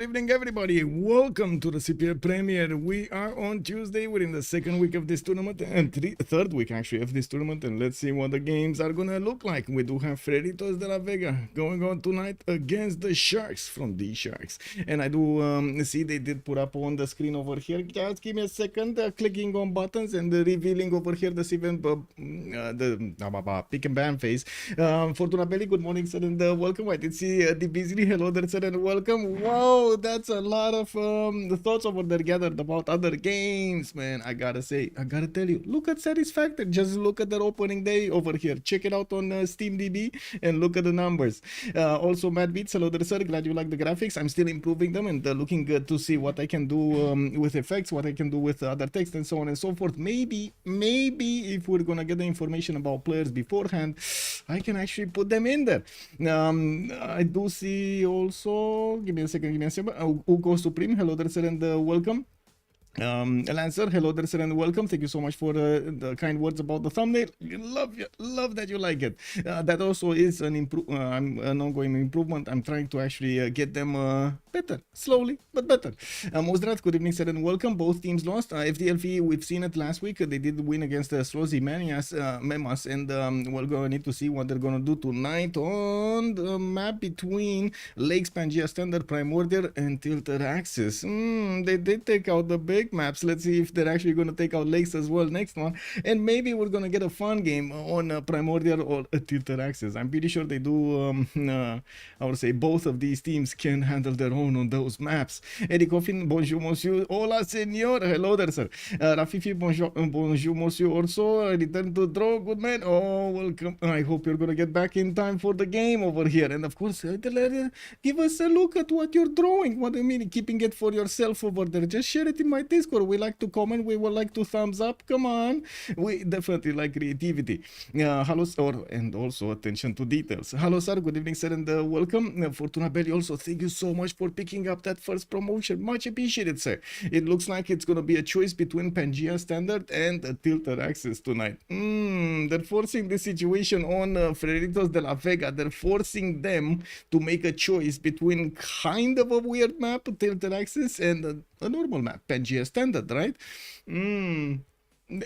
Good evening, everybody. Welcome to the CPL Premier. We are on Tuesday. We're in the second week of this tournament and third week actually of this tournament. And let's see what the games are gonna look like. We do have Freritos de la Vega going on tonight against the Sharks from DSharks. And I do see they did put up on the screen over here. Just give me a second. Clicking on buttons and revealing over here the Civ6 the pick and ban phase. Fortuna Belly, good morning, sir, and welcome. I did see the Beasley. Hello there, sir, and welcome. Wow. That's a lot of the thoughts over there gathered about other games, man. I gotta tell you, look at Satisfactor. Just look at their opening day over here. Check it out on SteamDB and look at the numbers. Also, Matt Beats, hello there, sir. Glad you like the graphics. I'm still improving them and looking good to see what I can do with effects, what I can do with other text, and so on and so forth. Maybe if we're gonna get the information about players beforehand, I can actually put them in there. I do see also. Give me a second. Ugo Supreme, hello there, sir, and welcome. Lancer, hello there, sir, and welcome. Thank you so much for the kind words about the thumbnail. Love that you like it. That also is an ongoing improvement. I'm trying to actually get them better, slowly but better. Mozdrat, good evening, sir, and welcome. Both teams lost. FDLV, we've seen it last week. They did win against Slozy Memas, and we're going to need to see what they're going to do tonight on the map between Lakes, Pangea Standard, Primordial, and Tilted Axis. They did take out the big maps. Let's see if they're actually going to take out Lakes as well next one, and maybe we're going to get a fun game on Primordial or Tilted Axis. I'm pretty sure they do. I would say both of these teams can handle their own on those maps. Eddie Coffin, bonjour monsieur. Hola senor. Hello there, sir. Rafifi, bonjour monsieur. Also return to draw. Good man. Oh, welcome. I hope you're going to get back in time for the game over here. And of course, give us a look at what you're drawing. What do you mean keeping it for yourself over there? Just share it in my Discord. We like to comment. We would like to thumbs up. Come on. We definitely like creativity. Hello, sir, and also attention to details. Hello, sir. Good evening, sir, and welcome. Fortuna Belly, also thank you so much for picking up that first promotion. Much appreciated, sir. It looks like it's going to be a choice between Pangea Standard and Tilted Axis tonight. They're forcing the situation on Freritos de la Vega. They're forcing them to make a choice between kind of a weird map, Tilted Axis, and a normal map, Pangea Standard, right?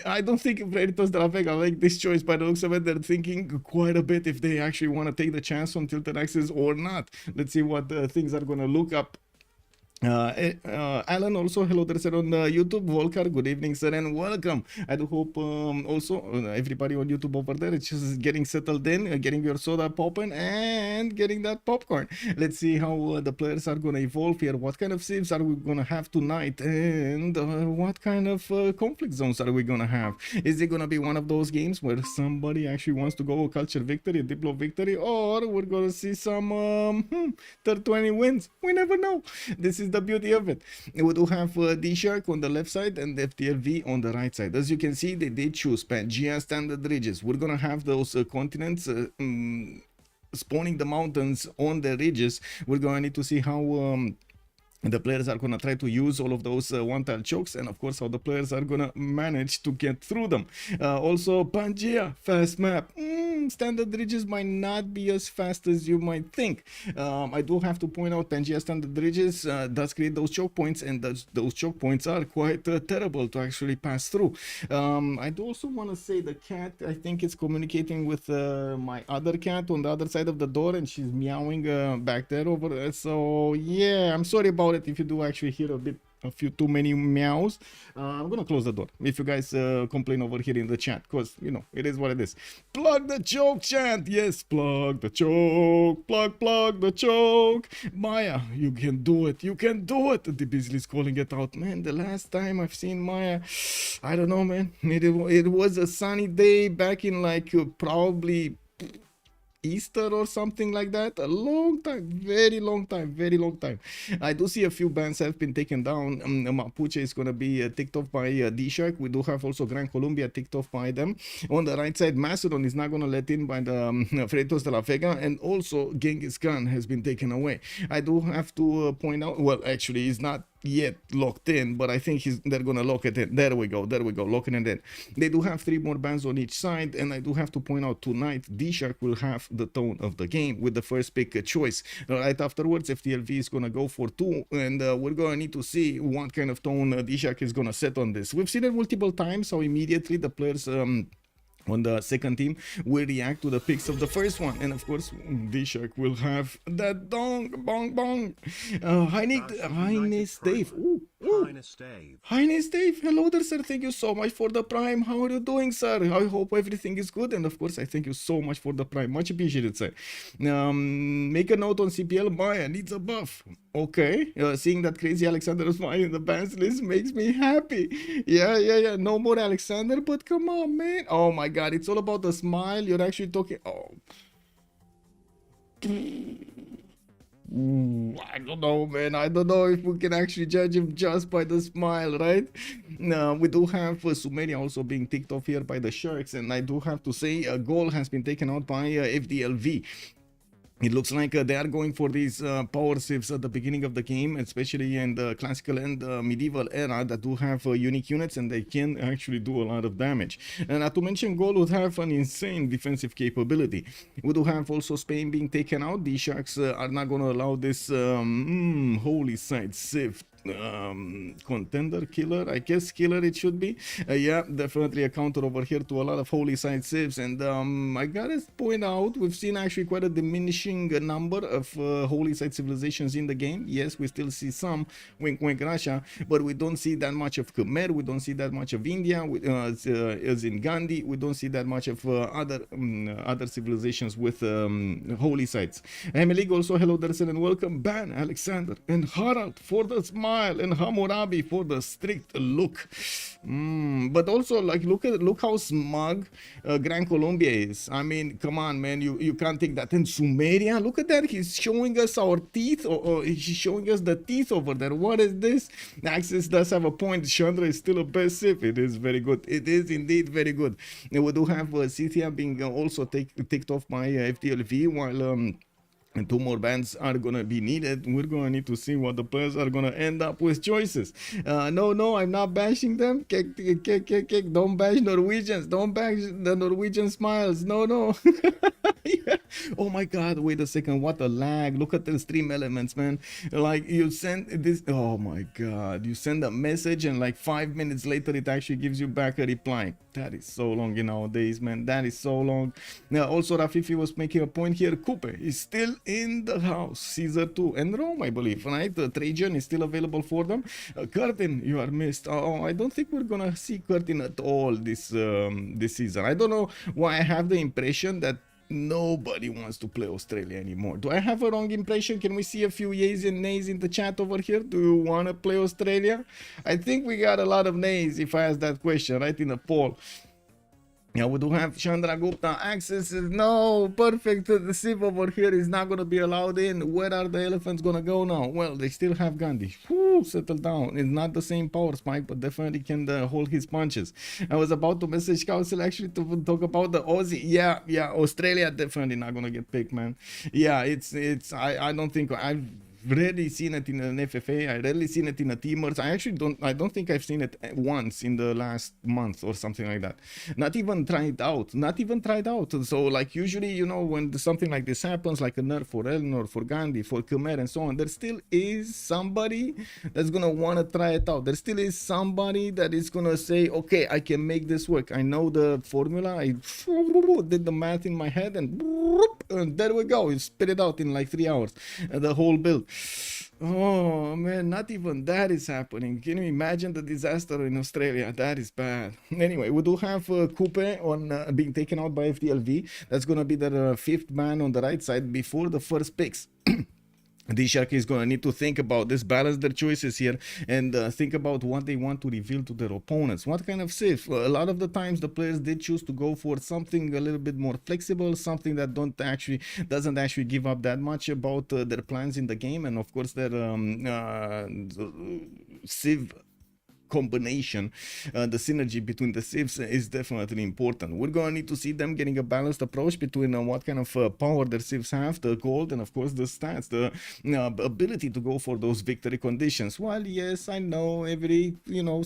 I don't think Freritos de la Vega like this choice. By the looks of it, they're thinking quite a bit if they actually want to take the chance on Tilted Axis or not. Let's see what things are going to look up. Alan, also hello there, sir, on YouTube. Volker, good evening, sir, and welcome. I do hope also everybody on YouTube over there is just getting settled in, getting your soda popping and getting that popcorn. Let's see how the players are going to evolve here. What kind of civs are we going to have tonight, and what kind of conflict zones are we going to have? Is it going to be one of those games where somebody actually wants to go culture victory, diplo victory, or we're going to see some third 20 wins? We never know. This is the beauty of it. We do have DShark on the left side and FTLV on the right side. As you can see, they did choose Pangea Standard ridges. We're gonna have those continents spawning the mountains on the ridges. We're gonna need to see how the players are going to try to use all of those one-tile chokes, and of course how the players are going to manage to get through them. Also, Pangea, fast map. Standard ridges might not be as fast as you might think. I do have to point out Pangea Standard ridges does create those choke points, and those choke points are quite terrible to actually pass through. I do also want to say the cat, I think it's communicating with my other cat on the other side of the door, and she's meowing back there over there. So yeah, I'm sorry about it if you do actually hear a few too many meows. I'm gonna close the door if you guys complain over here in the chat, because you know it is what it is. Plug the choke, chant. Yes, plug the choke. Plug the choke. Maya, you can do it. You can do it. The Beasley's calling it out, man. The last time I've seen Maya, I don't know, man. It was a sunny day back in like probably Easter or something like that. A long time, very long time. I do see a few bands have been taken down. Mapuche is going to be ticked off by DShark. We do have also Gran Colombia ticked off by them. On the right side, Macedon is not going to let in by the Freritos de la Vega, and also Genghis Khan has been taken away. I do have to point out, well, actually, he's not yet locked in, but I think they're gonna lock it in. There we go, locking it in. They do have 3 more bans on each side, and I do have to point out tonight DShark will have the tone of the game with the first pick choice. Right afterwards, FTLV is gonna go for 2, and we're gonna need to see what kind of tone DShark is gonna set on this. We've seen it multiple times, so immediately the players on the second team will react to the picks of the first one, and of course DShark will have that dong bong bong. Highness Dave. Ooh. Highness Dave, hello there, sir. Thank you so much for the prime. How are you doing, sir? I hope everything is good, and of course I thank you so much for the prime. Much appreciated, sir. Make a note on CPL. Maya needs a buff. Okay, seeing that crazy Alexander Smile in the bans list makes me happy. Yeah. No more Alexander, but come on, man. Oh my God, it's all about the smile. You're actually talking. Oh. I don't know, man. I don't know if we can actually judge him just by the smile, right? We do have Sumeria also being ticked off here by the Sharks, and I do have to say a goal has been taken out by FDLV. It looks like they are going for these power civs at the beginning of the game, especially in the classical and medieval era that do have unique units, and they can actually do a lot of damage. And not to mention, Gaul would have an insane defensive capability. We do have also Spain being taken out. The Sharks are not going to allow this holy side civ contender killer, I guess killer it should be. Yeah, definitely a counter over here to a lot of holy side civs, and I gotta point out we've seen actually quite a diminishing number of holy side civilizations in the game. Yes, we still see some, wink wink Russia, but we don't see that much of Khmer, we don't see that much of India, as in Gandhi, we don't see that much of other civilizations with holy sites. Emily also, hello there, and welcome. Ban Alexander and Harald for the smile, and Hammurabi for the strict look. But also, like, look how smug Gran Colombia is. I mean, come on, man, you can't take that. And Sumeria, look at that, he's showing us our teeth, or he's showing us the teeth over there. What is this? Axis does have a point. Chandra is still a best sip. It is very good. It is indeed very good. And we do have Scythia being also ticked off by FTLV, while and 2 more bans are gonna be needed. We're gonna need to see what the players are gonna end up with choices. No, I'm not bashing them. Don't bash Norwegians. Don't bash the Norwegian smiles. No. Yeah. Oh my God, wait a second. What a lag. Look at the stream elements, man. Like, you send this. Oh my God. You send a message, and like 5 minutes later, it actually gives you back a reply. That is so long nowadays, man. That is so long. Now, also, Rafifi was making a point here. Coupe is still in the house. Caesar 2 and Rome, I believe, right? Trajan is still available for them. Curtin, you are missed. Oh, I don't think we're gonna see Curtin at all this season. I don't know why I have the impression that nobody wants to play Australia anymore. Do I have a wrong impression? Can we see a few yays and nays in the chat over here? Do you want to play Australia? I think we got a lot of nays if I ask that question, right, in a poll. Yeah, we do have Chandra Gupta. Access is no perfect. The Civ over here is not going to be allowed in. Where are the elephants going to go now? Well, they still have Gandhi. Whew, settle down. It's not the same power spike, but definitely can hold his punches. I was about to message Council actually to talk about the Aussie. Yeah, Australia definitely not going to get picked, man. Yeah, I don't think I've rarely seen it in an FFA. I rarely seen it in a Teamers. I don't think I've seen it once in the last month or something like that. Not even tried out. So like, usually, you know, when something like this happens, like a nerf for Eleanor, for Gandhi, for Khmer and so on, there still is somebody that's gonna want to try it out. There still is somebody that is gonna say, okay, I can make this work. I know the formula. I did the math in my head, and there we go. You spit it out in like 3 hours. The whole build. Oh man, not even that is happening. Can you imagine the disaster in Australia? That is bad. Anyway, we do have Coupe on being taken out by FDLV. That's gonna be the 5th man on the right side before the first picks. DShark is going to need to think about this, balance their choices here, and think about what they want to reveal to their opponents. What kind of Civ? A lot of the times the players did choose to go for something a little bit more flexible, something that doesn't actually give up that much about their plans in the game, and of course their Civ combination, the synergy between the civs is definitely important. We're gonna need to see them getting a balanced approach between what kind of power their civs have, the gold, and of course the stats, the ability to go for those victory conditions. Well, yes, I know every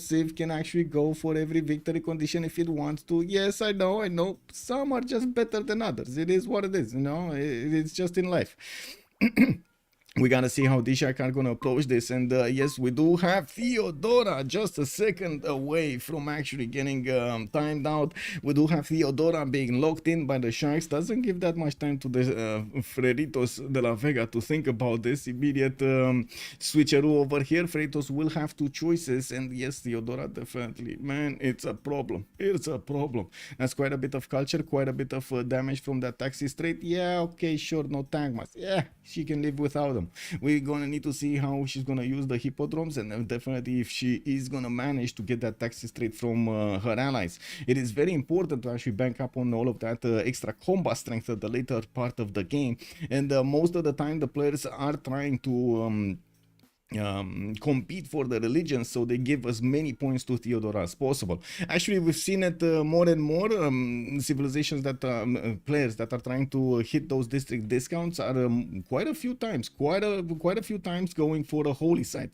civ can actually go for every victory condition if it wants to. Yes, I know. Some are just better than others. It is what it is. It's just in life. We gotta see how DShark are gonna approach this, and yes, we do have Theodora just a second away from actually getting timed out. We do have Theodora being locked in by the Sharks. Doesn't give that much time to the Freritos de la Vega to think about this immediate switcheroo over here. Freritos will have two choices, and yes, Theodora definitely, man, it's a problem. It's a problem. That's quite a bit of culture, quite a bit of damage from that taxi straight. Yeah, okay, sure, no tank mass. Yeah, she can live without them. We're gonna need to see how she's gonna use the hippodromes, and definitely if she is gonna manage to get that taxi straight from her allies. It is very important to actually bank up on all of that extra combat strength at the later part of the game, and most of the time the players are trying to compete for the religion, so they give as many points to Theodora as possible. Actually, we've seen it more and more. Civilizations that players that are trying to hit those district discounts are quite a few times going for a holy site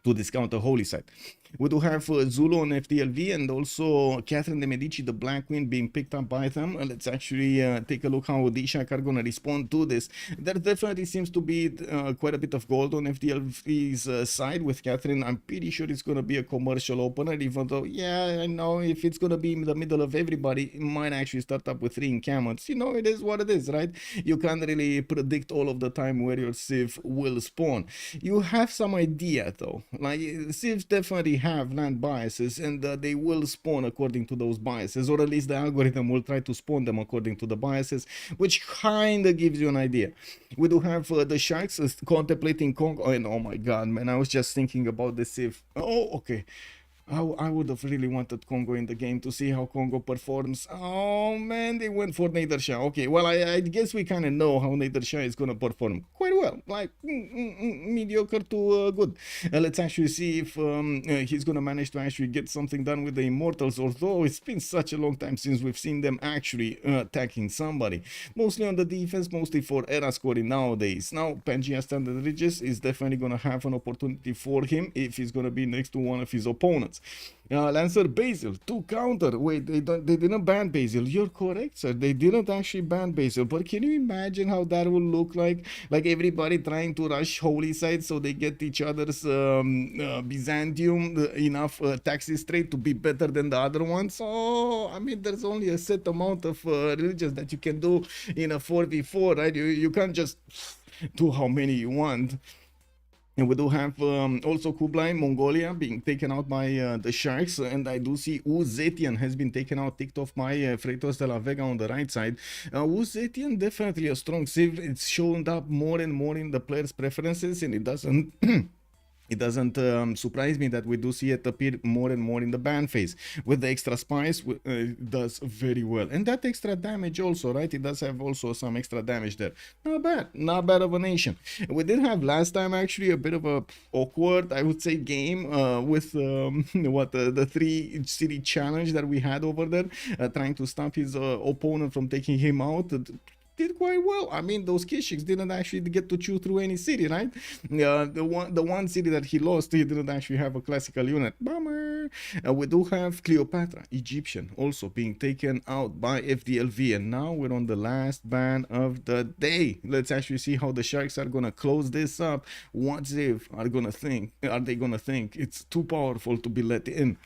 to discount a holy site. We do have Zulu on FDLV, and also Catherine de Medici, the Black Queen, being picked up by them. Let's actually take a look how DShark are gonna respond to this. There definitely seems to be quite a bit of gold on FDLV's side with Catherine. I'm pretty sure it's gonna be a commercial opener, even though, yeah, I know if it's gonna be in the middle of everybody, it might actually start up with 3 encampments. It is what it is, right? You can't really predict all of the time where your Civ will spawn. You have some idea though. Like, Civs definitely have land biases, and they will spawn according to those biases, or at least the algorithm will try to spawn them according to the biases, which kind of gives you an idea. We do have the Sharks contemplating Congo, and oh my god, man, I was just thinking about the Civ. Oh, okay. I would have really wanted Congo in the game to see how Congo performs. Oh man, they went for Nader Shah. Okay, well, I guess we kind of know how Nader Shah is going to perform quite well, like mediocre to good. Let's actually see if he's going to manage to actually get something done with the Immortals, although it's been such a long time since we've seen them actually attacking somebody. Mostly on the defense, mostly for era scoring nowadays. Now, Pangea Standard Regis is definitely going to have an opportunity for him if he's going to be next to one of his opponents. Lancer Basil to counter. Wait, they didn't ban Basil. You're correct, sir. They didn't actually ban Basil. But can you imagine how that will look like? Like everybody trying to rush holy sites so they get each other's Byzantium enough taxes straight to be better than the other ones. Oh, I mean, there's only a set amount of religions that you can do in a 4v4, right? You can't just do how many you want. And we do have also Kublai, Mongolia, being taken out by the Sharks. And I do see Uzetian has been taken out, ticked off by Freritos de la Vega on the right side. Uzetian, definitely a strong civ. It's shown up more and more in the players' preferences, and it doesn't... It doesn't surprise me that we do see it appear more and more in the ban phase. With the extra spice, it does very well. And that extra damage also, right? It does have also some extra damage there. Not bad of a nation. We did have last time actually a bit of a awkward, I would say, game with the 3 city challenge that we had over there, trying to stop his opponent from taking him out. Did quite well. I mean, those Kishiks didn't actually get to chew through any city, right? The one city that he lost, he didn't actually have a classical unit. Bummer. We do have Cleopatra, Egyptian, also being taken out by FDLV, and now we're on the last ban of the day. Let's actually see how the Sharks are gonna close this up. What Ziv are they gonna think it's too powerful to be let in?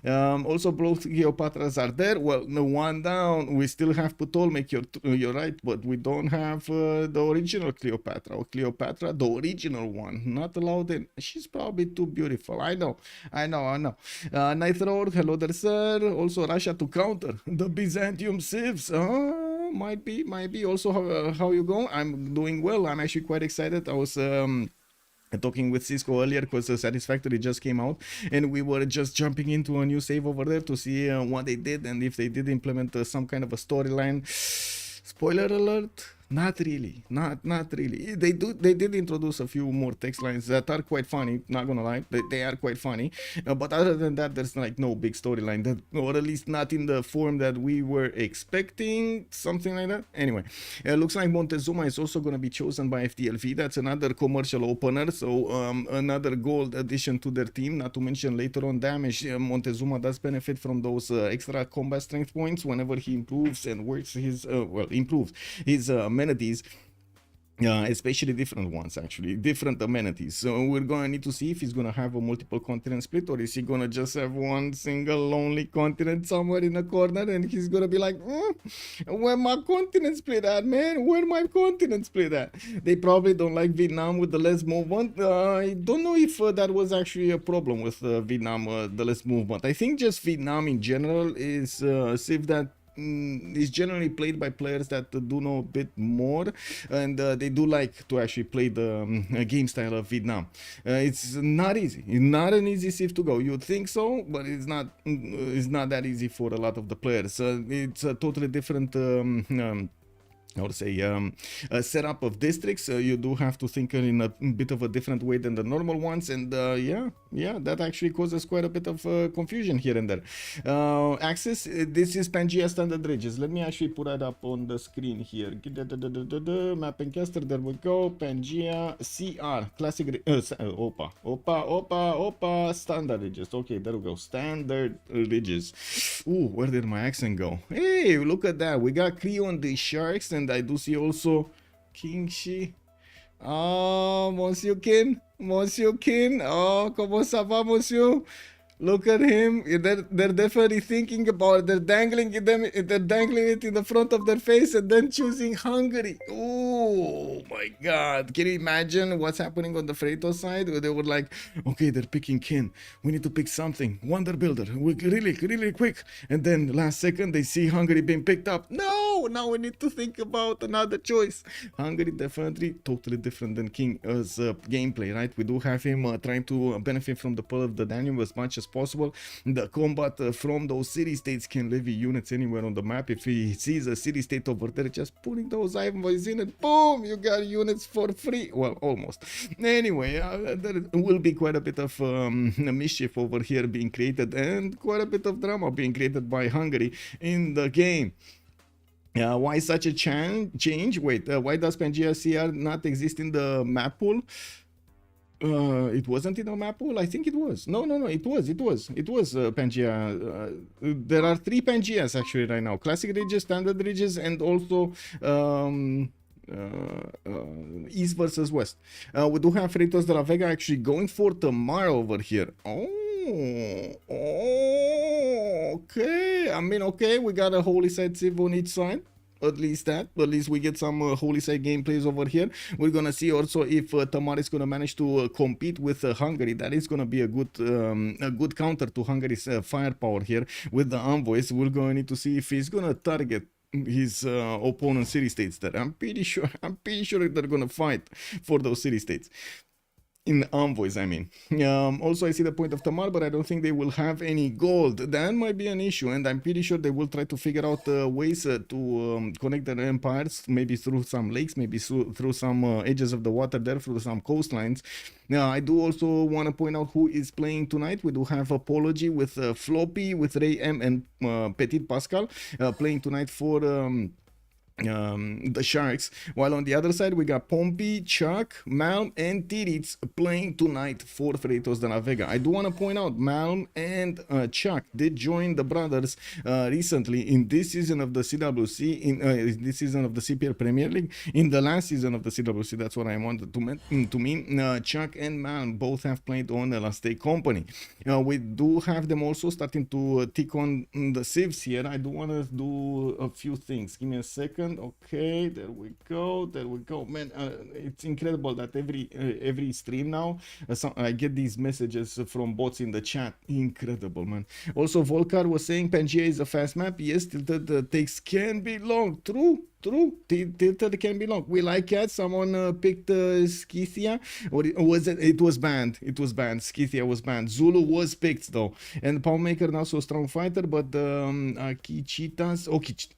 Also, both Cleopatras are there. Well, no one down. We still have Ptolemy, you're right, but we don't have the original Cleopatra, or Cleopatra, the original one, not allowed in. She's probably too beautiful. I know. Night Road, hello there, sir. Also, Russia to counter the Byzantium civs. Might be. Also, how you go? I'm doing well. I'm actually quite excited. I was talking with Cisco earlier because Satisfactory just came out, and we were just jumping into a new save over there to see what they did and if they did implement some kind of a storyline. Spoiler alert, Not really, not really. They did introduce a few more text lines that are quite funny. Not gonna lie, they are quite funny. But other than that, there's like no big storyline that, or at least not in the form that we were expecting. Something like that. Anyway, looks like Montezuma is also gonna be chosen by FTLV. That's another commercial opener, so another gold addition to their team. Not to mention later on damage. Montezuma does benefit from those extra combat strength points whenever he improves and works his improves his amenities, especially different ones, actually different amenities. So we're gonna need to see if he's gonna have a multiple continent split, or is he gonna just have one single lonely continent somewhere in a corner, and he's gonna be like, where my continent split at, man? Where my continent split at? They probably don't like Vietnam with the less movement. I don't know if that was actually a problem with Vietnam, the less movement. I think just Vietnam in general is Civ that is generally played by players that do know a bit more, and they do like to actually play the game style of Vietnam. It's not easy. It's not an easy Civ to go. You'd think so, but it's not. It's not that easy for a lot of the players. It's a totally different. I would say a setup of districts. You do have to think in a bit of a different way than the normal ones, and yeah, that actually causes quite a bit of confusion here and there. Access, this is Pangea standard ridges. Let me actually put that up on the screen here. Map and caster, there we go. Pangea CR, classic, opa, standard ridges. Okay, there we go, standard ridges. Ooh, where did my accent go? Hey, look at that, we got Cree on the sharks, and I do see also King Shi. Oh, Monsieur Kin. Oh, comment ça va, monsieur? Look at him. They're definitely thinking about it. They're dangling it in the front of their face and then choosing Hungary. Oh my god. Can you imagine what's happening on the Freritos side? Where they were like, okay, they're picking kin. We need to pick something. Wonder Builder. We really quick. And then last second they see Hungary being picked up. No, now we need to think about another choice. Hungary definitely totally different than King as gameplay, right? We do have him trying to benefit from the pull of the Danube as much as possible. The combat from those city-states can levy units anywhere on the map. If he sees a city-state over there, just putting those envoys in and boom, you got units for free. Well, almost. Anyway, there will be quite a bit of mischief over here being created, and quite a bit of drama being created by Hungary in the game. Why such a change? Wait, why does Pangea CR not exist in the map pool? It wasn't in a map pool? I think it was. No, it was Pangea. There are 3 Pangeas actually right now. Classic ridges, standard ridges, and also east versus west. We do have Freritos de la Vega actually going for tomorrow over here. Okay. I mean, okay, we got a holy side Civ on each side. At least we get some holy side gameplays over here. We're gonna see also if Tamar is gonna manage to compete with Hungary. That is gonna be a good counter to Hungary's firepower here with the envoys. We're gonna need to see if he's gonna target his opponent city states there. I'm pretty sure they're gonna fight for those city states. In envoys, I mean. Also, I see the point of Tamar, but I don't think they will have any gold. That might be an issue, and I'm pretty sure they will try to figure out ways to connect their empires, maybe through some lakes, maybe through some edges of the water there, through some coastlines. Now, I do also want to point out who is playing tonight. We do have Apology with Floppy, with Raym and Ptitpascal playing tonight for the Sharks, while on the other side we got Pompi, Chuck, Malm, and Titiits playing tonight for Freritos de la Vega. I do want to point out Malm and Chuck did join the brothers recently in this season of the CWC, in this season of the CPL Premier League. In the last season of the CWC, that's what I wanted to mean. Chuck and Malm both have played on the Last Day Company. We do have them also starting to tick on the Civs here. I do want to do a few things. Give me a second. Okay, there we go, man. It's incredible that every stream now I get these messages from bots in the chat. Incredible, man. Also, Volkar was saying Pangea is a fast map. Yes, the takes can be long. True, true. Tilted can be long. We like cats. Someone picked Scythia, or was it? It was banned. It was banned. Scythia was banned. Zulu was picked though, and Palmaker not so strong fighter, but Kichitas,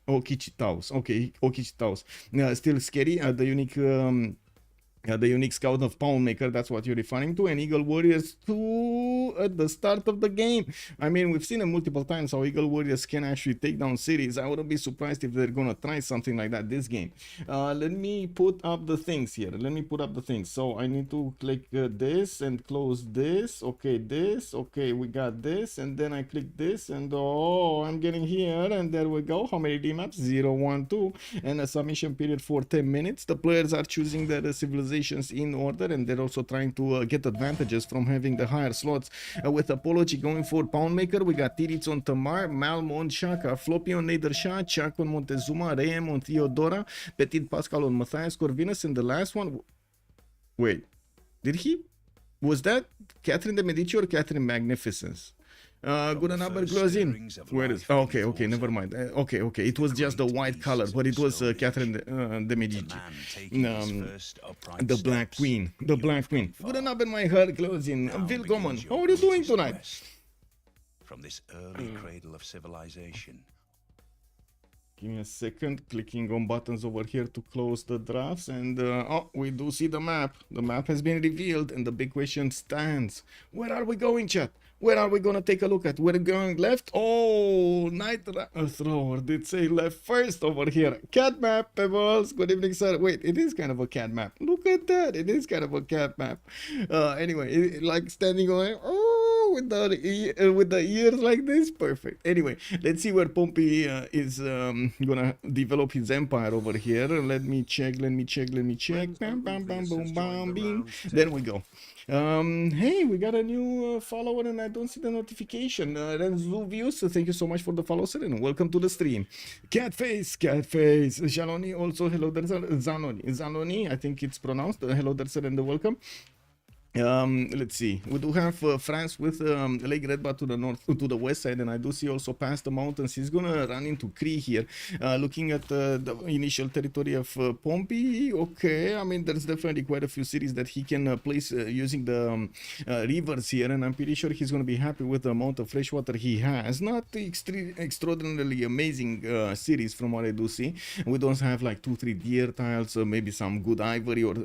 Okichitaus. Okay, Okichitaus. Still scary. The unique scout of Palmaker, that's what you're referring to, and Eagle Warriors 2 at the start of the game. I mean, we've seen it multiple times how Eagle Warriors can actually take down cities. I wouldn't be surprised if they're gonna try something like that this game. Let me put up the things here. Let me put up the things. So I need to click this and close this. Okay, this. Okay, we got this, and then I click this, and oh, I'm getting here, and there we go. How many D-maps? 0, 1, 2, and a submission period for 10 minutes. The players are choosing their civilizations in order, and they're also trying to get advantages from having the higher slots. With Apology going for Poundmaker, we got Titiits on Tamar, Malm on Shah, Floppy on Nader Shah, Chak on Montezuma, Raym on Theodora, Ptitpascal on Matthias Corvinus, and the last one, wait, did he, was that Catherine de Medici or Catherine Magnificence? Good number close in. Where is? Oh, okay, never mind. Okay, it was just the white color, but it was Catherine de Medici, the Black Queen, Good number, my heart closing. Willkommen. How are you doing tonight? From this early cradle of civilization. Give me a second, clicking on buttons over here to close the drafts, and oh, we do see the map. The map has been revealed, and the big question stands. Where are we going, chat? Where are we gonna take a look at? We're going left? Oh, Night Thrower did say left first over here. Cat map, Pebbles. Good evening, sir. Wait, it is kind of a cat map. Look at that. It is kind of a cat map. Anyway, like standing on it. Oh, with the ears like this. Perfect. Anyway, let's see where Pompi is gonna develop his empire over here. Let me check. Bam, bam, bam, boom, bam, bing. There we go. Hey, we got a new follower, and I don't see the notification. Renzu Views, thank you so much for the follow, sir, and welcome to the stream. Catface. Jaloni also, hello there, sir. Zanoni, I think it's pronounced. Hello there, sir, and welcome. Let's see, we do have France with Lake Redba to the north, to the west side, and I do see also past the mountains he's gonna run into Cree here, looking at the initial territory of Pompi. Okay, I mean, there's definitely quite a few cities that he can place using the rivers here, and I'm pretty sure he's gonna be happy with the amount of fresh water he has. Not extraordinarily amazing cities from what I do see. We don't have like 2-3 deer tiles, maybe some good ivory or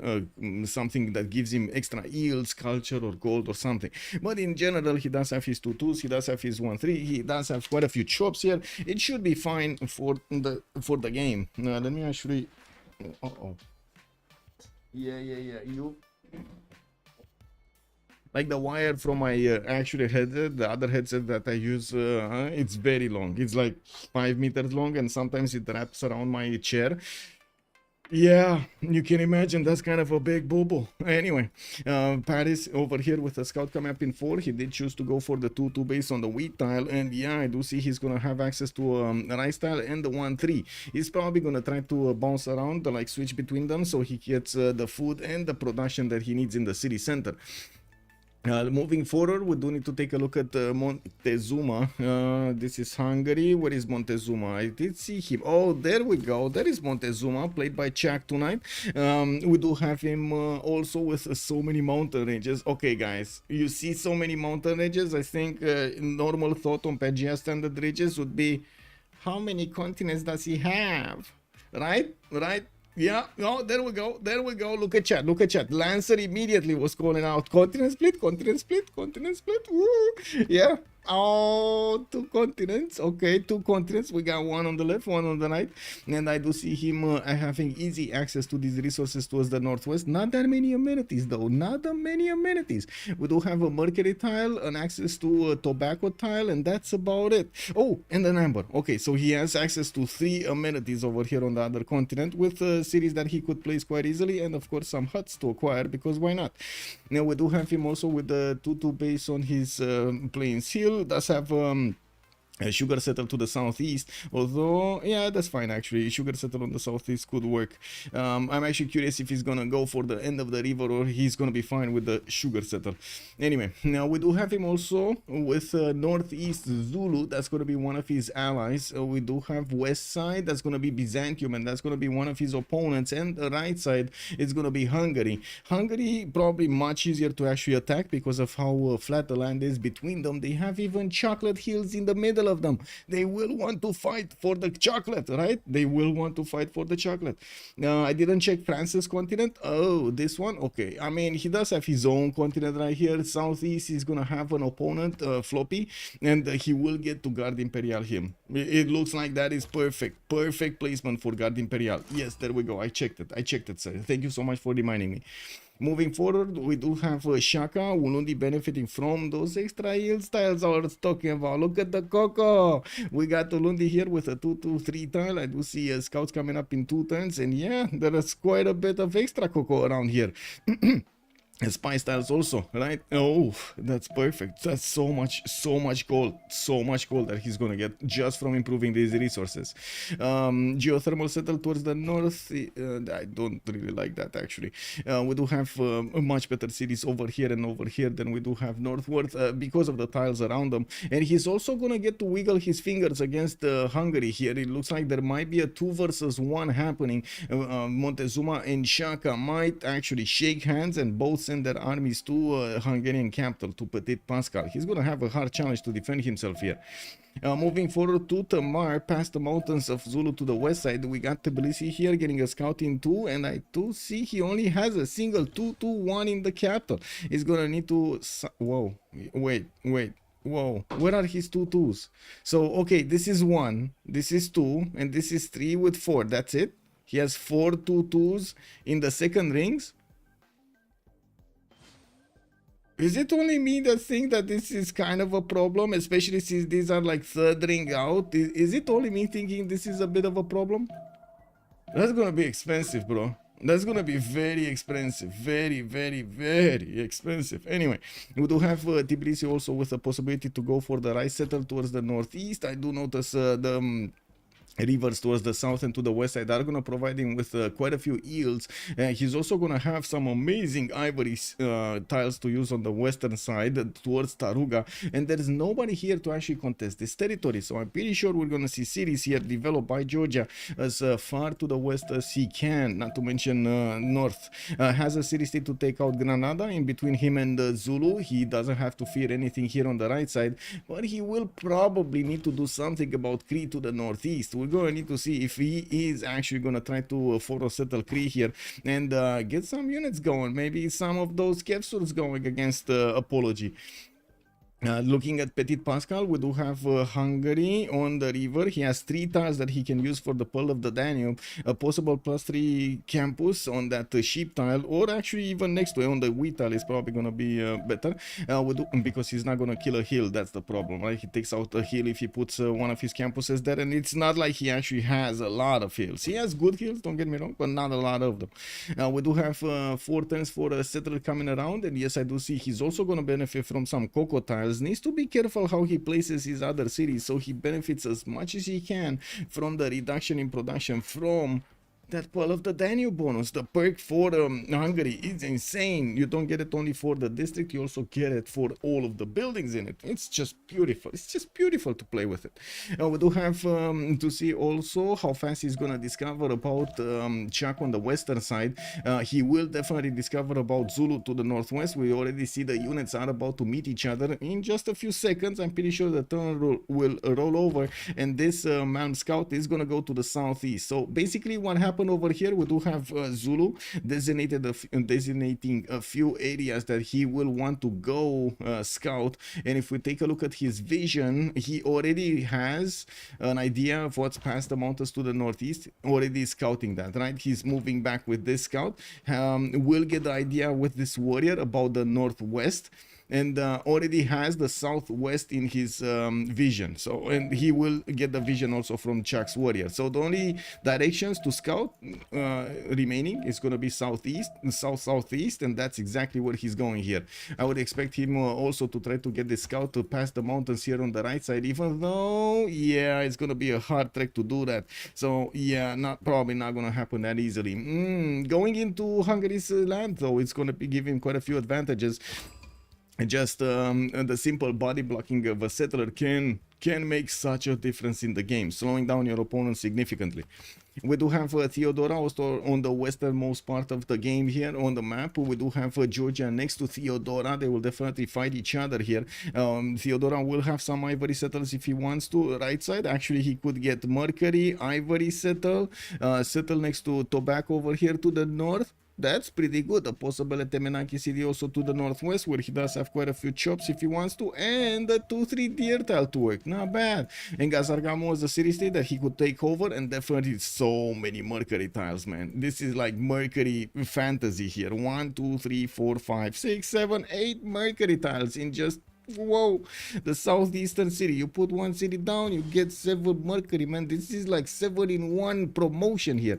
something that gives him extra yield, culture or gold or something, but in general he does have his 2-2s, he does have his 1-3, he does have quite a few chops here. It should be fine for the game. Let me actually you like the wire from my actually headset, the other headset that I use, it's very long. It's like 5 meters long, and sometimes it wraps around my chair. Yeah, you can imagine that's kind of a big boo-boo. Anyway, Paris over here with the scout coming up in 4. He did choose to go for the 2-2 base on the wheat tile, and yeah, I do see he's gonna have access to a rice tile and the 1-3. He's probably gonna try to bounce around, like switch between them, so he gets the food and the production that he needs in the city center. Moving forward, we do need to take a look at Montezuma. This is Hungary. Where is Montezuma? I did see him. Oh, there we go. There is Montezuma, played by Chak tonight. We do have him also with so many mountain ranges. Okay, guys, you see so many mountain ranges. I think normal thought on Pangea standard ranges would be, how many continents does he have? Right? Yeah, no, there we go. Look at chat. Lancer immediately was calling out continent split. Woo. Yeah. Oh, 2 continents. Okay, 2 continents. We got one on the left, one on the right, and I do see him having easy access to these resources towards the northwest. Not that many amenities though. We do have a mercury tile, an access to a tobacco tile, and that's about it. Oh, and an amber. Okay, so he has access to 3 amenities over here on the other continent, with cities that he could place quite easily, and of course some huts to acquire, because why not? Now we do have him also with the 2-2 base on his Plains Hill. Does have Sugar settle to the southeast, although yeah, that's fine actually. Sugar settle on the southeast could work. I'm actually curious if he's gonna go for the end of the river or he's gonna be fine with the sugar settle. Anyway, now we do have him also with northeast Zulu. That's gonna be one of his allies. We do have west side, that's gonna be Byzantium, and that's gonna be one of his opponents, and the right side is gonna be Hungary. Hungary probably much easier to actually attack because of how flat the land is between them. They have even chocolate hills in the middle of them. They will want to fight for the chocolate, right? They will want to fight for the chocolate. I didn't check France's continent. Oh, this one? Okay. I mean, he does have his own continent right here. Southeast is gonna have an opponent, Floppy, and he will get to Guard Imperial him. It looks like that is perfect. Perfect placement for Guard Imperial. Yes, there we go. I checked it, sir. Thank you so much for reminding me. Moving forward, we do have Shah, Ulundi benefiting from those extra yield tiles I was talking about. Look at the Coco. We got Ulundi here with a 2-2-3 tile. I do see scouts coming up in 2 turns, and yeah, there is quite a bit of extra Coco around here. And spy styles also, right? Oh, that's perfect. That's so much gold that he's gonna get just from improving these resources. Geothermal settle towards the north. I don't really like that actually. We do have much better cities over here and over here than we do have northward because of the tiles around them. And he's also gonna get to wiggle his fingers against Hungary here. It looks like there might be a 2 versus 1 happening. Montezuma and Shah might actually shake hands and both send their armies to Hungarian capital, to Ptitpascal. He's gonna have a hard challenge to defend himself here. Moving forward to Tamar, past the mountains of Zulu to the west side, we got Tbilisi here getting a scout in 2, and I do see he only has a single 2-2-1 in the capital. He's gonna need to... Whoa, wait. Whoa, where are his 2-2s? So, okay, this is 1, this is 2, and this is 3 with 4. That's it? He has 4 2-2s in the second rings? Is it only me that think that this is kind of a problem, especially since these are like third ring out? Is it only me thinking this is a bit of a problem? That's gonna be expensive, bro. That's gonna be very expensive. Very expensive. Anyway, we do have Tbilisi also with the possibility to go for the right settle towards the northeast. I do notice the... rivers towards the south and to the west side are going to provide him with quite a few yields. He's also going to have some amazing ivory tiles to use on the western side towards Taruga, and there is nobody here to actually contest this territory, so I'm pretty sure we're going to see cities here developed by Georgia as far to the west as he can, not to mention north. Has a city state to take out Granada in between him and Zulu. He doesn't have to fear anything here on the right side, but he will probably need to do something about Cree to the northeast. We're going to need to see if he is actually going to try to photo settle Cree here and get some units going. Maybe some of those capsules going against Apology. Looking at Ptitpascal, we do have Hungary on the river. He has 3 tiles that he can use for the Pearl of the Danube, a possible +3 campus on that sheep tile, or actually even next to it on the wheat tile is probably going to be better, because he's not going to kill a hill. That's the problem, right? He takes out a hill if he puts one of his campuses there, and it's not like he actually has a lot of hills. He has good hills, don't get me wrong, but not a lot of them. We do have 4 turns for a settler coming around, and yes, I do see he's also going to benefit from some cocoa tiles. Needs to be careful how he places his other cities so he benefits as much as he can from the reduction in production from that Pearl of the Danube bonus. The perk for Hungary is insane. You don't get it only for the district, you also get it for all of the buildings in it. It's just beautiful. It's just beautiful to play with it. We do have to see also how fast he's gonna discover about Chuck on the western side. He will definitely discover about Zulu to the northwest. We already see the units are about to meet each other in just a few seconds. I'm pretty sure the turn will roll over, and this Malm scout is gonna go to the southeast. So basically what happened over here, we do have Zulu designating a few areas that he will want to go scout, and if we take a look at his vision, he already has an idea of what's past the mountains to the northeast, already scouting that, right? He's moving back with this scout. We'll get the idea with this warrior about the northwest. and already has the southwest in his vision. So, and he will get the vision also from Chuck's warrior. So the only directions to scout remaining is going to be southeast, southeast, and that's exactly where he's going here. I would expect him also to try to get the scout to pass the mountains here on the right side, even though, yeah, it's going to be a hard trek to do that. So yeah, probably not going to happen that easily. Going into Hungary's land, though, it's going to be giving quite a few advantages. Just the simple body blocking of a settler can make such a difference in the game, slowing down your opponent significantly. We do have Theodora also on the westernmost part of the game here on the map. We do have Georgia next to Theodora. They will definitely fight each other here. Theodora will have some ivory settles if he wants to. Right side, actually, he could get Mercury, ivory settle, settle next to tobacco over here to the north. That's pretty good. A possible Temenaki city also to the northwest, where he does have quite a few chops if he wants to, and a 2-3 deer tile to work. Not bad. And Gazargamo was a city state that he could take over, and definitely so many Mercury tiles, man. This is like Mercury fantasy here. 1, 2, 3, 4, 5, 6, 7, 8 Mercury tiles in just, whoa, the southeastern city. You put one city down, you get 7 Mercury, man. This is like 7-in-1 promotion here.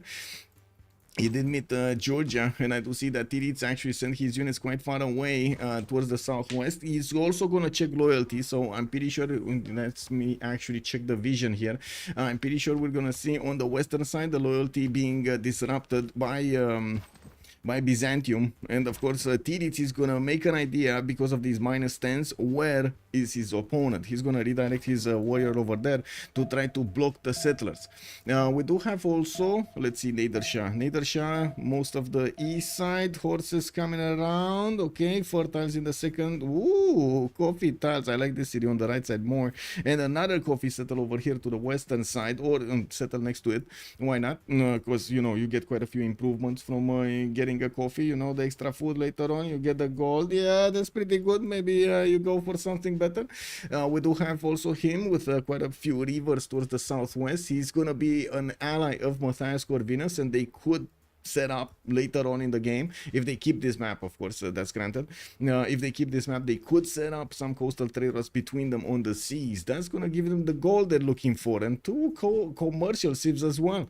He did meet Georgia, and I do see that Titiits actually sent his units quite far away towards the southwest. He's also going to check loyalty, so I'm pretty sure, let me actually check the vision here. I'm pretty sure we're going to see on the western side the loyalty being disrupted by Byzantium, and of course Titiits is gonna make an idea because of these -10s where is his opponent. He's gonna redirect his warrior over there to try to block the settlers. We do have also, let's see, Nader Shah, most of the east side, horses coming around. Okay, 4 tiles in the second. Ooh, coffee tiles. I like this city on the right side more, and another coffee settle over here to the western side, or settle next to it. Why not? Because you know, you get quite a few improvements from getting a coffee, you know, the extra food later on, you get the gold. Yeah, that's pretty good. Maybe you go for something better. We do have also him with quite a few rivers towards the southwest. He's gonna be an ally of Matthias Corvinus, and they could set up later on in the game if they keep this map, of course, that's granted. If they keep this map, they could set up some coastal trade routes between them on the seas. That's gonna give them the gold they're looking for, and 2 commercial civs as well.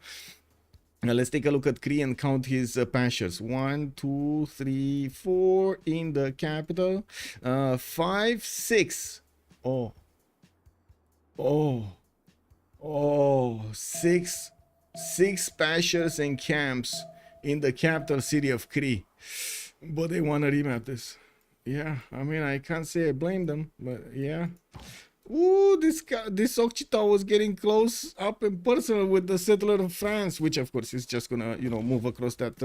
Now let's take a look at Cree and count his pastures. 1, 2, 3, 4 in the capital. 5, 6. Oh, 6 pastures and camps in the capital city of Cree. But they want to remap this. Yeah, I mean, I can't say I blame them, but yeah. Ooh, this Occhita was getting close up and personal with the settler of France, which of course is just gonna, you know, move across that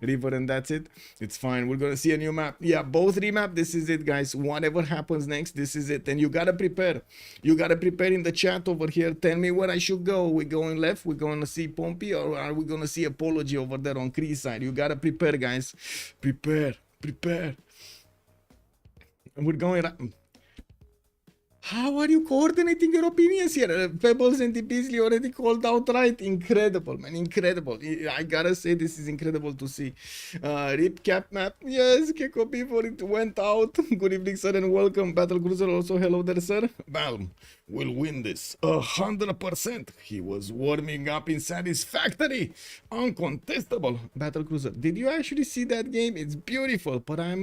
river, and that's it. It's fine. We're gonna see a new map. Yeah, both remap. This is it, guys. Whatever happens next, this is it. And you gotta prepare. You gotta prepare in the chat over here. Tell me where I should go. We going left? We're gonna see Pompi, or are we gonna see Apology over there on Cree's side? You gotta prepare, guys. Prepare. And we're going right. How are you coordinating your opinions here? Pebbles and Beasley already called out right. Incredible, man. Incredible. I gotta say, this is incredible to see. Rip cap map. Yes, Keko before it went out. Good evening, sir, and welcome. Battlecruiser also. Hello there, sir. Malm will win this 100%. He was warming up in Satisfactory. Uncontestable. Battlecruiser. Did you actually see that game? It's beautiful, but I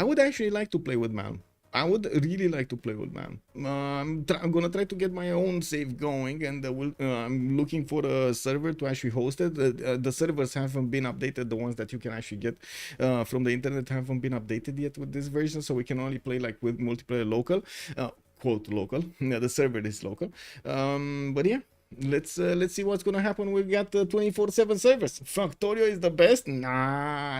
would actually like to play with Malm. I would really like to play with Malm. I'm gonna try to get my own save going, and I'm looking for a server to actually host it. The servers haven't been updated. The ones that you can actually get from the internet haven't been updated yet with this version, so we can only play like with multiplayer local, quote local. Yeah, the server is local. But yeah. Let's see what's gonna happen. We got 24/7 servers. Factorio is the best. Nah.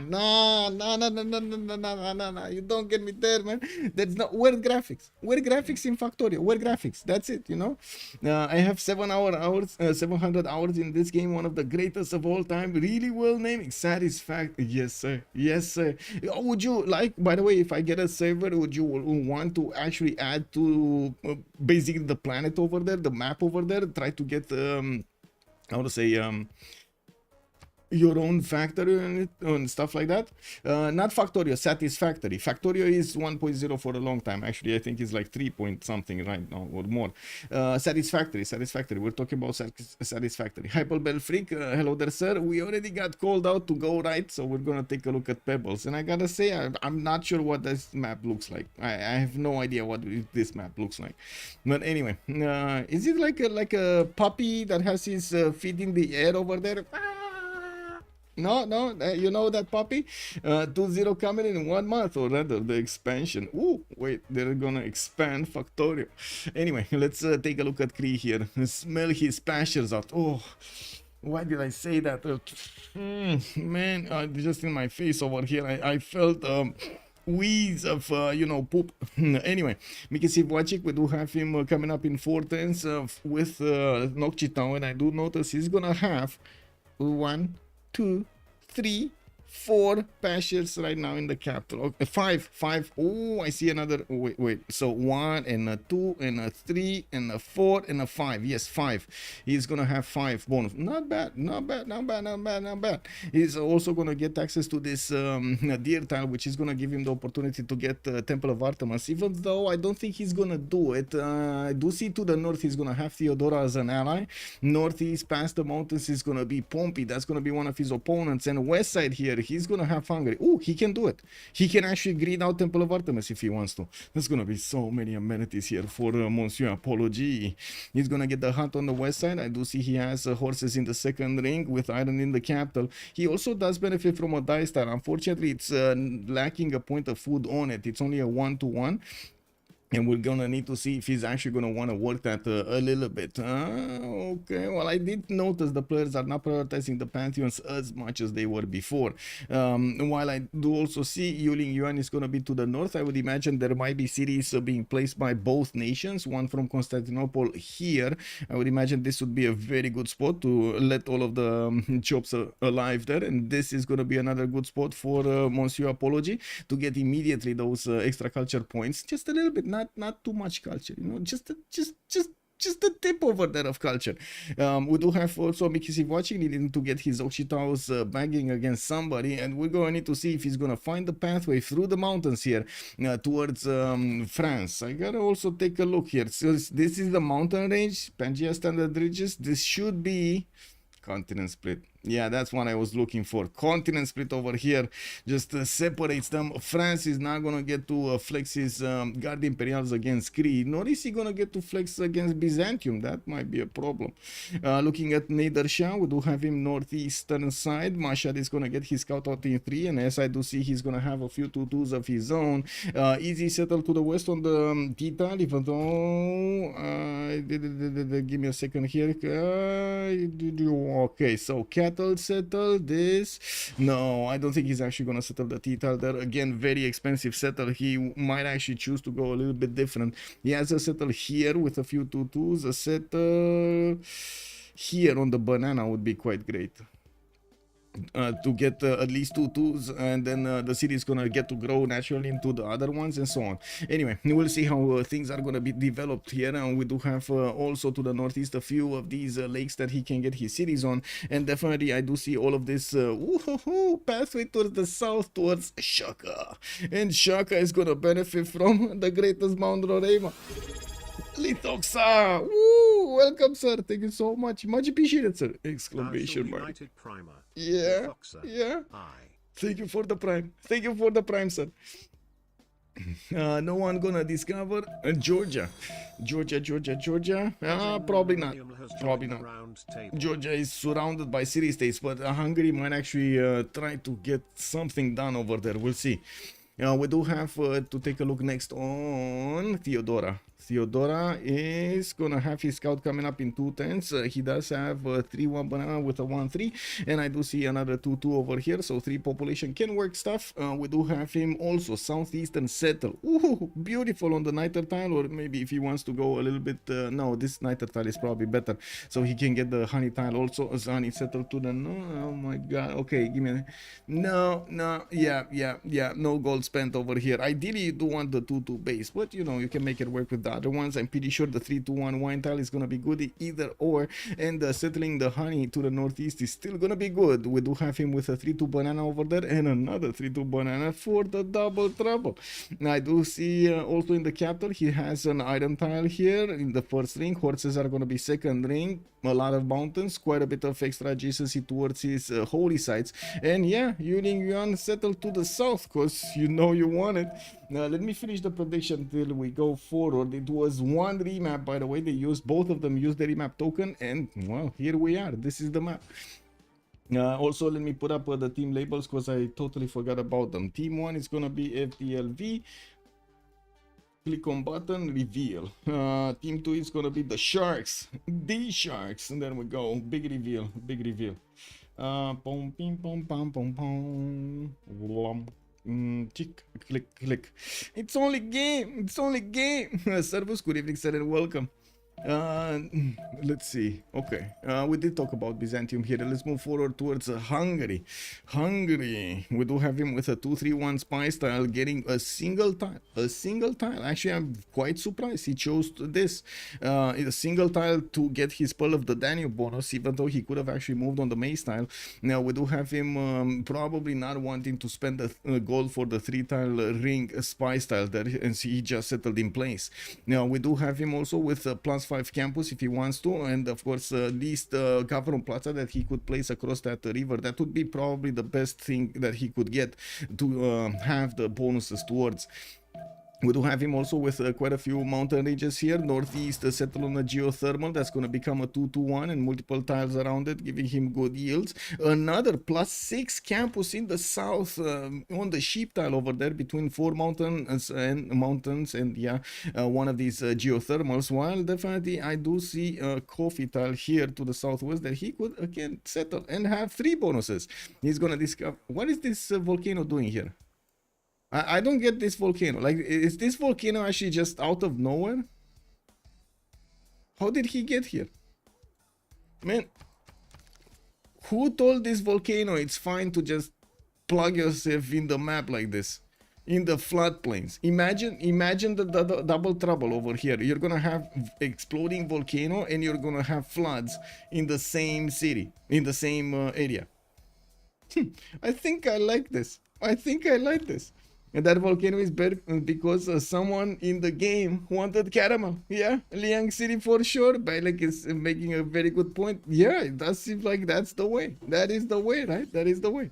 You don't get me there, man. That's not weird graphics. Weird graphics in Factorio. Weird graphics. That's it. You know. I have 700 hours in this game. One of the greatest of all time. Really well named. Satisfactory. Yes, sir. Yes, sir. Would you like? By the way, if I get a server, would you want to actually add to basically the planet over there, the map over there? Try to get how to say your own factory and stuff like that. Not Factorio, Satisfactory. Factorio is 1.0 for a long time. Actually, I think it's like 3 point something right now or more. Satisfactory. We're talking about Satisfactory. Hyperbell Freak, hello there, sir. We already got called out to go right, so we're gonna take a look at Pebbles. And I gotta say, I'm not sure what this map looks like. I have no idea what this map looks like. But anyway, is it like a puppy that has his feet in the air over there? No, you know that puppy? 2-0 coming in 1 month, or rather the expansion. Ooh, wait, they're gonna expand Factorio. Anyway, let's take a look at Cree here. Smell his pastures out. Oh, why did I say that? Man, just in my face over here, I felt wheeze of you know, poop. Anyway, Mickey Civ6, we do have him coming up in 4 turns with Nocchitown, and I do notice he's gonna have 1, 2, 3, 4 pastures right now in the capital. Okay, 5. Oh, I see another. Wait. So 1 and a 2 and a 3 and a 4 and a 5. Yes, 5. He's gonna have 5 bonus. Not bad. He's also gonna get access to this deer tile, which is gonna give him the opportunity to get Temple of Artemis. Even though I don't think he's gonna do it. I do see to the north he's gonna have Theodora as an ally. Northeast past the mountains is gonna be Pompi. That's gonna be one of his opponents. And west side here, he's gonna have Hungary. Oh, he can do it. He can actually grid out Temple of Artemis if he wants to. There's gonna be so many amenities here for Monsieur Apology. He's gonna get the hunt on the west side. I do see he has horses in the second ring with iron in the capital. He also does benefit from a dice star. Unfortunately, it's lacking a point of food on it. It's only a 1-to-1. And we're gonna need to see if he's actually gonna want to work that a little bit. Okay, well, I did notice the players are not prioritizing the pantheons as much as they were before. While I do also see Yuling Yuan is gonna be to the north, I would imagine there might be cities being placed by both nations. One from Constantinople here. I would imagine this would be a very good spot to let all of the chops alive there. And this is gonna be another good spot for Monsieur Apology to get immediately those extra culture points. Just a little bit, not too much culture, you know, just the tip over there of culture. We do have also Mickey Civ6 needing to get his Occitaus bagging against somebody, and we're going to need to see if he's going to find the pathway through the mountains here towards France. I gotta also take a look here. So this is the mountain range, Pangea Standard Ridges. This should be continent split. Yeah, that's what I was looking for. Continent split over here just separates them. France is not gonna get to flex his Guard Imperials against Cree, nor is he gonna get to flex against Byzantium. That might be a problem. Looking at Nader Shah, we do have him northeastern side. Mashad is gonna get his scout out in 3, and as I do see, he's gonna have a few 2-2s of his own. Easy settle to the west on the Titiits, even though give me a second here. Okay, so settle this. No, I don't think he's actually gonna settle the Titiits there. Again, very expensive settle. He might actually choose to go a little bit different. He has a settle here with a few 2-2s. A settle here on the banana would be quite great. To get at least 2-2s, and then the city is gonna get to grow naturally into the other ones and so on. Anyway, we'll see how things are gonna be developed here, and we do have also to the northeast a few of these lakes that he can get his cities on, and definitely I do see all of this pathway towards the south towards Shaka, and Shaka is gonna benefit from the greatest Mount Raym. Lithoxa! Woo! Welcome, sir. Thank you so much. Much appreciated, sir. Exclamation mark. Yeah. Yeah. Thank you for the prime. Thank you for the prime, sir. No one gonna discover Georgia. Georgia. Probably not. Probably not. Georgia is surrounded by city-states, but Hungary might actually try to get something done over there. We'll see. We do have to take a look next on Theodora. Theodora is gonna have his scout coming up in 2 turns. He does have a 3-1 banana with a 1-3, and I do see another 2-2 over here, so 3 population can work stuff. We do have him also southeastern settle. Ooh, beautiful on the niter tile, or maybe if he wants to go a little bit no, this niter tile is probably better, so he can get the honey tile also as honey settle to the oh my god. Okay, give me a no, yeah, no gold spent over here. Ideally you do want the 2-2 base, but you know, you can make it work with the other ones. I'm pretty sure the 3-2-1 wine tile is gonna be good either or, and settling the honey to the northeast is still gonna be good. We do have him with a 3-2 banana over there and another 3-2 banana for the double trouble. I do see also in the capital he has an item tile here in the first ring. Horses are gonna be second ring. A lot of mountains, quite a bit of extra adjacency towards his holy sites, and yeah, Yuling Yuan settled to the south because you know you want it. Now let me finish the prediction till we go forward. It was one remap, by the way. They used, both of them used the remap token, and well, here we are. This is the map. Also, let me put up the team labels because I totally forgot about them. Team 1 is gonna be FDLV. Click on button, reveal. Team 2 is gonna be the Sharks, DShark, and there we go. Big reveal, big reveal. Pom pim pom pom pom pom. Tick, click, click. It's only game. It's only game. Servus, good evening, sir, and welcome. Let's see. Okay, we did talk about Byzantium here. Let's move forward towards Hungary. Hungary, we do have him with a 2-3-1 spy style, getting a single tile. A single tile. Actually, I'm quite surprised he chose this. A single tile to get his Pearl of the Danube bonus, even though he could have actually moved on the May style. Now we do have him probably not wanting to spend the gold for the 3-tile ring spy style there, and he just settled in place. Now we do have him also with a +5 campus if he wants to, and of course least government plaza that he could place across that river. That would be probably the best thing that he could get to have the bonuses towards. We do have him also with quite a few mountain ranges here. Northeast settle on a geothermal. That's going to become a 2-2-1 and multiple tiles around it, giving him good yields. Another +6 campus in the south on the sheep tile over there between 4 mountains and yeah, one of these geothermals. While definitely I do see a coffee tile here to the southwest that he could again settle and have 3 bonuses. He's going to discover, what is this volcano doing here? I don't get this volcano. Like, is this volcano actually just out of nowhere? How did he get here? Man, who told this volcano it's fine to just plug yourself in the map like this? In the floodplains. Imagine the double trouble over here. You're gonna have exploding volcano and you're gonna have floods in the same city, in the same area. I think I like this. I think I like this. And that volcano is better because someone in the game wanted caramel. Yeah, Liang City for sure. Bailek is making a very good point. Yeah, it does seem like that's the way. That is the way, right? That is the way.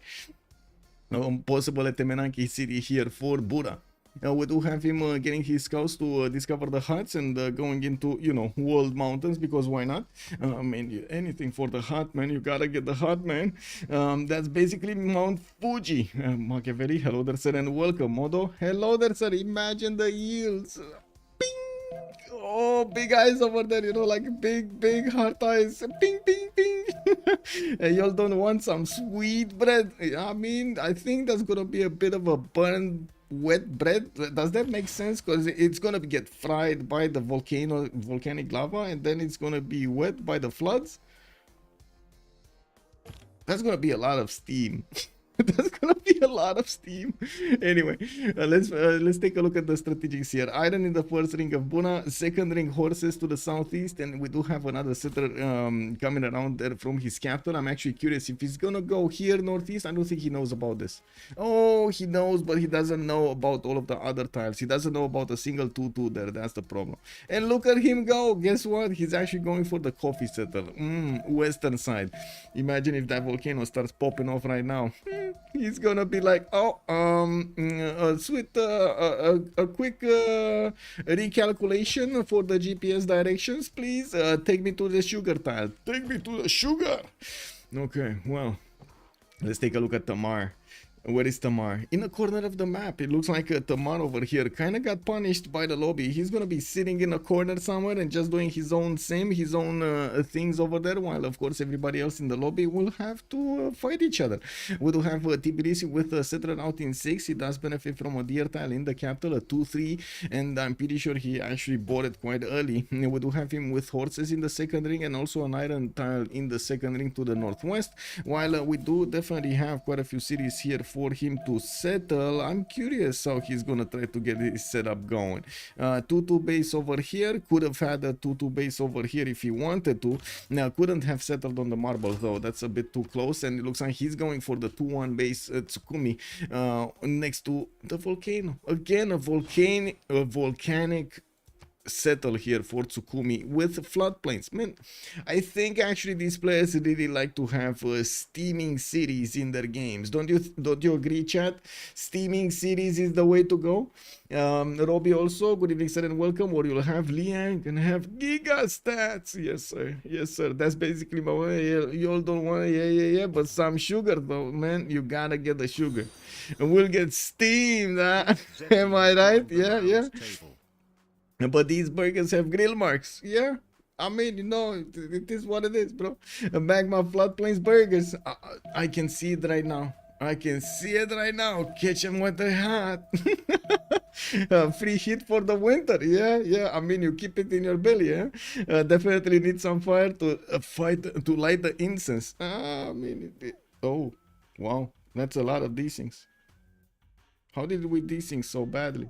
Possible at Temenanki City here for Buddha. We do have him getting his scouts to discover the huts and going into, you know, world mountains, because why not? I mean, anything for the hut, man. You gotta get the hut, man. That's basically Mount Fuji. Machiavelli, hello there, sir, and welcome. Modo, hello there, sir. Imagine the yields. Ping! Oh, big eyes over there, you know, like big heart eyes. Ping, ping, ping. Y'all don't want some sweet bread? I mean, I think that's gonna be a bit of a burn wet bread. Does that make sense? Because it's gonna get fried by the volcanic lava, and then it's gonna be wet by the floods. That's gonna be a lot of steam. That's gonna be a lot of steam. Anyway, let's take a look at the strategics here. Iron in the first ring of Buna, second ring horses to the southeast, and we do have another setter coming around there from his capital. I'm actually curious if he's gonna go here northeast. I don't think he knows about this. Oh, he knows, but he doesn't know about all of the other tiles. He doesn't know about a single 2-2 there. That's the problem. And look at him go. Guess what? He's actually going for the coffee setter. Western side. Imagine if that volcano starts popping off right now. He's gonna be like, oh, a quick recalculation for the GPS directions, please. Take me to the sugar tile. Take me to the sugar. Okay, well, let's take a look at Tamar. Where is Tamar? In the corner of the map. It looks like Tamar over here kind of got punished by the lobby. He's gonna be sitting in a corner somewhere and just doing his own sim, his own things over there, while of course everybody else in the lobby will have to fight each other. We do have Tbilisi with a settler out in 6. He does benefit from a deer tile in the capital, a 2-3, and I'm pretty sure he actually bought it quite early. We do have him with horses in the second ring and also an iron tile in the second ring to the northwest, while we do definitely have quite a few cities here for him to settle. I'm curious how he's gonna try to get his setup going. 2-2 base over here. Could have had a 2-2 base over here if he wanted to. Now, couldn't have settled on the marble though. That's a bit too close, and it looks like he's going for the 2-1 base Tsukumi next to the volcano. Again, a volcanic settle here for Tsukumi with floodplains. Man, I think actually these players really like to have steaming cities in their games. Don't you agree, chat? Steaming cities is the way to go. Robbie also, good evening sir and welcome. Or you'll have Liang and have giga stats. Yes sir, yes sir, that's basically my way. You all don't want yeah, but some sugar though, man. You gotta get the sugar and we'll get steamed, huh? Am I right? Yeah. But these burgers have grill marks. Yeah, I mean, you know, it is what it is, bro. Magma Floodplains burgers. I can see it right now. I can see it right now. Catch them with the hat. Free heat for the winter. Yeah. I mean, you keep it in your belly. Yeah. Definitely need some fire to light the incense. I mean, oh, wow, that's a lot of these things. How did we these things so badly?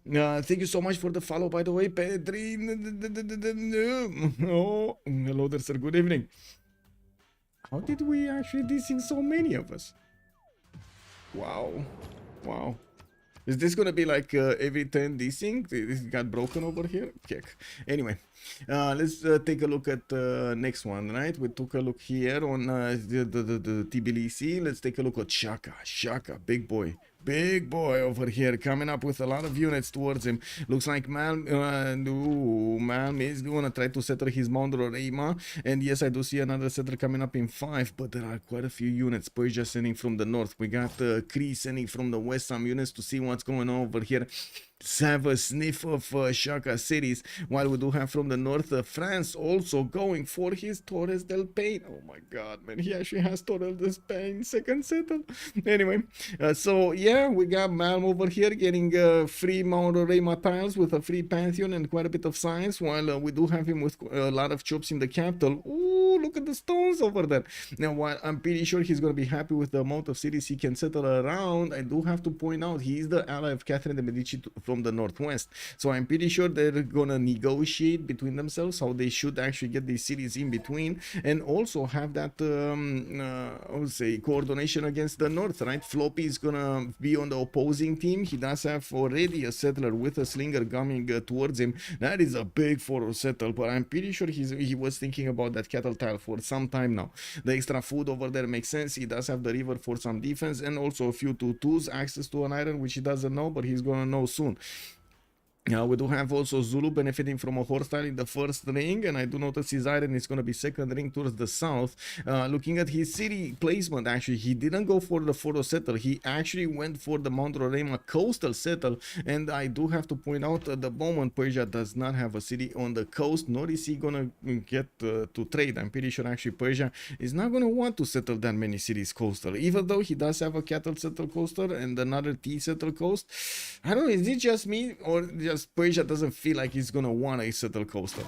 Thank you so much for the follow, by the way, Petri. Oh, hello there, sir. Good evening. How did we actually desync so many of us? Wow. Is this gonna be like every 10 desync? This got broken over here? Kick. Anyway, let's take a look at the next one, right? We took a look here on the Tbilisi. Let's take a look at Shaka, big boy over here, coming up with a lot of units towards him. Looks like Malm is gonna try to settle his Mount Raym, and yes, I do see another settler coming up in 5, but there are quite a few units. Persia sending from the north. We got Cree sending from the west some units to see what's going on over here. Let's have a sniff of Shaka cities, while we do have from the north France also going for his Torres del Paine. Oh my god, man, he actually has Torres del Paine second settle. Anyway, so yeah, we got Malm over here getting free Mount Raym tiles with a free Pantheon and quite a bit of science, while we do have him with a lot of troops in the capital. Ooh, look at the stones over there. Now, while I'm pretty sure he's going to be happy with the amount of cities he can settle around, I do have to point out he is the ally of Catherine de Medici from the northwest, so I'm pretty sure they're gonna negotiate between themselves how they should actually get these cities in between, and also have that I would say coordination against the north, right? Floppy is gonna be on the opposing team. He does have already a settler with a slinger coming towards him. That is a big for settle, but I'm pretty sure he was thinking about that cattle tile for some time now. The extra food over there makes sense. He does have the river for some defense, and also a few 2-2s, access to an iron, which he doesn't know, but he's gonna know soon. We do have also Zulu benefiting from a horse tile in the first ring, and I do notice his iron is going to be second ring towards the south. Looking at his city placement, actually, he didn't go for the photo settle. He actually went for the Mount Raym coastal settle, and I do have to point out at the moment Persia does not have a city on the coast, nor is he going to get to trade. I'm pretty sure actually Persia is not going to want to settle that many cities coastal, even though he does have a cattle settle coastal and another tea settle coast. I don't know, is it just me or just Persia doesn't feel like he's gonna want a settle coastal?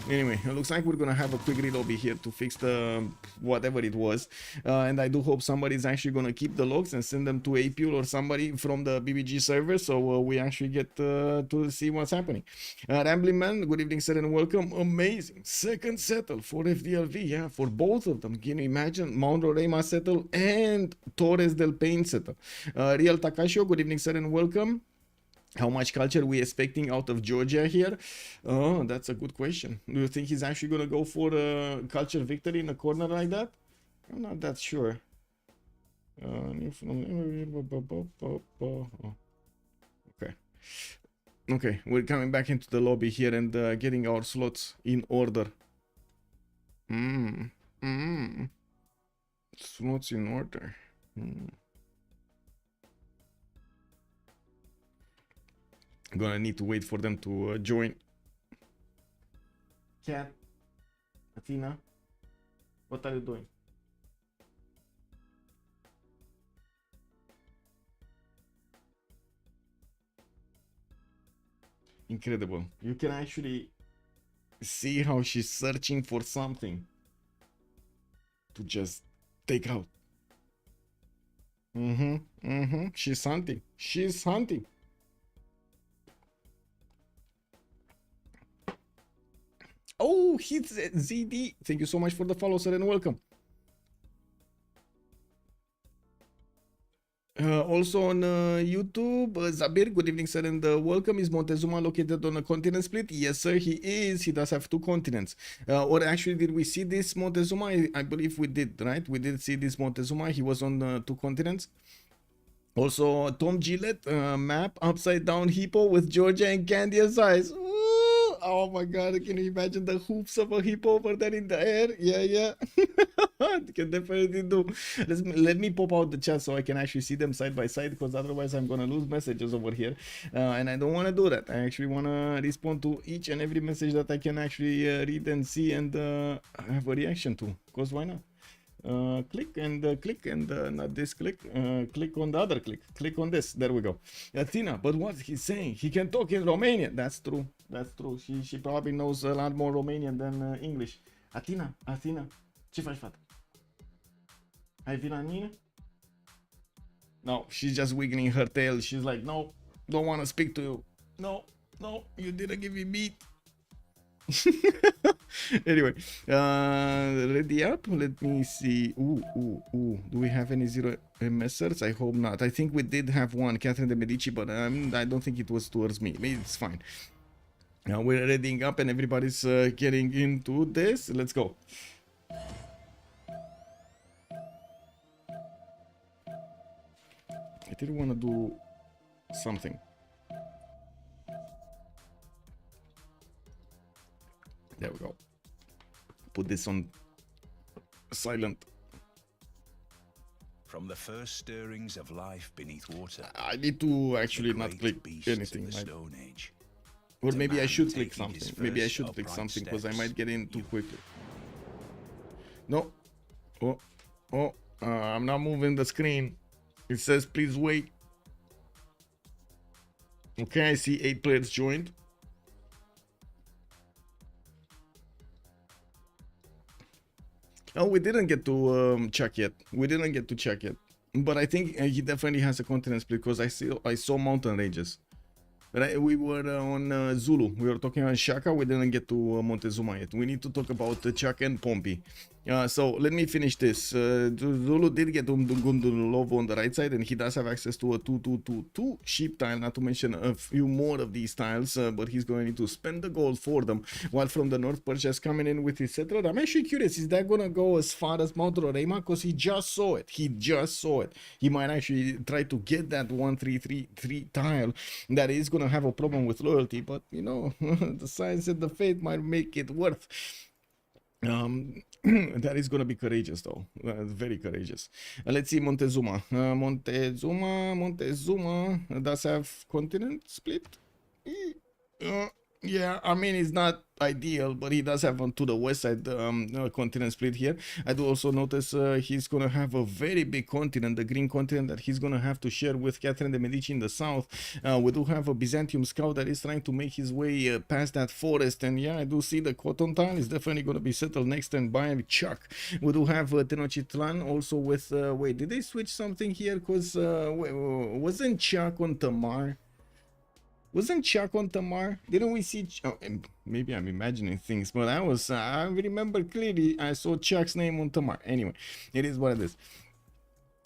Anyway, it looks like we're gonna have a quick relobby here to fix the whatever it was, and I do hope somebody's actually gonna keep the logs and send them to APUL or somebody from the BBG server, so we actually get to see what's happening. Rambling Man, good evening sir and welcome. Amazing second settle for FDLV, yeah, for both of them. Can you imagine? Mount Raym settle and Torres del Paine settle. Real Takashio, good evening sir and welcome. How much culture we expecting out of Georgia here? Oh, that's a good question. Do you think he's actually gonna go for a culture victory in a corner like that? I'm not that sure. Okay, we're coming back into the lobby here and getting our slots in order. Slots in order. I'm gonna need to wait for them to join. Cat, Athena, what are you doing? Incredible. You can actually see how she's searching for something to just take out. She's hunting. She's hunting. Oh, hits ZD. Thank you so much for the follow, sir, and welcome. Also on YouTube, Zabir, good evening, sir, and welcome. Is Montezuma located on a continent split? Yes, sir, he is. He does have two continents. Or actually, did we see this Montezuma? I believe we did, right? We did see this Montezuma. He was on two continents. Also, Tom Gillette map, upside down hippo with Georgia and Candia size. Oh my god, can you imagine the hoops of a hippo over there in the air? Yeah. Can definitely do. Let me pop out the chat so I can actually see them side by side, because otherwise I'm gonna lose messages over here. And I don't want to do that. I actually want to respond to each and every message that I can actually read and see and have a reaction to, because why not? Click and not this click, click on the other click on this. There we go. Athena, but what he's saying, he can talk in Romanian. That's true, she probably knows a lot more Romanian than English. Athena, ce faci, fată? Ai vin la mine? No, she's just wiggling her tail. She's like, no, don't want to speak to you. No, you didn't give me meat. Anyway, ready up. Let me see. Ooh. Do we have any zero MSers? I hope not. I think we did have one, Catherine de Medici, but I don't think it was towards me. Maybe it's fine. Now we're readying up and everybody's getting into this. Let's go. I did want to do something. There we go. Put this on silent. From the first stirrings of life beneath water, I need to actually not click anything. Or maybe I should click something. Maybe I should click something because I might get in too quickly. No. Oh. I'm not moving the screen. It says please wait. Okay, I see 8 players joined. Oh, we didn't get to check yet. But I think he definitely has a continent split because I saw mountain ranges. But we were on Zulu. We were talking on Shaka. We didn't get to Montezuma yet. We need to talk about Chaka and Pompi. So let me finish this. Zulu did get Gundulov on the right side, and he does have access to a 2-2-2-2 sheep tile, not to mention a few more of these tiles, but he's going to need to spend the gold for them. While from the north, Persia is coming in with his settler. I'm actually curious, is that going to go as far as Mount Raym? Because he just saw it. He might actually try to get that 1-3-3-3 tile. That is going to have a problem with loyalty, but you know, the science and the fate might make it worth. That is gonna be courageous though, very courageous. Let's see Montezuma. Montezuma does have continent split. Yeah, I mean it's not ideal, but he does have on to the west side continent split here. I do also notice he's gonna have a very big continent, the green continent, that he's gonna have to share with Catherine de Medici in the south. We do have a Byzantium scout that is trying to make his way past that forest, and yeah, I do see the cotton tile is definitely gonna be settled next and by Chuck. We do have Tenochtitlan also with wait, did they switch something here? Because wasn't Chuck on Tamar? Wasn't Chuck on Tamar? Didn't we see? Oh, maybe I'm imagining things, but I remember clearly I saw Chuck's name on Tamar. Anyway, it is what it is.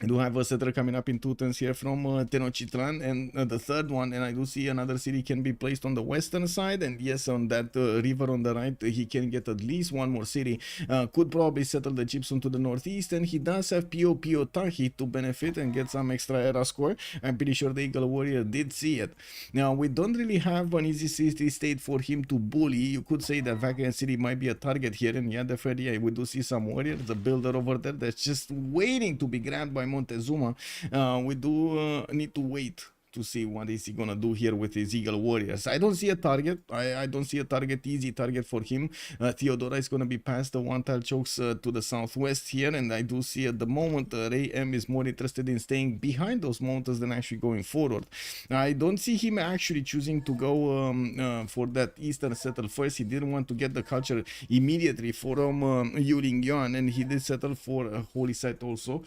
I do have a settler coming up in 2 turns here from Tenochtitlan, and the third one, and I do see another city can be placed on the western side, and yes, on that river on the right, he can get at least one more city. Could probably settle the gypsum to the northeast, and he does have Pio Tahi to benefit and get some extra era score. I'm pretty sure the Eagle Warrior did see it. Now, we don't really have an easy city state for him to bully. You could say that Vega City might be a target here, and yeah, definitely, we do see some warriors, the builder over there that's just waiting to be grabbed by Montezuma. We do need to wait to see what is he gonna do here with his Eagle Warriors. I don't see a target. I don't see a target, easy target for him. Theodora is gonna be past the one tile chokes to the southwest here, and I do see at the moment Raym is more interested in staying behind those mountains than actually going forward. I don't see him actually choosing to go for that eastern settle first. He didn't want to get the culture immediately from Yuling Yuan, and he did settle for a holy site also.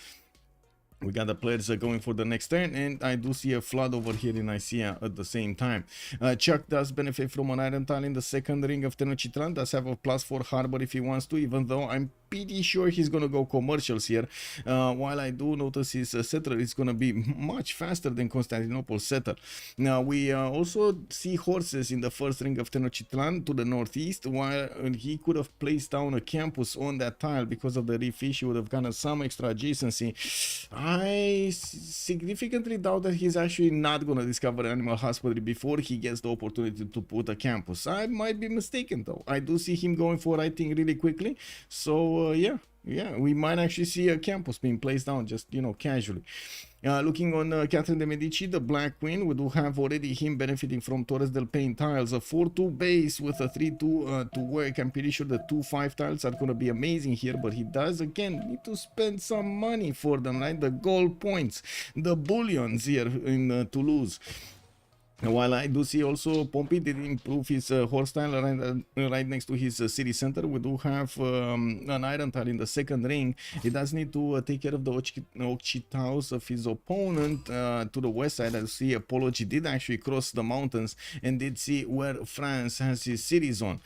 We got the players going for the next turn, and I do see a flood over here in Nicaea at the same time. Chuck does benefit from an iron tile in the second ring of Tenochtitlan, does have a +4 harbor if he wants to, even though I'm pretty sure he's gonna go commercials here. While I do notice his settler is gonna be much faster than Constantinople settler. Now we also see horses in the first ring of Tenochtitlan to the northeast, while he could have placed down a campus on that tile because of the reef issue, would have gotten some extra adjacency. I significantly doubt that he's actually not gonna discover animal husbandry before he gets the opportunity to put a campus. I might be mistaken though. I do see him going for writing really quickly, so yeah, we might actually see a campus being placed down just, you know, casually. Looking on Catherine de Medici, the Black Queen, we do have already him benefiting from Torres del Paine tiles, a 4-2 base with a 3-2 to work. I'm pretty sure the 2-5 tiles are going to be amazing here, but he does again need to spend some money for them, right? The gold points, the bullions here in Toulouse. While I do see also Pompi did improve his horse tile right next to his city center. We do have an iron tile in the second ring. He does need to take care of the Occhitaus of his opponent to the west side. I see Apology did actually cross the mountains and did see where France has his cities on.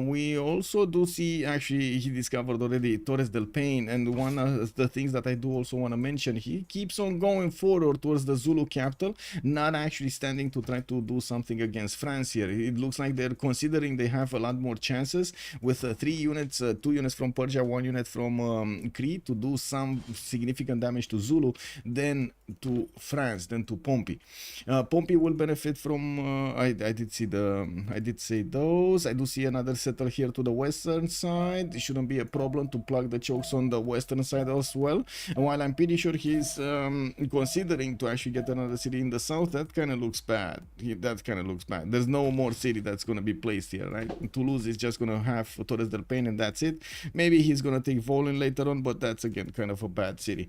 We also do see actually he discovered already Torres del Paine, and one of the things that I do also want to mention, he keeps on going forward towards the Zulu capital, not actually standing to try to do something against France here. It looks like they're considering they have a lot more chances with 3 units, 2 units from Persia, 1 unit from Cree to do some significant damage to Zulu than to France, than to Pompi. Pompi will benefit from I did say those. I do see another settler here to the western side. It shouldn't be a problem to plug the chokes on the western side as well. And while I'm pretty sure he's considering to actually get another city in the south, that kind of looks bad. That kind of looks bad. There's no more city that's going to be placed here, right? Toulouse is just going to have Torres del Paine and that's it. Maybe he's going to take Volin later on, but that's again kind of a bad city.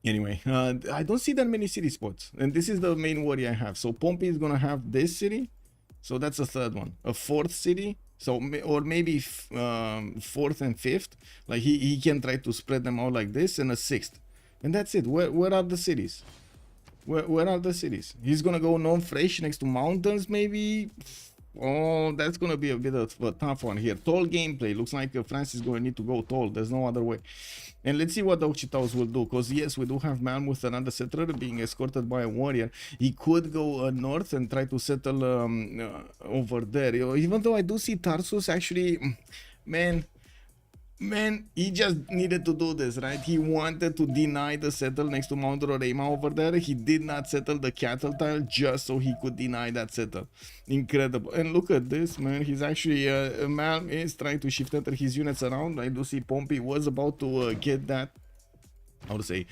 Anyway, I don't see that many city spots, and this is the main worry I have. So Pompi is going to have this city, so that's a third one, a fourth city. So, or maybe fourth and fifth, like he can try to spread them out like this, and a sixth, and that's it. Where are the cities? Where are the cities? He's gonna go non-fresh next to mountains, maybe. Oh, that's gonna be a bit of a tough one here. Tall gameplay. Looks like France is gonna need to go tall. There's no other way. And let's see what the Occhitaus will do. Because yes, we do have Malm with another settler being escorted by a warrior. He could go north and try to settle over there. Even though I do see Tarsus actually, Man, he just needed to do this, right? He wanted to deny the settle next to Mount Raym over there. He did not settle the cattle tile just so he could deny that settle. Incredible. And look at this, man. He's actually, Malm is trying to shift enter his units around. I do see Pompi was about to get that, how to say,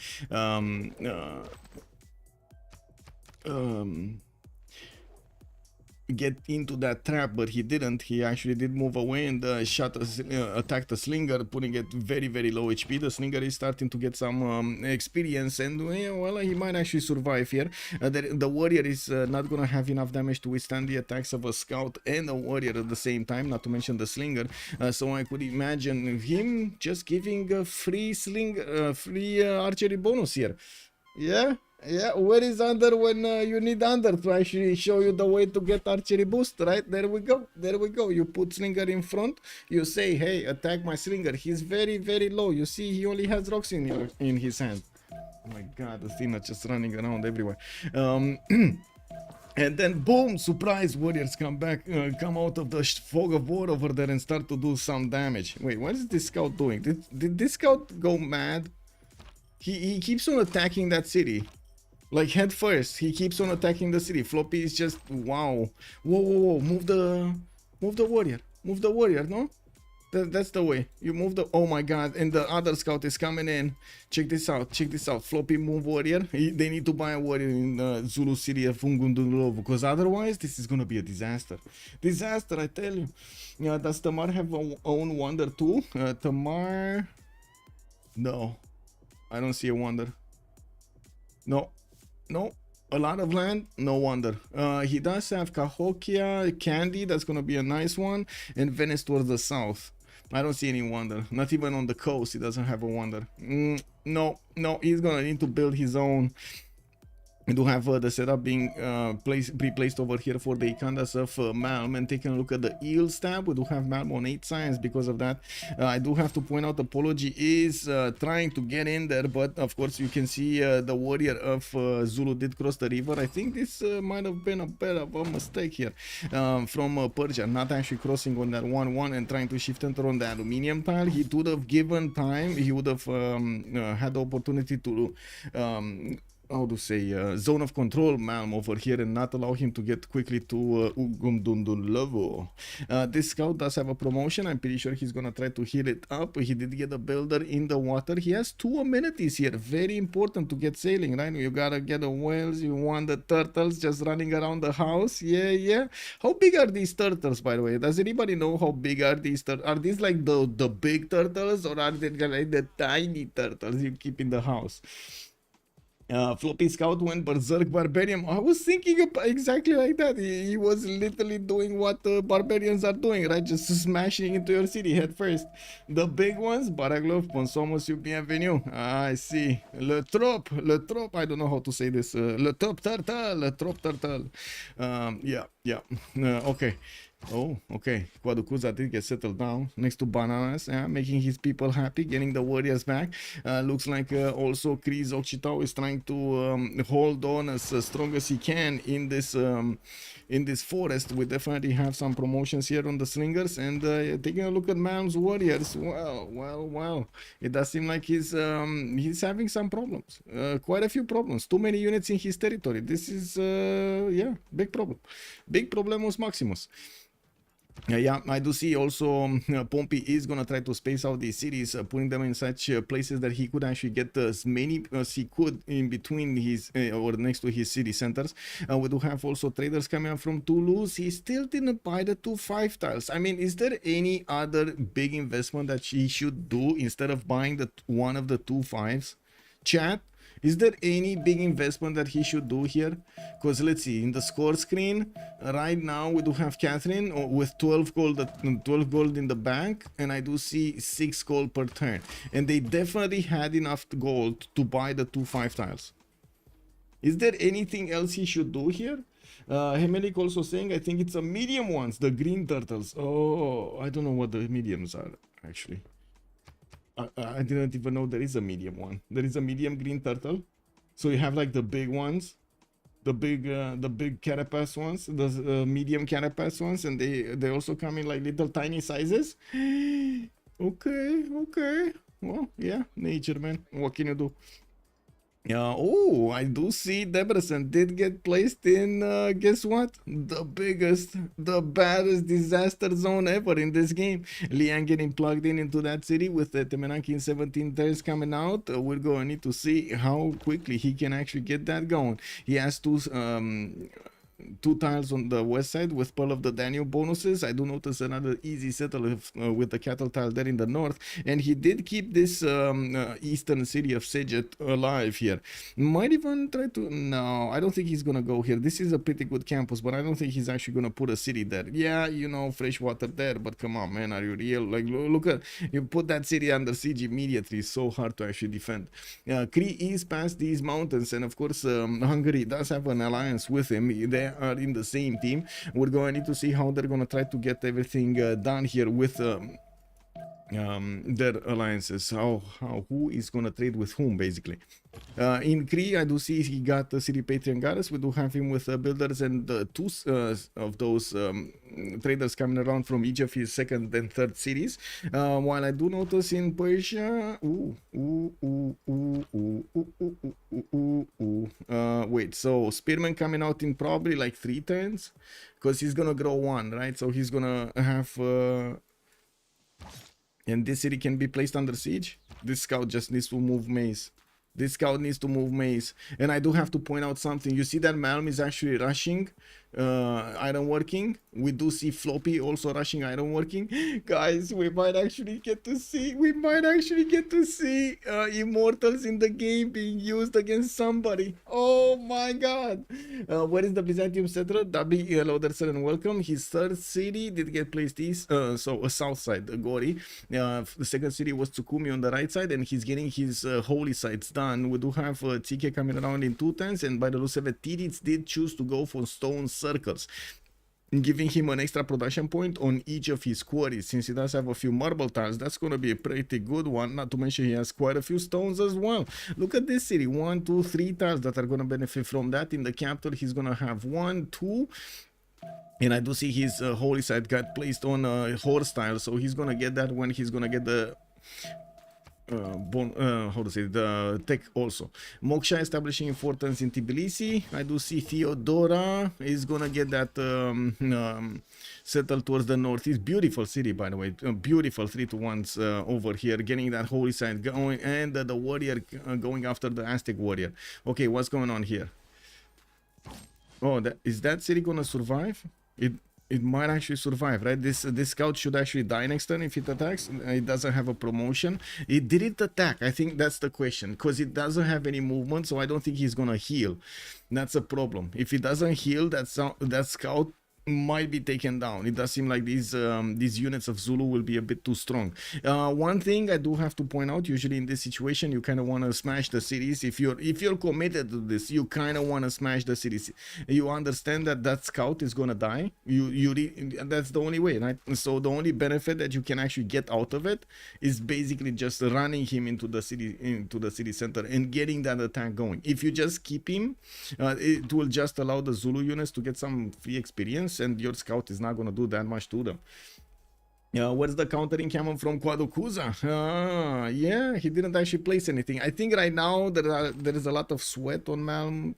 get into that trap, but he didn't. He actually did move away and attacked the slinger, putting it very, very low HP. The slinger is starting to get some experience, and well, he might actually survive here. The warrior is not gonna have enough damage to withstand the attacks of a scout and a warrior at the same time, not to mention the slinger. So I could imagine him just giving a free free archery bonus here. Yeah, where is Under when you need Under to actually show you the way to get archery boost, right? There we go. You put Slinger in front, you say, hey, attack my Slinger. He's very, very low. You see, he only has rocks in his hand. Oh my god, Athena just running around everywhere. And then boom, surprise, warriors come out of the fog of war over there and start to do some damage. Wait, what is this scout doing? Did this scout go mad? He keeps on attacking that city. Like head first, he keeps on attacking the city. Floppy is just wow. Whoa! Move the warrior. No, that's the way you move the. Oh my god! And the other scout is coming in. Check this out. Floppy move warrior. They need to buy a warrior in Zulu city of Fungundulovo, because otherwise this is gonna be a disaster. I tell you. Yeah, does Tamar have a own wonder too? Tamar. No, I don't see a wonder. No, a lot of land, no wonder. He does have Cahokia, Candy, that's gonna be a nice one, and Venice towards the south. I don't see any wonder. Not even on the coast, he doesn't have a wonder. No, he's gonna need to build his own. We do have the setup being pre-placed over here for the Ikandas of Malm, and taking a look at the Eels tab, we do have Malm on 8 science. Because of that, I do have to point out Apology is trying to get in there, but of course you can see the warrior of Zulu did cross the river. I think this might have been a bit of a mistake here from Persia, not actually crossing on that 1-1 and trying to shift enter on the aluminium tile. He would have given time, he would have had the opportunity to how to say, zone of control Malm over here and not allow him to get quickly to Ugumdundunlovo. This scout does have a promotion. I'm pretty sure he's gonna try to heal it up. He did get a builder in the water. He has 2 amenities here, very important to get sailing, right? You gotta get the whales, you want the turtles just running around the house. Yeah. How big are these turtles, by the way? Does anybody know how big are these turtles? Are these like the big turtles, or are they like the tiny turtles you keep in the house? Floppy Scout went berserk barbarian. I was thinking about exactly like that. He was literally doing what barbarians are doing, right? Just smashing into your city head first. The big ones, Baraglov, Consomos, you bienvenue. I see. Le trop, I don't know how to say this. Le trop turtle. Yeah. Okay. Oh, okay. Quaducuza did get settled down next to Bananas, making his people happy, getting the warriors back. Looks like also Cree Zocchitao is trying to hold on as strong as he can in this forest. We definitely have some promotions here on the slingers, and taking a look at Malm's warriors. Well. It does seem like he's having some problems. Quite a few problems. Too many units in his territory. This is big problem. Big problemos maximus. Yeah, I do see also Pompi is gonna try to space out these cities, putting them in such places that he could actually get as many as he could in between his or next to his city centers. We do have also traders coming up from Toulouse. He still didn't buy the 2-5 tiles. I mean, is there any other big investment that he should do instead of buying one of the 2-5s? Chat, is there any big investment that he should do here? Because let's see, in the score screen right now we do have Catherine with 12 gold in the bank, and I do see 6 gold per turn, and they definitely had enough gold to buy the 2-5 tiles. Is there anything else he should do here? Hemelik also saying, I think it's a medium ones, the green turtles. Oh, I don't know what the mediums are actually. I didn't even know there is a medium one. There is a medium green turtle. So you have like the big ones, the big carapace ones, the medium carapace ones, and they also come in like little tiny sizes. Okay. Well, yeah, nature, man. What can you do? Oh, I do see Debrecen did get placed in, guess what? The biggest, the baddest disaster zone ever in this game. Liang getting plugged into that city with the Temenaki in 17 tiles coming out. We're going to need to see how quickly he can actually get that going. He has two tiles on the west side with Pearl of the Danube bonuses. I do notice another easy settle with the cattle tile there in the north, and he did keep this eastern city of Sejet alive here. Might even try to, no, I don't think he's gonna go here. This is a pretty good campus, but I don't think he's actually gonna put a city there. Yeah, you know, fresh water there, but come on, man, are you real? Like, look at, you put that city under siege immediately. It's so hard to actually defend. Cree is past these mountains, and of course Hungary does have an alliance with him. They are in the same team. We're going to need to see how they're going to try to get everything done here with their alliances. Who is going to trade with whom, basically. In Cree, I do see he got City Patrian Goddess. We do have him with builders and two of those traders coming around from each of his second and third cities. While I do notice in Persia, wait, so Spearman coming out in probably like 3 turns, because he's gonna grow 1, right? So he's gonna have and this city can be placed under siege. This scout just needs to move maze. This scout needs to move maze. And I do have to point out something. You see that Malm is actually rushing ironworking. We do see Floppy also rushing ironworking. Guys, we might actually get to see immortals in the game being used against somebody. Oh Oh my god. Where is the Byzantium settler? W. Hello there, sir, and welcome. His third city did get placed east, south side, Gori. The second city was Tsukumi on the right side, and he's getting his holy sites done. We do have TK coming around in 2 turns, and by the looks of it, Titiits did choose to go for stone circles, giving him an extra production point on each of his quarries. Since he does have a few marble tiles, that's going to be a pretty good one. Not to mention he has quite a few stones as well. Look at this city, 1, 2, 3 tiles that are going to benefit from that. In the capital, he's going to have 1, 2, and I do see his holy site got placed on horse tile, so he's going to get that when he's going to get the how to say, the tech also. Moksha establishing importance in Tbilisi. I do see Theodora is gonna get that settled towards the northeast. Beautiful city, by the way. Beautiful 3-to-1s over here, getting that holy site going, and the warrior going after the Aztec warrior. Okay, what's going on here? Oh, is that city gonna survive? It might actually survive, right? This scout should actually die next turn if it attacks. It doesn't have a promotion. It didn't attack. I think that's the question, because it doesn't have any movement, so I don't think he's gonna heal. That's a problem. If it doesn't heal, that scout might be taken down. It does seem like these units of Zulu will be a bit too strong. One thing I do have to point out, usually in this situation, you kind of want to smash the cities. If you're committed to this, you kind of want to smash the cities. You understand that scout is gonna die. That's the only way, right? So the only benefit that you can actually get out of it is basically just running him into the city center and getting that attack going. If you just keep him, it will just allow the Zulu units to get some free experience, and your scout is not going to do that much to them. Where's the countering coming from Quaducuza? Yeah, he didn't actually place anything. I think right now there is a lot of sweat on Malm.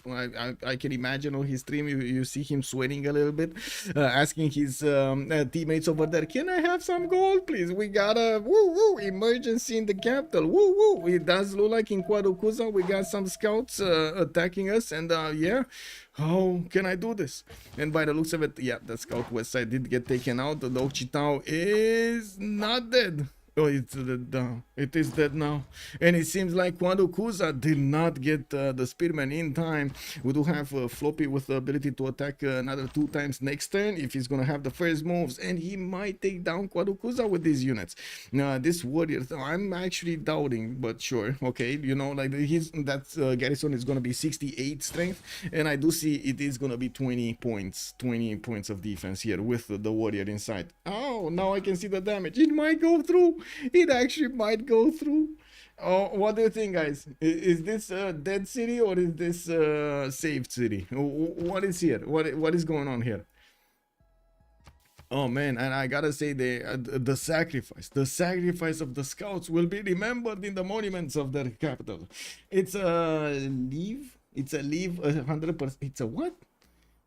I can imagine on his stream you see him sweating a little bit, asking his teammates over there, can I have some gold, please? We got a emergency in the capital. It does look like in Quaducuza we got some scouts attacking us, and yeah. How can I do this? And by the looks of it, yeah, the scout west side did get taken out. The Okchitao is not dead. Oh, it's dead now. It is dead now. And it seems like Quaducuza did not get the spearman in time. We do have Floppy with the ability to attack another 2 times next turn if he's going to have the first moves. And he might take down Quaducuza with these units. This warrior, I'm actually doubting, but sure. Okay, you know, like that garrison is going to be 68 strength. And I do see it is going to be 20 points of defense here with the warrior inside. Oh, now I can see the damage. It might go through. It actually might go through. Oh, what do you think, guys? Is this a dead city or is this a saved city? What is here? What is going on here? Oh man, and I gotta say the sacrifice of the scouts will be remembered in the monuments of their capital. It's a leave. It's a leave 100%. It's a what?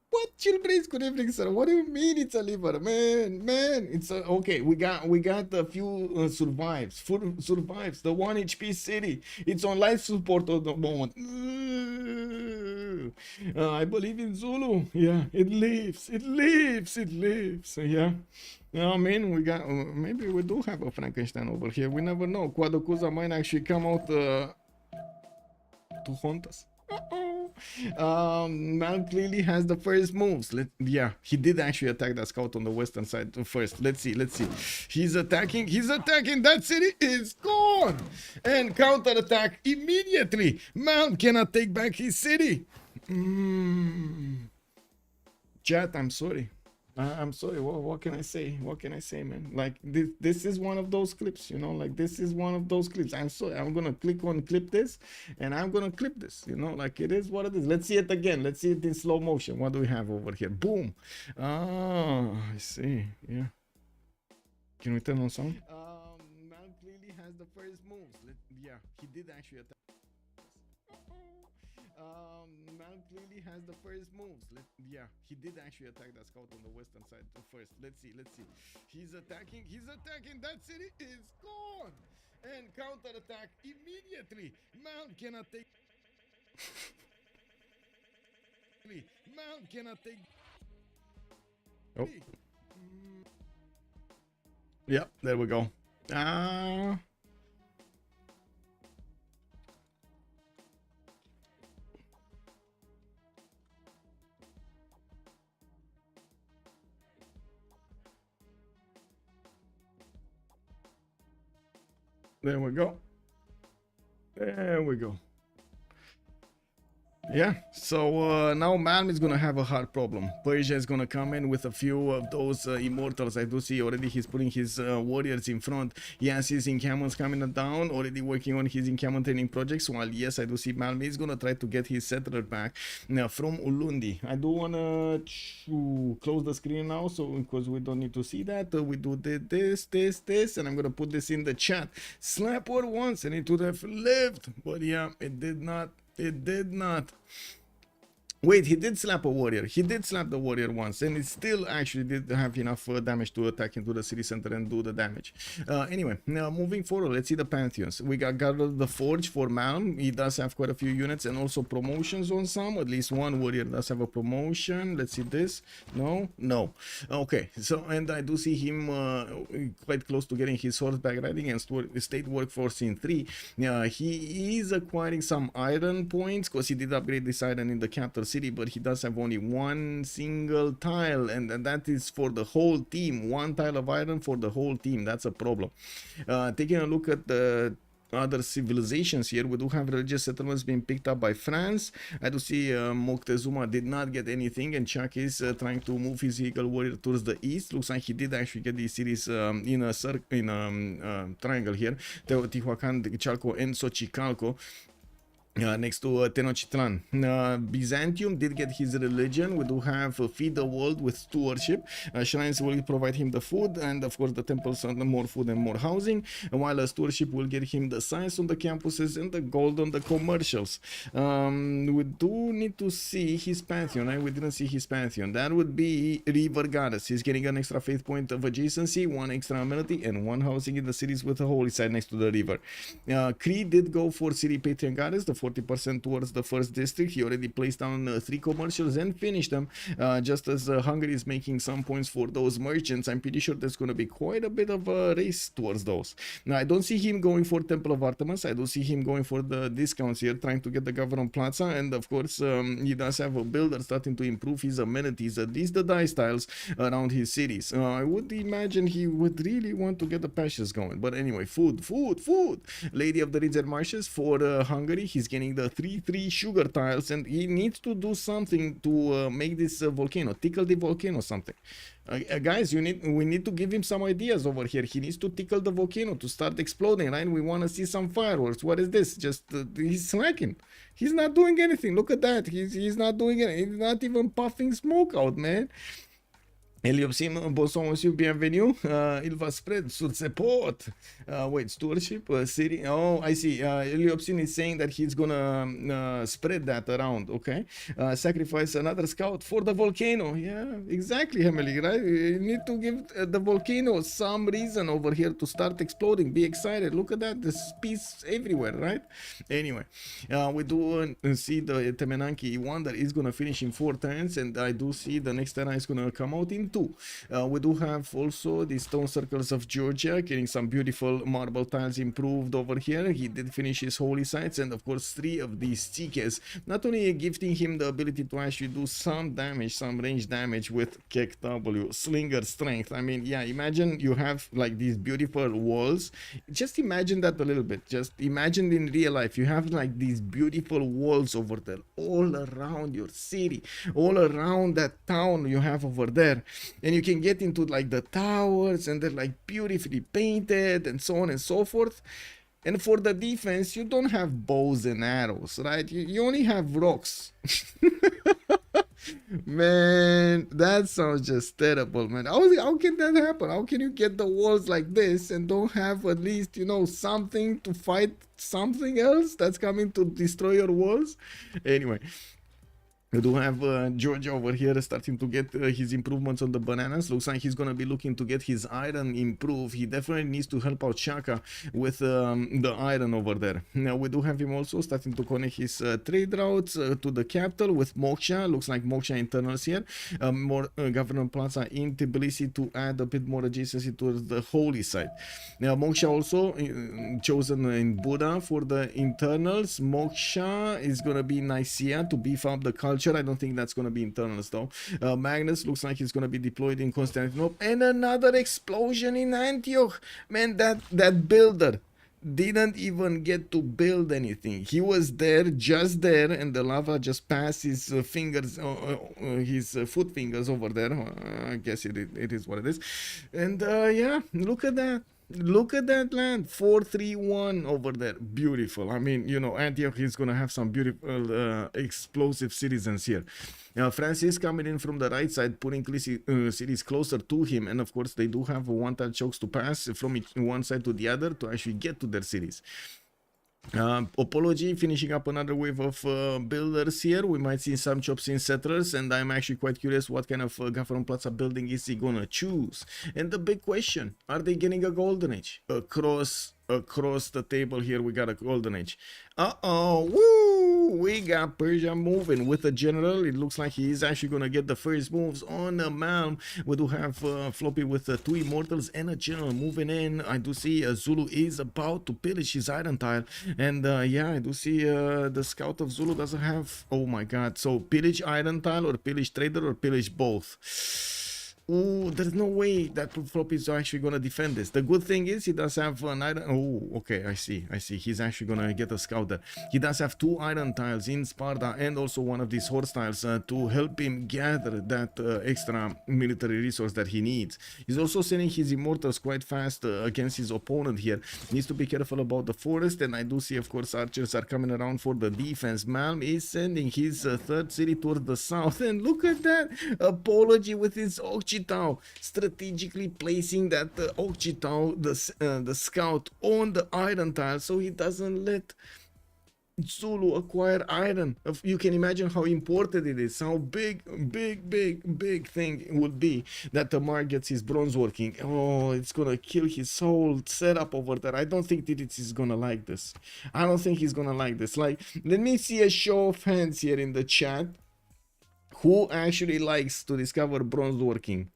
What? Chill please, good evening, sir. What do you mean it's a liver? Man, it's a, okay, we got a few survives. Survives. The 1 HP city. It's on life support at the moment. I believe in Zulu. Yeah, it lives. Yeah. I mean, we got, maybe we do have a Frankenstein over here. We never know. Quaducuza might actually come out to haunt us. Malm clearly has the first moves. Yeah, he did actually attack that scout on the western side first. Let's see. He's attacking. That city is gone. And counter attack immediately. Malm cannot take back his city. Chat, I'm sorry. I'm sorry. What can I say? What can I say, man? Like this is one of those clips, you know. Like this is one of those clips. I'm sorry. I'm gonna click on clip this, and I'm gonna clip this. You know, like it is what it is. Let's see it again. Let's see it in slow motion. What do we have over here? Boom. Oh, I see. Yeah. Can we turn on sound? Malm clearly has the first moves. Yeah, he did actually attack. Malm clearly has the first moves. Yeah, he did actually attack that scout on the western side first. Let's see. He's attacking. That city is gone. And counter attack immediately. Malm cannot take. Malm cannot take. Oh. Yep, there we go. There we go. There we go. Yeah, so now Malm is gonna have a hard problem. Persia is gonna come in with a few of those immortals. I do see already he's putting his warriors in front. He has his encampments coming down, already working on his encampment training projects. While yes, I do see Malm is gonna try to get his settler back now from Ulundi. I do wanna close the screen now, so because we don't need to see that. We do this, and I'm gonna put this in the chat. Slap word once, and it would have lived, but yeah, it did not. It did not. Wait, he did slap a warrior. He did slap the warrior once, and it still actually did have enough damage to attack into the city center and do the damage. Anyway, now moving forward, let's see the pantheons. We got Guard the Forge for Malm. He does have quite a few units and also promotions on some. At least one warrior does have a promotion. Let's see this. No, no. Okay, so and I do see him quite close to getting his horseback riding and state workforce in 3. He is acquiring some iron points because he did upgrade this iron in the capital city, but he does have only one single tile, and that is for the whole team. One tile of iron for the whole team. That's a problem. Taking a look at the other civilizations here, we do have religious settlements being picked up by France. I do see Montezuma did not get anything, and Chuck is trying to move his eagle warrior towards the east. Looks like he did actually get these cities in a triangle here: Teotihuacan, Chalco, and Xochicalco. Next to Tenochtitlan. Byzantium did get his religion. We do have Feed the World with stewardship. Shrines will provide him the food, and of course the temples are more food and more housing, while stewardship will get him the science on the campuses and the gold on the commercials. We do need to see his pantheon, right? We didn't see his pantheon. That would be River Goddess. He's getting an extra faith point of adjacency, one extra amenity, and one housing in the cities with a holy site next to the river. Cree did go for City Patron Goddess, the 40% towards the first district. He already placed down 3 commercials and finished them, just as Hungary is making some points for those merchants. I'm pretty sure there's going to be quite a bit of a race towards those. Now, I don't see him going for Temple of Artemis. I do see him going for the discounts here, trying to get the Government Plaza, and of course he does have a builder starting to improve his amenities, at least the dice tiles around his cities. I would imagine he would really want to get the patches going, but anyway, food. Lady of the Ridge and Marshes for Hungary. He's getting the 3-3 sugar tiles, and he needs to do something to make this volcano, tickle the volcano something. Guys, we need to give him some ideas over here. He needs to tickle the volcano to start exploding, right? We want to see some fireworks. What is this? Just he's slacking. He's not doing anything. Look at that. He's not doing it. He's not even puffing smoke out, man. Eliopsim, bonsoir monsieur, bienvenue. Il va spread sur ce pot. Wait, stewardship, city. Oh, I see. Eliopsim is saying that he's gonna spread that around. Okay. Sacrifice another scout for the volcano. Yeah, exactly, Emily, right? You need to give the volcano some reason over here to start exploding. Be excited. Look at that. There's peace everywhere, right? Anyway, we do see the Temenanki one that is gonna finish in 4 turns, and I do see the next turn is gonna come out in 2. We do have also the stone circles of Georgia, getting some beautiful marble tiles improved over here. He did finish his holy sites, and of course 3 of these Titiits, not only gifting him the ability to actually do some damage, some range damage with Kek W, Slinger Strength. I mean, yeah, imagine you have like these beautiful walls. Just imagine that a little bit. Just imagine in real life, you have like these beautiful walls over there, all around your city, all around that town you have over there. And you can get into like the towers, and they're like beautifully painted and so on and so forth. And for the defense, you don't have bows and arrows, right? You only have rocks. Man, that sounds just terrible, man. How can that happen? How can you get the walls like this and don't have at least, you know, something to fight something else that's coming to destroy your walls? Anyway. We do have Georgia over here starting to get his improvements on the bananas. Looks like he's going to be looking to get his iron improved. He definitely needs to help out Shaka with the iron over there. Now, we do have him also starting to connect his trade routes to the capital with Moksha. Looks like Moksha internals here. More Government Plaza in Tbilisi to add a bit more adjacency to the holy site. Now, Moksha also chosen in Buddha for the internals. Moksha is going to be Nicaea to beef up the culture. I don't think that's going to be internals though. Magnus looks like he's going to be deployed in Constantinople, and another explosion in Antioch. Man, that builder, didn't even get to build anything. He was there, just there, and the lava just passed his fingers, his foot fingers over there. I guess it is what it is. And yeah, look at that. Look at that land, 431 over there. Beautiful. I mean, you know, Antioch is gonna have some beautiful explosive citizens here. France is coming in from the right side, putting cities closer to him, and of course they do have one-tile chokes to pass from one side to the other to actually get to their cities. Apology finishing up another wave of builders here. We might see some chops in settlers, and I'm actually quite curious what kind of government plaza building is he gonna choose. And the big question, are they getting a golden age across the table? Here we got a golden age. Woo, we got Persia moving with a general. It looks like he is actually gonna get the first moves on Malm. We do have Floppy with 2 immortals and a general moving in. I do see Zulu is about to pillage his iron tile, and yeah, I do see the scout of Zulu doesn't have, oh my god, so pillage iron tile or pillage trader or pillage both. Oh, there's no way that Floppy is actually gonna defend this. The good thing is he does have an iron. Oh, okay, I see. He's actually gonna get a scout there. He does have 2 iron tiles in Sparta and also one of these horse tiles to help him gather that extra military resource that he needs. He's also sending his immortals quite fast against his opponent here. Needs to be careful about the forest, and I do see, of course, archers are coming around for the defense. Malm is sending his third city towards the south, and look at that apology with his Occitan, strategically placing that Occitan, the scout, on the iron tile so he doesn't let Zulu acquire iron. You can imagine how important it is, how big thing it would be that the Mark gets his bronze working. Oh, it's gonna kill his whole setup over there. I don't think Titiits is gonna like this. I don't think he's gonna like this. Like, let me see a show of hands here in the chat. Who actually likes to discover bronze working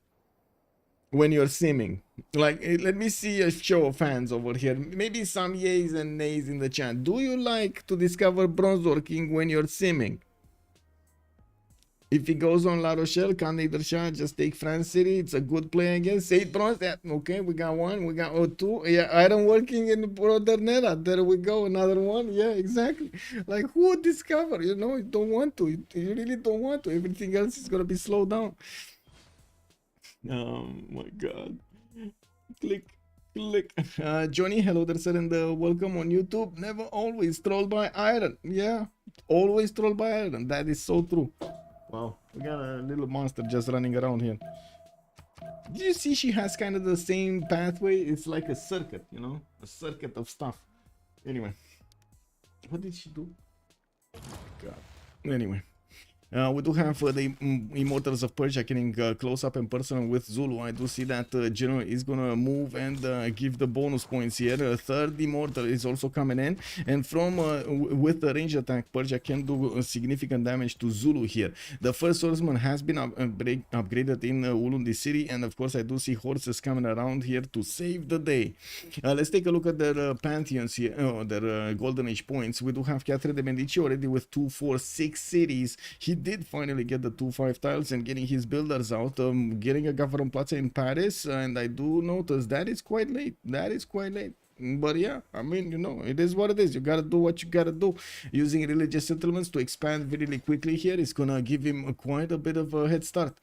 when you're simming? Like, let me see a show of hands over here. Maybe some yays and nays in the chat. Do you like to discover bronze working when you're simming? If he goes on La Rochelle, can Nader Shah just take France City? It's a good play, I guess. 8 bronze. Yeah, okay, we got 1. We got 2. Yeah, iron working in Nera. There we go. Another 1. Yeah, exactly. Like, who would discover? You know, you don't want to. You really don't want to. Everything else is going to be slowed down. Oh, my God. Click. Johnny, hello there, sir, and welcome on YouTube. Never always trolled by iron. Yeah, always trolled by iron. That is so true. Wow, we got a little monster just running around here. Did you see she has kind of the same pathway? It's like a circuit, you know? A circuit of stuff. Anyway. What did she do? God. Anyway. We do have the Immortals of Persia getting close up and personal with Zulu. I do see that General is gonna move and give the bonus points here. Third Immortal is also coming in, and from with the range attack, Persia can do significant damage to Zulu here. The first swordsman has been upgraded in Ulundi city, and of course I do see horses coming around here to save the day. Let's take a look at their pantheons here, their golden age points. We do have Catherine de Medici already with 2, 4, 6 cities. He did finally get the 2-5 tiles and getting his builders out, getting a government plaza in Paris, and I do notice that is quite late. But yeah, I mean, you know, it is what it is. You gotta do what you gotta do. Using religious settlements to expand really quickly here is gonna give him quite a bit of a head start.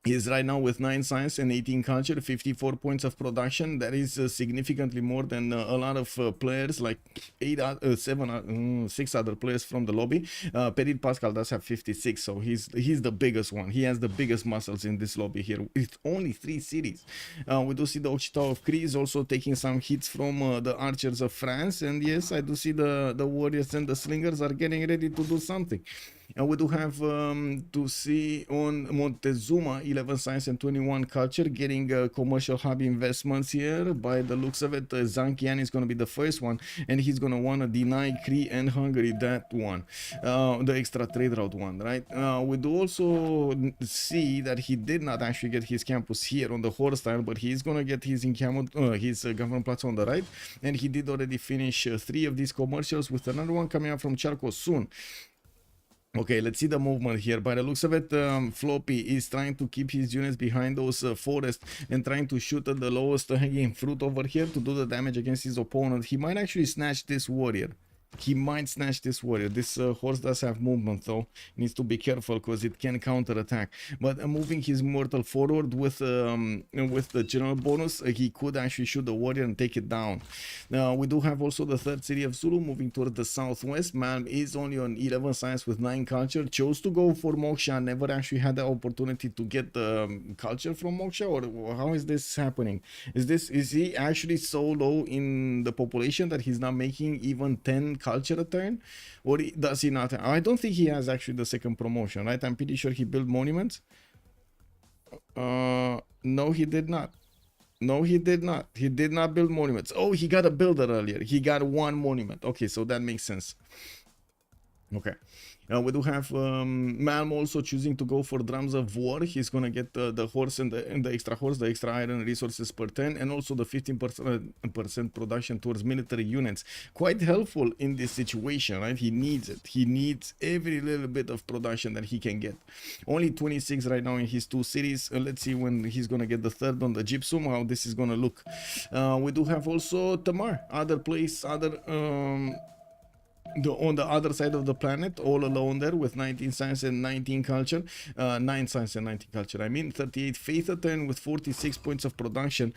He is right now with 9 science and 18 culture, 54 points of production. That is significantly more than a lot of players, like 6 other players from the lobby. Ptitpascal does have 56, so he's the biggest one. He has the biggest muscles in this lobby here with only 3 cities. We do see the Occitan of Cree is also taking some hits from the archers of France, and yes, I do see the warriors and the slingers are getting ready to do something. And we do have to see on Montezuma 11 science and 21 culture getting commercial hub investments here. By the looks of it, Zankian is going to be the first one, and he's going to want to deny Cree and Hungary that one, the extra trade route one, right? We do also see that he did not actually get his campus here on the horse style, but he's going to get his government plaza on the right, and he did already finish 3 of these commercials with another one coming out from Charco soon. Okay, let's see the movement here. By the looks of it, Floppy is trying to keep his units behind those forests and trying to shoot at the lowest hanging fruit over here to do the damage against his opponent. He might actually snatch this warrior. He might snatch this warrior. This horse does have movement though. Needs to be careful because it can counter attack. But moving his mortal forward with the general bonus, he could actually shoot the warrior and take it down. Now we do have also the third city of Zulu moving towards the southwest. Malm is only on 11 science with 9 culture. Chose to go for Moksha. Never actually had the opportunity to get the culture from Moksha. Or how is this happening? Is he actually so low in the population that he's not making even 10 culture a turn, or does he not? I don't think he has actually the second promotion, right? I'm pretty sure he built monuments. No, he did not. No, he did not. He did not build monuments. Oh, he got a builder earlier. He got 1 monument. Okay, so that makes sense. Okay. We do have Malm also choosing to go for drums of war. He's gonna get the horse and the extra horse, the extra iron resources per turn, and also the 15% production towards military units. Quite helpful in this situation, right? He needs it. He needs every little bit of production that he can get. Only 26 right now in his 2 cities. Let's see when he's gonna get the third on the gypsum, how this is gonna look. We do have also Tamar, other place, other on the other side of the planet, all alone there with 19 science and 19 culture, 9 science and 19 culture. I mean, 38 faith a turn with 46 points of production.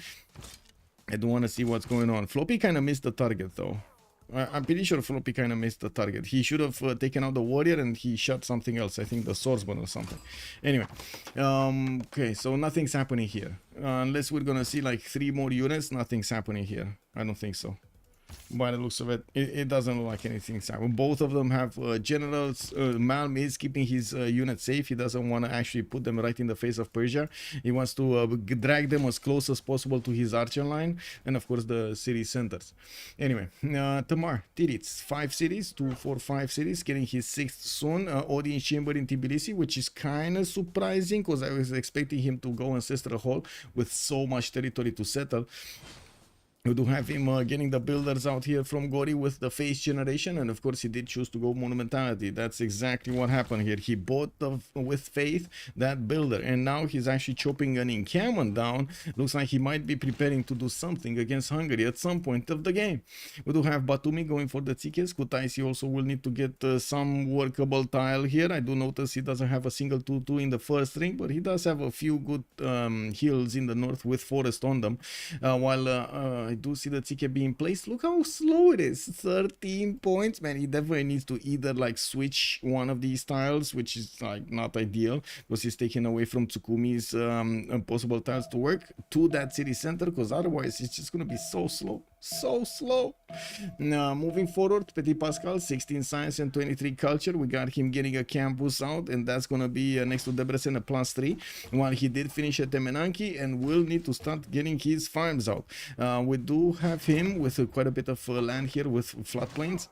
I don't want to see what's going on. Floppy kind of missed the target though. I'm pretty sure Floppy kind of missed the target. He should have taken out the warrior and he shot something else. I think the swordsman or something. Anyway, okay, so nothing's happening here. Unless we're gonna see like 3 more units, nothing's happening here. I don't think so. By the looks of it, it doesn't look like anything's happening. Both of them have generals. Malm is keeping his unit safe. He doesn't want to actually put them right in the face of Persia. He wants to drag them as close as possible to his archer line, and of course the city centers. Anyway, Tamar, Titiits, 5 cities, 2, 4, 5 cities, getting his 6th soon. Audience chamber in Tbilisi, which is kind of surprising because I was expecting him to go Ancestral Hall with so much territory to settle. We do have him getting the builders out here from Gori with the face generation, and of course he did choose to go monumentality. That's exactly what happened here. He bought with faith that builder, and now he's actually chopping an encampment down. Looks like he might be preparing to do something against Hungary at some point of the game. We do have Batumi going for the Titiits. Kutaisi also will need to get some workable tile here. I do notice he doesn't have a single 2-2 in the first ring, but he does have a few good hills in the north with forest on them, while I do see the ticket being placed. Look how slow it is. 13 points, man. He definitely needs to either like switch one of these tiles, which is like not ideal because he's taking away from Tsukumi's possible tiles to work, to that city center, because otherwise it's just gonna be so slow. So slow. Now moving forward, Ptitpascal, 16 science and 23 culture. We got him getting a campus out, and that's gonna be next to Debrecen a +3, while he did finish at Temenanki and will need to start getting his farms out. We do have him with quite a bit of land here with floodplains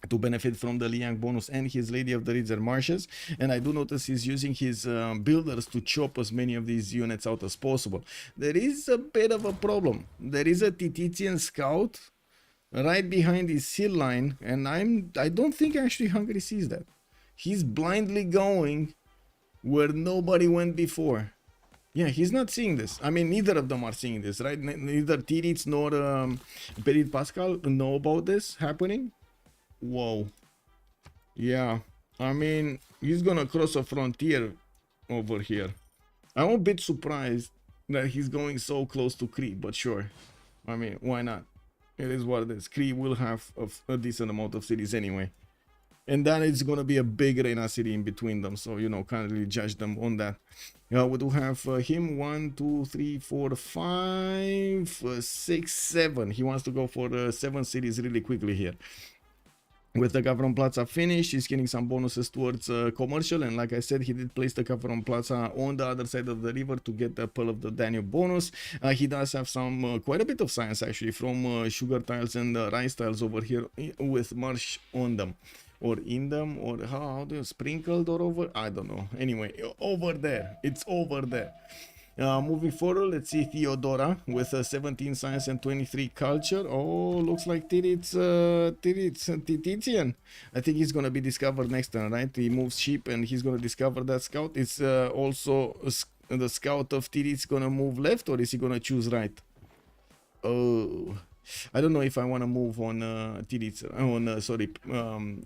to benefit from the Liang bonus and his Lady of the Ridzer Marshes, and I do notice he's using his builders to chop as many of these units out as possible. There is a bit of a problem. There is a Titiitsian scout right behind his hill line, and I don't think actually Hungary sees that. He's blindly going where nobody went before. Yeah, he's not seeing this. I mean, neither of them are seeing this, right? Neither Titiits nor Ptitpascal know about this happening. Whoa. Yeah, I mean, he's gonna cross a frontier over here. I'm a bit surprised that he's going so close to Cree, but sure. I mean, why not? It is what it is. Cree will have a decent amount of cities anyway. And then it's gonna be a big Reina city in between them, so you know, can't really judge them on that. We do have him 1, 2, 3, 4, 5, 6, 7. He wants to go for 7 cities really quickly here. With the Gavron Plaza finished, he's getting some bonuses towards commercial, and like I said, he did place the Gavron Plaza on the other side of the river to get the Pearl of the Danube bonus. He does have some quite a bit of science actually from sugar tiles and rice tiles over here with marsh on them, or in them, or how do you sprinkled or over? I don't know. Anyway, over there, it's over there. Moving forward, let's see Theodora with 17 science and 23 culture. Oh, looks like Titian. I think he's gonna be discovered next turn, right? He moves sheep and he's gonna discover that scout. It's also the scout of Titiits gonna move left, or is he gonna choose right? Oh, I don't know if I want to move on Titiits,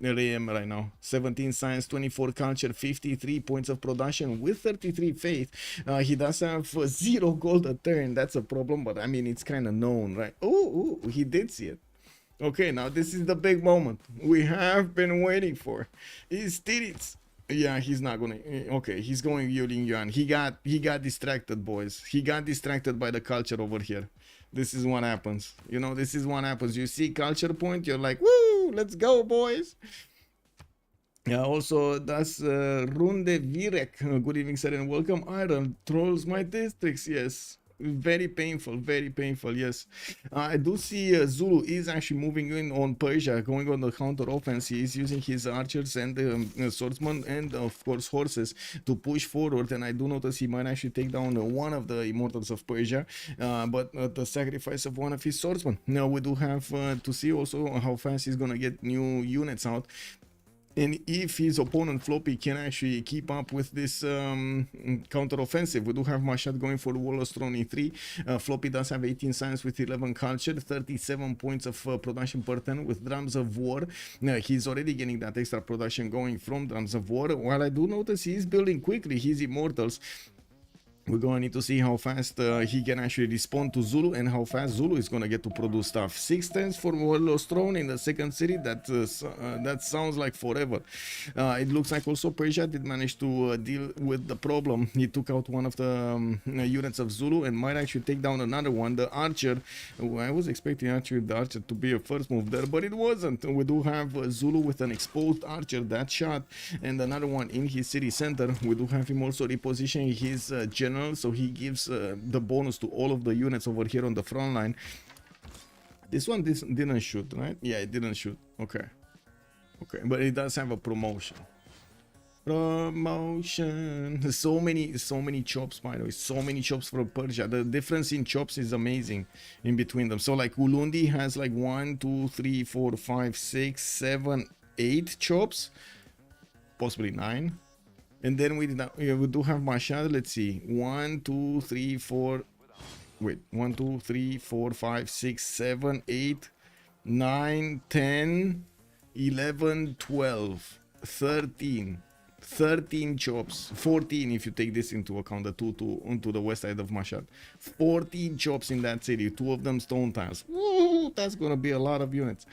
Raym right now. 17 science, 24 culture, 53 points of production with 33 faith. He does have 0 gold a turn. That's a problem, but I mean, it's kind of known, right? Oh, he did see it. Okay, now this is the big moment we have been waiting for. Is Titiits. Yeah, he's not gonna. Okay, he's going Yuling Yuan. He got distracted, boys. He got distracted by the culture over here. This is what happens. You know, this is what happens. You see culture point, you're like, woo, let's go, boys. Yeah, also, that's Runde Virek. Good evening, sir, and welcome. Iron trolls my districts. Yes. Very painful, yes. I do see Zulu is actually moving in on Persia, going on the counter offense. He is using his archers and swordsmen and of course horses to push forward, and I do notice he might actually take down one of the immortals of Persia, but at the sacrifice of one of his swordsmen. Now we do have to see also how fast he's gonna get new units out, and if his opponent Floppy can actually keep up with this counter-offensive. We do have Mashat going for the Warlord's Throne in 3. Floppy does have 18 science with 11 culture, 37 points of production per turn with Drums of War. He's already getting that extra production going from Drums of War, while I do notice he's building quickly his immortals. We're going to need to see how fast he can actually respond to Zulu and how fast Zulu is going to get to produce stuff. 6 turns for Warlord's Throne in the second city. That sounds like forever. It looks like also Persia did manage to deal with the problem. He took out one of the units of Zulu and might actually take down another one. The archer, I was expecting actually the archer to be a first move there, but it wasn't. We do have Zulu with an exposed archer that shot, and another one in his city center. We do have him also repositioning his general, so he gives the bonus to all of the units over here on the front line. This one didn't shoot, right? Yeah, it didn't shoot. Okay, but it does have a promotion. So many chops, by the way. So many chops from Persia. The difference in chops is amazing in between them. So like Ulundi has like 1, 2, 3, 4, 5, 6, 7, 8 chops, possibly 9. And then we do have Mashad. Let's see. 1, 2, 3, 4. Wait. 1, 2, 3, 4, 5, 6, 7, 8, 9, 10, 11, 12, 13. 13 chops. 14 if you take this into account, the 2 onto the west side of Mashad. 14 chops in that city. 2 of them stone tiles. Woo, that's gonna be a lot of units.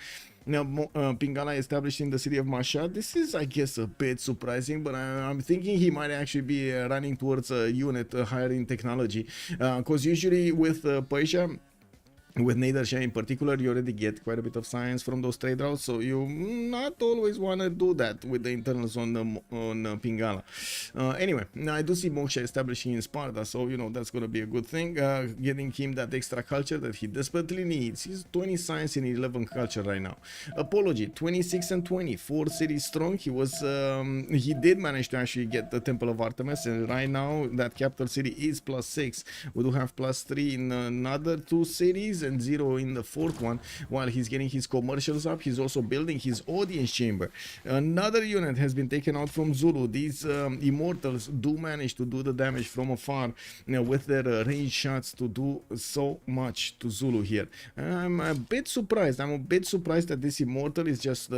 Now, Pingala established in the city of Mashhad. This is, I guess, a bit surprising, but I'm thinking he might actually be running towards a unit higher in technology. Because usually with Persia, with Nader Shah in particular, you already get quite a bit of science from those trade routes, so you not always want to do that with the internals on Pingala. Anyway, now I do see Moksha establishing in Sparta, so you know that's going to be a good thing. Getting him that extra culture that he desperately needs. He's 20 science and 11 culture right now. Apology, 26 and 20, 4 cities strong. He was he did manage to actually get the Temple of Artemis, and right now that capital city is +6. We do have +3 in another 2 cities and 0 in the 4th one. While he's getting his commercials up, he's also building his audience chamber. Another unit has been taken out from Zulu. These immortals do manage to do the damage from afar, you know, with their range shots to do so much to Zulu here. I'm a bit surprised. That this immortal is just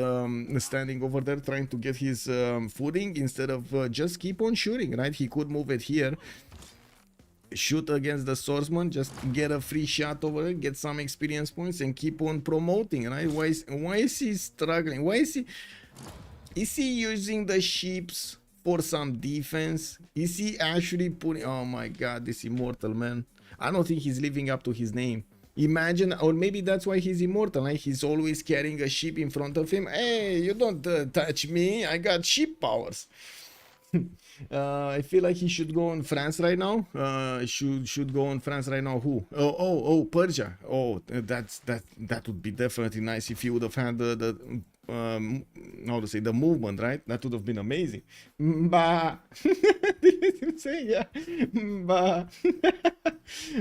standing over there trying to get his footing instead of just keep on shooting, right? He could move it here, shoot against the swordsman, just get a free shot over it, get some experience points, and keep on promoting, right? Why is he struggling? Why is he using the sheeps for some defense? Is he actually putting... Oh my god, this immortal, man. I don't think he's living up to his name. Imagine, or maybe that's why he's immortal, right? He's always carrying a sheep in front of him. Hey, you don't touch me, I got sheep powers. I feel like he should go on France right now. Should go on France right now. Who? Oh, Persia. Oh, that would be definitely nice if he would have had the how to say, the movement, right? That would have been amazing. Bah. Did you say? Yeah. Bah.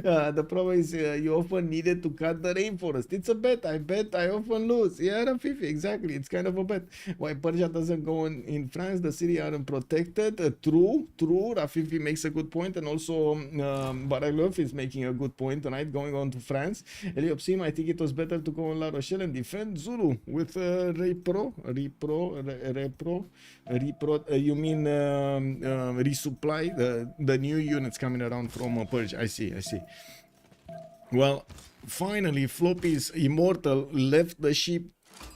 The problem is you often needed to cut the rainforest. It's a bet. I bet I often lose. Yeah, Rafifi, exactly. It's kind of a bet. Why Persia doesn't go in France? The city aren't protected. True. Rafifi makes a good point, and also Baralov is making a good point tonight. Going on to France. Eliopsim, I think it was better to go on La Rochelle and defend Zulu with repro. You mean resupply the new units coming around from Persia. I see. Well, finally, Floppy's immortal left the ship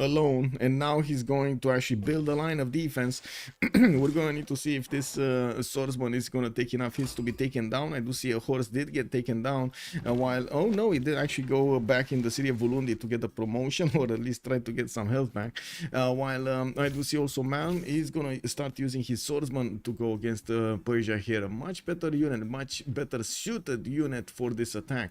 alone, and now he's going to actually build a line of defense. We're going to need to see if this swordsman is going to take enough hits to be taken down. I do see a horse did get taken down while, oh no, he did actually go back in the city of Volundi to get a promotion, or at least try to get some health back, while I do see also Malm is going to start using his swordsman to go against Persia here. A much better unit, much better suited unit for this attack.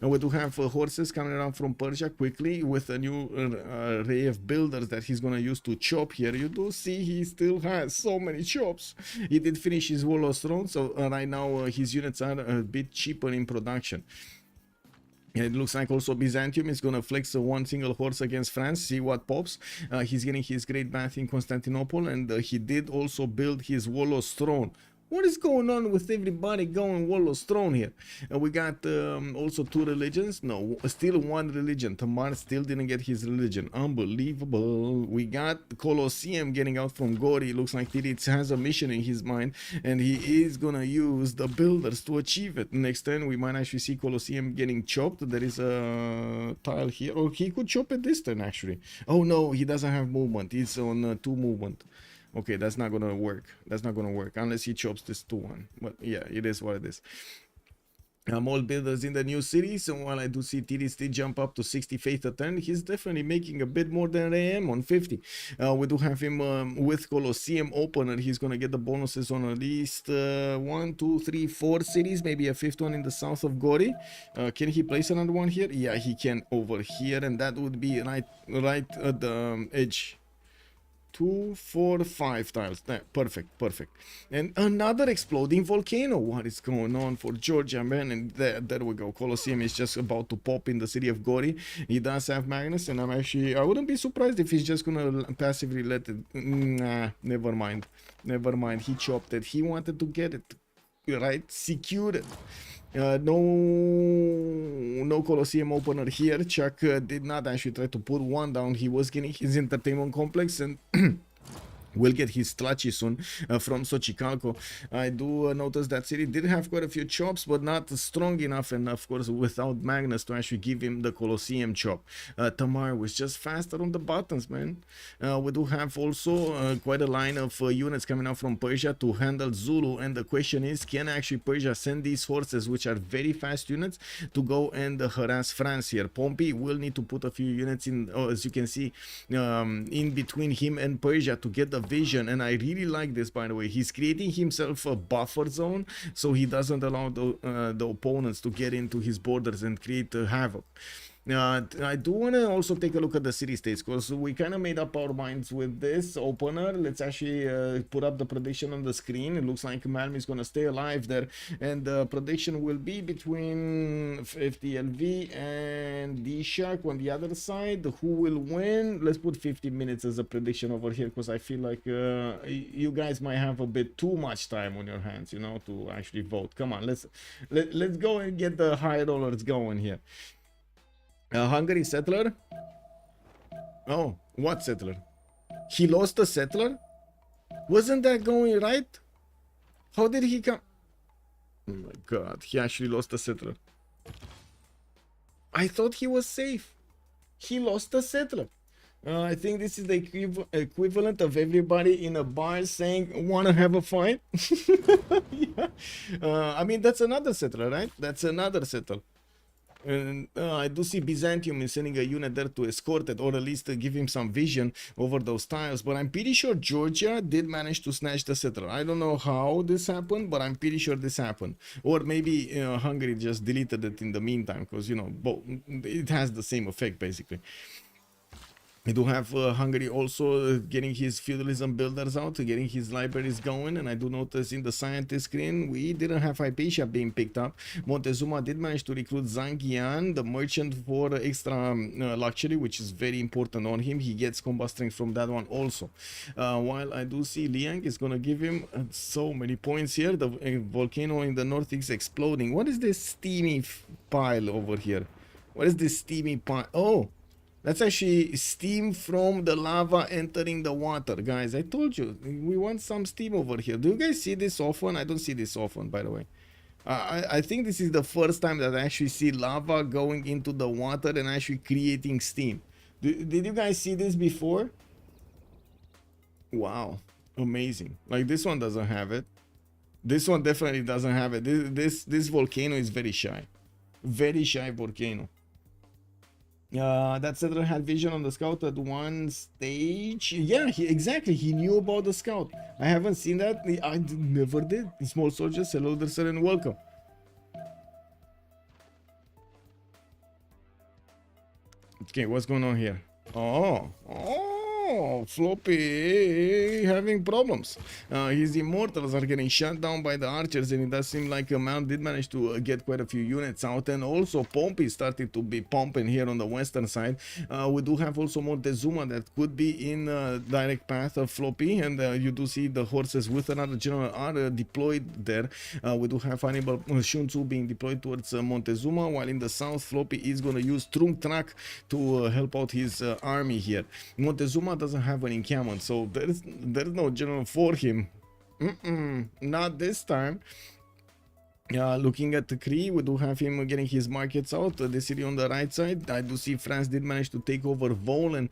And we do have horses coming around from Persia quickly with a new array of builders that he's gonna use to chop here. You do see he still has so many chops. He did finish his wall of throne, so right now his units are a bit cheaper in production. It looks like also Byzantium is gonna flex one single horse against France, see what pops. He's getting his great bath in Constantinople, and he did also build his Wallo's throne. What is going on with everybody going Wallo's throne here? We got also two religions. No, still one religion. Tamar still didn't get his religion. Unbelievable. We got Colosseum getting out from Gori. Looks like Titiits has a mission in his mind, and he is gonna use the builders to achieve it. Next turn, we might actually see Colosseum getting chopped. There is a tile here. Or he could chop it this turn, actually. Oh no, he doesn't have movement. He's on 2 movement. Okay, that's not gonna work. That's not gonna work unless he chops this 2-1. But yeah, it is what it is. All builders in the new city. So while I do see Titiits did jump up to 60 faith a turn, he's definitely making a bit more than Raym on 50. We do have him with Colosseum opener. He's gonna get the bonuses on at least 1, 2, 3, 4 cities, maybe a 5th one in the south of Gori. Can he place another one here? Yeah, he can over here, and that would be right at the edge. 2, 4, 5 tiles. Perfect. And another exploding volcano. What is going on for Georgia, man? And there we go. Colosseum is just about to pop in the city of Gori. He does have Magnus, and I wouldn't be surprised if he's just gonna passively let it. Nah, never mind. He chopped it. He wanted to get it right, secured it. No Colosseum opener here. Chuck did not actually try to put one down. He was getting his entertainment complex, and will get his Tlachi soon from Xochicalco. I do notice that city did have quite a few chops, but not strong enough, and of course without Magnus to actually give him the Colosseum chop. Tamar was just faster on the buttons, man. We do have also quite a line of units coming out from Persia to handle Zulu, and the question is, can actually Persia send these horses, which are very fast units, to go and harass France here? Pompi will need to put a few units in, as you can see, in between him and Persia to get the vision. And I really like this, by the way. He's creating himself a buffer zone so he doesn't allow the opponents to get into his borders and create havoc. I do want to also take a look at the city states, because we kind of made up our minds with this opener. Let's actually put up the prediction on the screen. It looks like Malm is going to stay alive there, and the prediction will be between FTLV and DShark on the other side. Who will win? Let's put 50 minutes as a prediction over here, because I feel like you guys might have a bit too much time on your hands, you know, to actually vote. Come on, let's go and get the high rollers going here. Hungary settler? Oh, what settler? He lost a settler? Wasn't that going right? How did he come? Oh my god, he actually lost a settler. I thought he was safe. He lost a settler. I think this is the equivalent of everybody in a bar saying, wanna have a fight? Yeah. I mean, that's another settler, right? That's another settler. And I do see Byzantium is sending a unit there to escort it, or at least to give him some vision over those tiles. But I'm pretty sure Georgia did manage to snatch the settler. I don't know how this happened, but I'm pretty sure this happened. Or maybe Hungary just deleted it in the meantime, because, you know, it has the same effect, basically. We do have Hungary also getting his feudalism builders out, getting his libraries going, and I do notice in the scientist screen we didn't have Hypatia being picked up. Montezuma did manage to recruit Zhang Yan, the merchant, for extra luxury, which is very important on him. He gets combat strength from that one also. While I do see Liang is gonna give him so many points here. The volcano in the north is exploding. What is this steamy pile over here? What is this steamy pile? Oh! That's actually steam from the lava entering the water, guys. I told you, we want some steam over here. Do you guys see this often? I don't see this often, by the way. I think this is the first time that I actually see lava going into the water and actually creating steam. Did you guys see this before? Wow, amazing. Like, this one doesn't have it. This one definitely doesn't have it. This volcano is very shy. Very shy volcano. That settler had vision on the scout at one stage. Yeah, exactly. He knew about the scout. I haven't seen that. I never did. Small soldiers, hello there, sir, and welcome. Okay, what's going on here? Oh, Floppy having problems. His immortals are getting shut down by the archers, and it does seem like Malm did manage to get quite a few units out, and also Pompi started to be pumping here on the western side. We do have also Montezuma that could be in direct path of Floppy, and you do see the horses with another general are deployed there. We do have Hannibal Shunzu being deployed towards Montezuma, while in the south Floppy is going to use Trunk to help out his army here. Montezuma doesn't have an encampment, so there's no general for him. Not this time. Looking at the Cree, we do have him getting his markets out. The city on the right side, I do see France did manage to take over Vol, and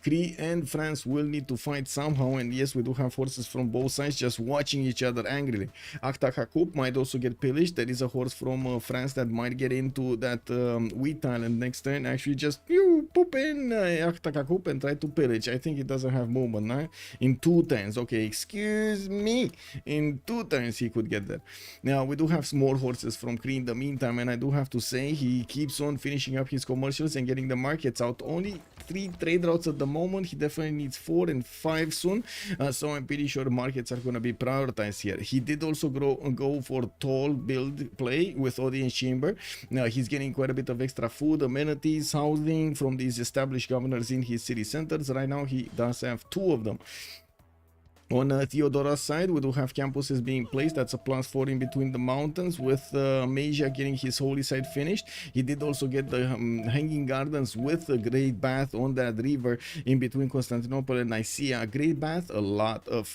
Cree and France will need to fight somehow. And yes, we do have forces from both sides just watching each other angrily. Akhtakakup might also get pillaged. There is a horse from France that might get into that wheat island next turn. Actually, just poop in Akhtakakup and try to pillage. I think it doesn't have movement, huh? In 2 turns. Okay, excuse me. In 2 turns he could get there. Now we do have more horses from Cree in the meantime, and I do have to say he keeps on finishing up his commercials and getting the markets out. Only 3 trade routes at the moment. He definitely needs 4 and 5 soon, so I'm pretty sure markets are going to be prioritized here. He did also go for tall build play with audience chamber. Now he's getting quite a bit of extra food, amenities, housing from these established governors in his city centers. Right now he does have 2 of them. On Theodora's side, we do have campuses being placed. That's a +4 in between the mountains, with Major getting his holy site finished. He did also get the hanging gardens with a great bath on that river in between Constantinople and Nicaea. A great bath, a lot of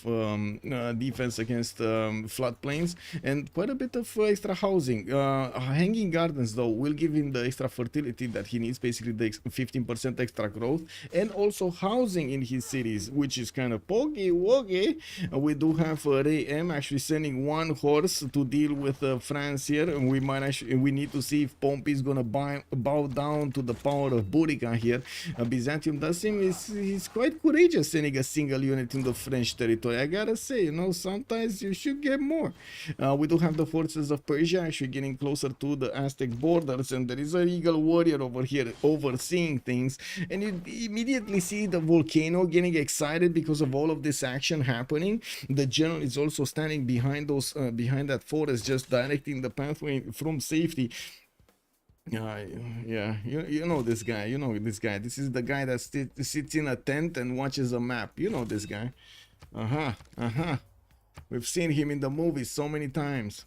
defense against floodplains, and quite a bit of extra housing. Hanging gardens, though, will give him the extra fertility that he needs, basically the 15% extra growth, and also housing in his cities, which is kind of pokey-wokey. We do have Raym actually sending 1 horse to deal with France here, and we need to see if Pompi is gonna bow down to the power of Burica here. Byzantium does seem he's quite courageous sending a single unit in the French territory. I gotta say, you know, sometimes you should get more. We do have the forces of Persia actually getting closer to the Aztec borders, and there is a regal warrior over here overseeing things, and you immediately see the volcano getting excited because of all of this action happening. The general is also standing behind those behind that forest, just directing the pathway from safety. Yeah, you know this guy. You know this guy. This is the guy that sits in a tent and watches a map. You know this guy. We've seen him in the movies so many times.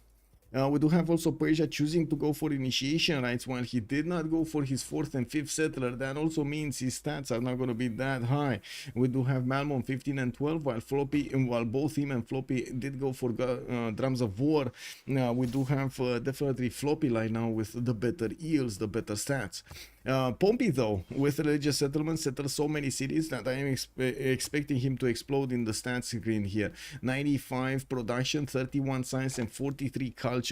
We do have also Persia choosing to go for initiation rights while he did not go for his 4th and 5th settler. That also means his stats are not going to be that high. We do have Malm on 15 and 12, while both him and Floppy did go for drums of war. We do have definitely Floppy right now with the better yields, the better stats. Pompi, though, with religious settlements, settles so many cities that I am expecting him to explode in the stats screen here. 95 production, 31 science, and 43 culture.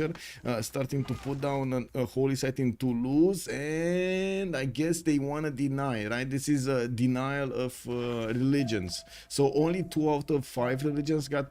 Starting to put down a holy site in Toulouse, and I guess they want to deny, right? This is a denial of religions. So only 2 out of 5 religions got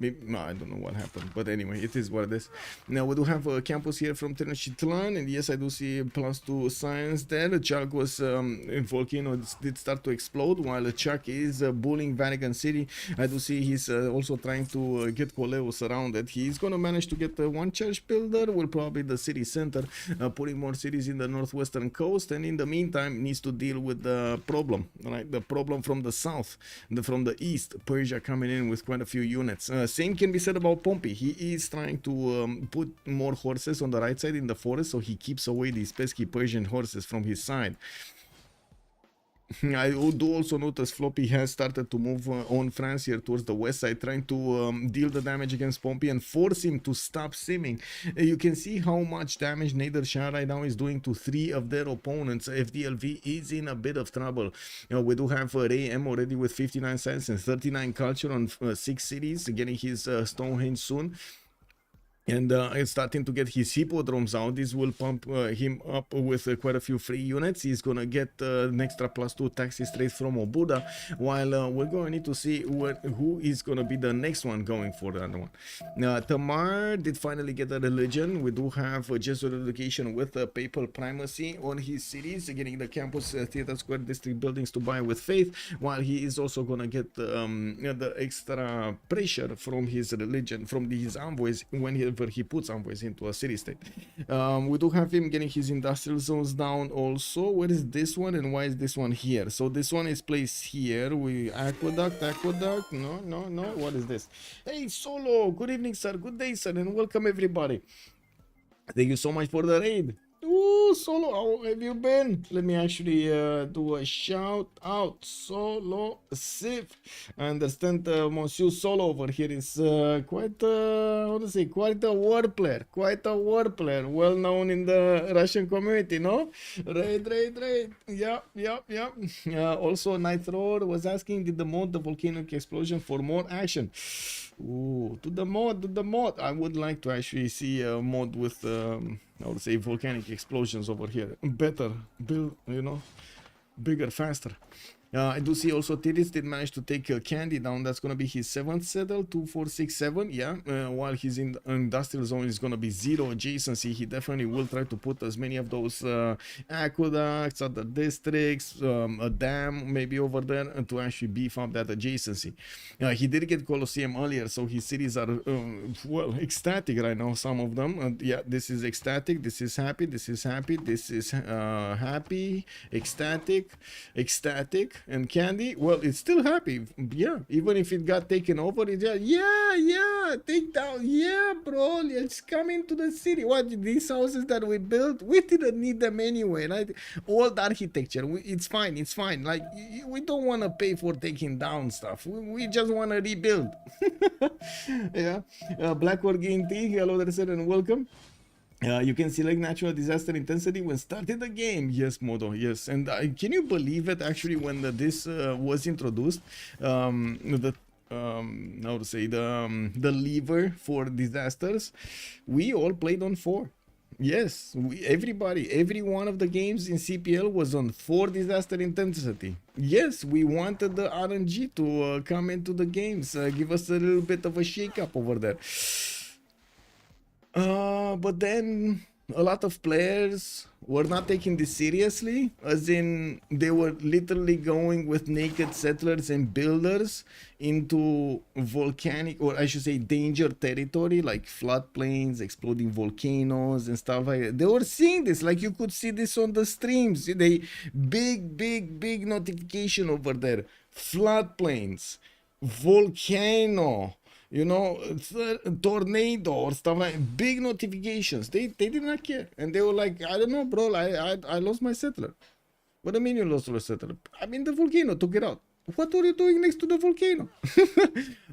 Maybe, no, I don't know what happened, but anyway, it is what it is. Now we do have a campus here from Tenochtitlan, and yes, I do see +2 science there. Chuck was in volcano did start to explode, while Chuck is bullying Vatican City. I do see he's also trying to get Coleo surrounded. He's gonna manage to get one church builder, will probably the city center, putting more cities in the northwestern coast, and in the meantime needs to deal with the problem, right? The problem from the south, from the east, Persia coming in with quite a few units. Same can be said about Pompi. He is trying to put more horses on the right side in the forest, so he keeps away these pesky Persian horses from his side. I do also notice Floppy has started to move on France here towards the west side, trying to deal the damage against Pompi and force him to stop simming. You can see how much damage Nader Shah right now is doing to 3 of their opponents. FDLV is in a bit of trouble. We do have Raym already with 59 science and 39 culture on 6 cities, getting his Stonehenge soon. And it's starting to get his hippodromes out. This will pump him up with quite a few free units. He's gonna get an extra +2 taxes straight from Obuda, while we're gonna need to see who is gonna be the next one going for the other one. Tamar did finally get a religion. We do have a Jesuit education with papal primacy on his cities, getting the campus theater square district buildings to buy with faith, while he is also gonna get the extra pressure from his religion, from his envoys whenever he puts envoys into a city-state. We do have him getting his industrial zones down also. Where is this one and why is this one here? So this one is placed here. We aqueduct. No. What is this? Hey, Solo. Good evening, sir. Good day, sir, and welcome everybody. Thank you so much for the raid. Ooh, Solo, how have you been? Let me actually do a shout out. Solo Civ. I understand Monsieur Solo over here is quite how to say, quite a war player, well known in the Russian community, no? Raid. Yeah. Also, Nitro was asking, did the mod the volcanic explosion for more action? Ooh, to the mod. I would like to actually see a mod with I would say volcanic explosions over here. Better build, you know, bigger, faster. I do see also Titiits did manage to take Candy down. That's going to be his 7th settle, 2467. Yeah, while he's in the industrial zone is going to be 0 adjacency. He definitely will try to put as many of those aqueducts, other districts, a dam maybe over there to actually beef up that adjacency. He did get Colosseum earlier, so his cities are, well, ecstatic right now, some of them. Yeah, this is ecstatic, this is happy, this is happy, this is happy, ecstatic, and Candy, well, it's still happy. Yeah, even if it got taken over, it's just, yeah, take down, yeah, bro, let's come into the city. What, these houses that we built, we didn't need them anyway, right? Old architecture, it's fine, like, we don't want to pay for taking down stuff, we just want to rebuild. Yeah, Blackboard Game Tea, hello there, sir, and welcome. You can select natural disaster intensity when starting the game. Yes, Modo, yes. And can you believe it, actually, when this was introduced, how to say, the lever for disasters, we all played on 4. Yes, everybody, every one of the games in CPL was on 4 disaster intensity. Yes, we wanted the RNG to come into the games, give us a little bit of a shake-up over there. But then a lot of players were not taking this seriously, as in they were literally going with naked settlers and builders into volcanic, or I should say danger territory, like floodplains, exploding volcanoes and stuff like that. They were seeing this, like you could see this on the streams. They big notification over there. Floodplains, volcano, you know, tornado or stuff like big notifications. They did not care, and they were like, I don't know, bro, I lost my settler. What do you mean you lost your settler? I mean, the volcano took it out. What are you doing next to the volcano?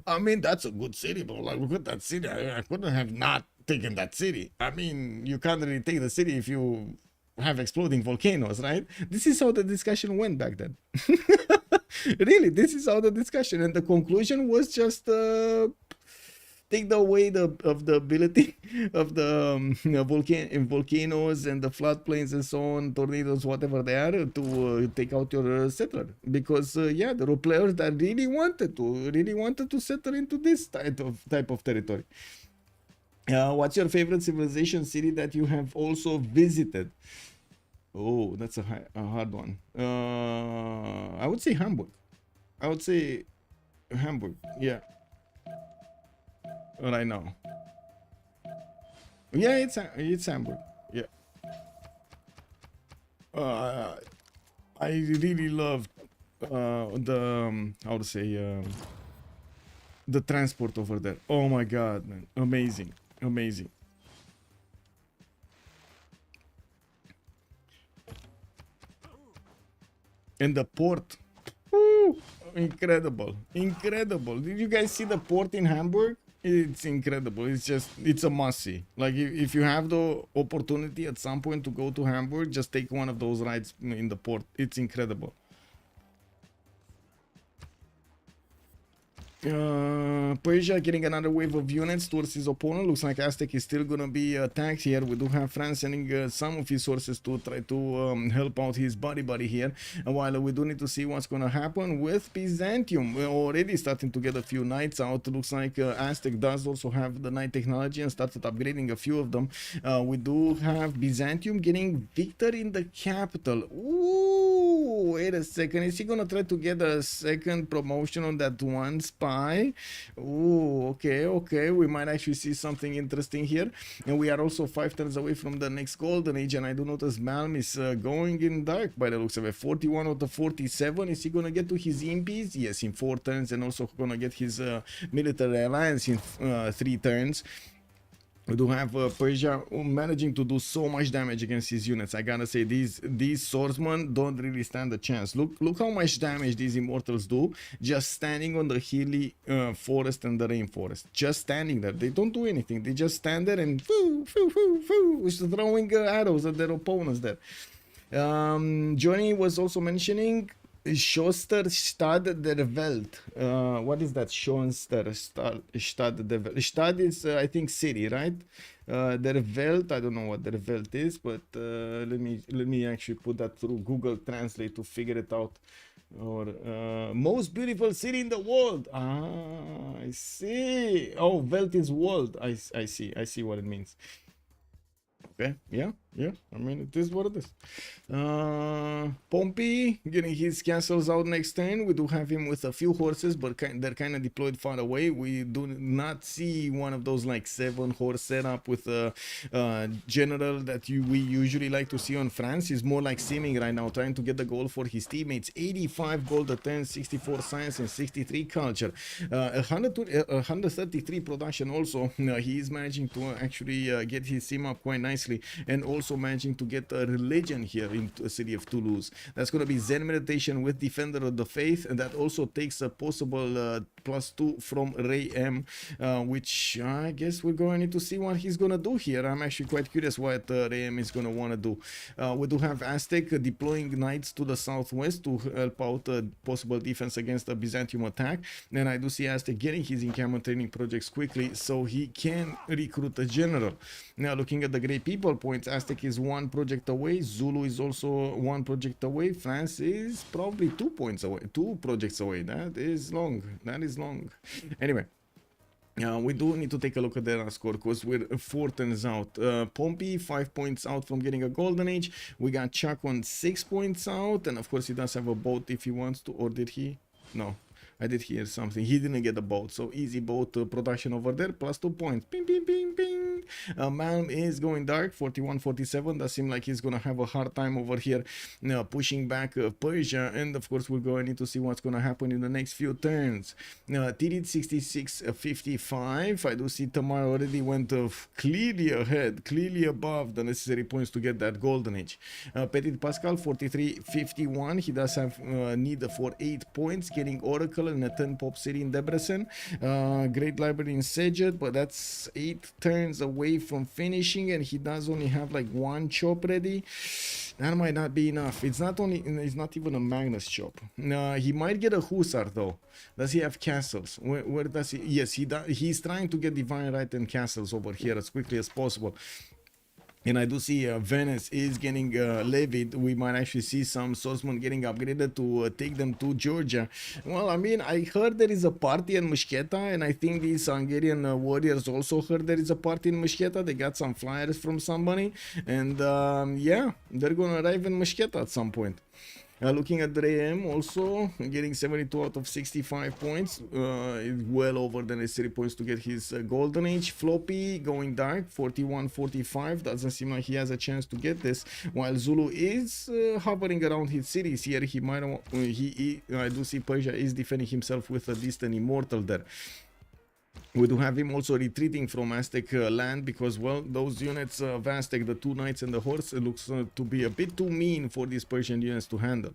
I mean, that's a good city, bro. Like, look at that city. I couldn't have not taken that city. I mean, you can't really take the city if you have exploding volcanoes, right? This is how the discussion went back then. Really, this is how the discussion, and the conclusion was just take the away of the ability of the volcanoes and the floodplains and so on, tornadoes, whatever they are, to take out your settler. Because yeah, there were players that really wanted to settle into this type of territory. What's your favorite civilization city that you have also visited? Oh, that's a hard one. I would say Hamburg. Yeah, right now. Yeah, it's Hamburg. Yeah. I really loved the how to say the transport over there. Oh my god, man, amazing. And the port, woo, incredible. Did you guys see the port in Hamburg? It's incredible. It's a must see. Like if you have the opportunity at some point to go to Hamburg, just take one of those rides in the port. It's incredible. Persia getting another wave of units towards his opponent. Looks like Aztec is still gonna be attacked here. We do have France sending some of his sources to try to help out his buddy here. While we do need to see what's gonna happen with Byzantium. We're already starting to get a few knights out. Looks like Aztec does also have the knight technology and started upgrading a few of them. We do have Byzantium getting victory in the capital. Ooh, wait a second. Is he gonna try to get a second promotion on that one spy? Ooh, okay. We might actually see something interesting here. And we are also 5 turns away from the next golden age. And I do notice Malm is going in dark by the looks of it. 41 out of 47. Is he gonna get to his impies? Yes, in 4 turns. And also gonna get his military alliance in 3 turns. We do have Persia managing to do so much damage against his units. I gotta say, these swordsmen don't really stand a chance. Look how much damage these immortals do just standing on the hilly forest and the rainforest. Just standing there. They don't do anything. They just stand there and throwing arrows at their opponents there. Johnny was also mentioning Schoenstatt der Welt. What is that? Schoenstatt der Welt. Stadt is, I think, city, right? Der Welt, I don't know what der Welt is, but let me actually put that through Google Translate to figure it out. Or most beautiful city in the world. Ah, I see. Oh, Welt is world. I see what it means. Okay, yeah. I mean, it is what it is. Pompi getting his castles out next turn. We do have him with a few horses, but they're kind of deployed far away. We do not see one of those like 7-horse setup with a general that we usually like to see on France. He's more like simming right now, trying to get the goal for his teammates. 85 gold a turn, 64 science, and 63 culture. 133 production also. He is managing to actually get his sim up quite nicely, and also managing to get a religion here in the city of Toulouse. That's going to be Zen meditation with Defender of the Faith, and that also takes a possible +2 from Raym, which I guess we're going to need to see what he's going to do here. I'm actually quite curious what Raym is going to want to do. We do have Aztec deploying knights to the southwest to help out possible defense against the Byzantium attack, and I do see Aztec getting his encampment training projects quickly so he can recruit a general. Now, looking at the Great People points, Aztec is 1 project away. Zulu is also 1 project away. France is probably 2 projects away. That is long. Anyway, we do need to take a look at their score because we're 4 turns out. Pompi 5 points out from getting a golden age. We got Chuck on 6 points out, and of course he does have a boat if he wants to. Or did he? No, I did hear something. He didn't get a boat, so easy boat production over there. +2 points. Ping, ping, ping, ping. Malm is going dark. 41-47. Does seem like he's gonna have a hard time over here pushing back Persia, and of course we're going to need to see what's gonna happen in the next few turns. Titiits 66-55. I do see Tamar already went clearly ahead, clearly above the necessary points to get that golden age. Ptitpascal 43-51. He does have need for 8 points, getting Oracle capital and a 10 pop city in Debrecen. Great library in Szeged, but that's 8 turns away from finishing, and he does only have like 1 chop ready. That might not be enough. It's not even a Magnus chop. He might get a Hussar though. Does he have castles? Where does he? Yes, he's trying to get Divine Right and castles over here as quickly as possible. And I do see Venice is getting levied. We might actually see some swordsmen getting upgraded to take them to Georgia. Well, I mean, I heard there is a party in Mushketa, and I think these Hungarian warriors also heard there is a party in Mushketa. They got some flyers from somebody, and yeah, they're gonna arrive in Mushketa at some point. Looking at Raym also getting 72 out of 65 points, well over the necessary points to get his golden age. Floppy going dark 41-45, doesn't seem like he has a chance to get this, while Zulu is hovering around his cities here. He might I do see Persia is defending himself with a distant immortal there. We do have him also retreating from Aztec land because, well, those units of Aztec, the 2 knights and the horse, it looks to be a bit too mean for these Persian units to handle.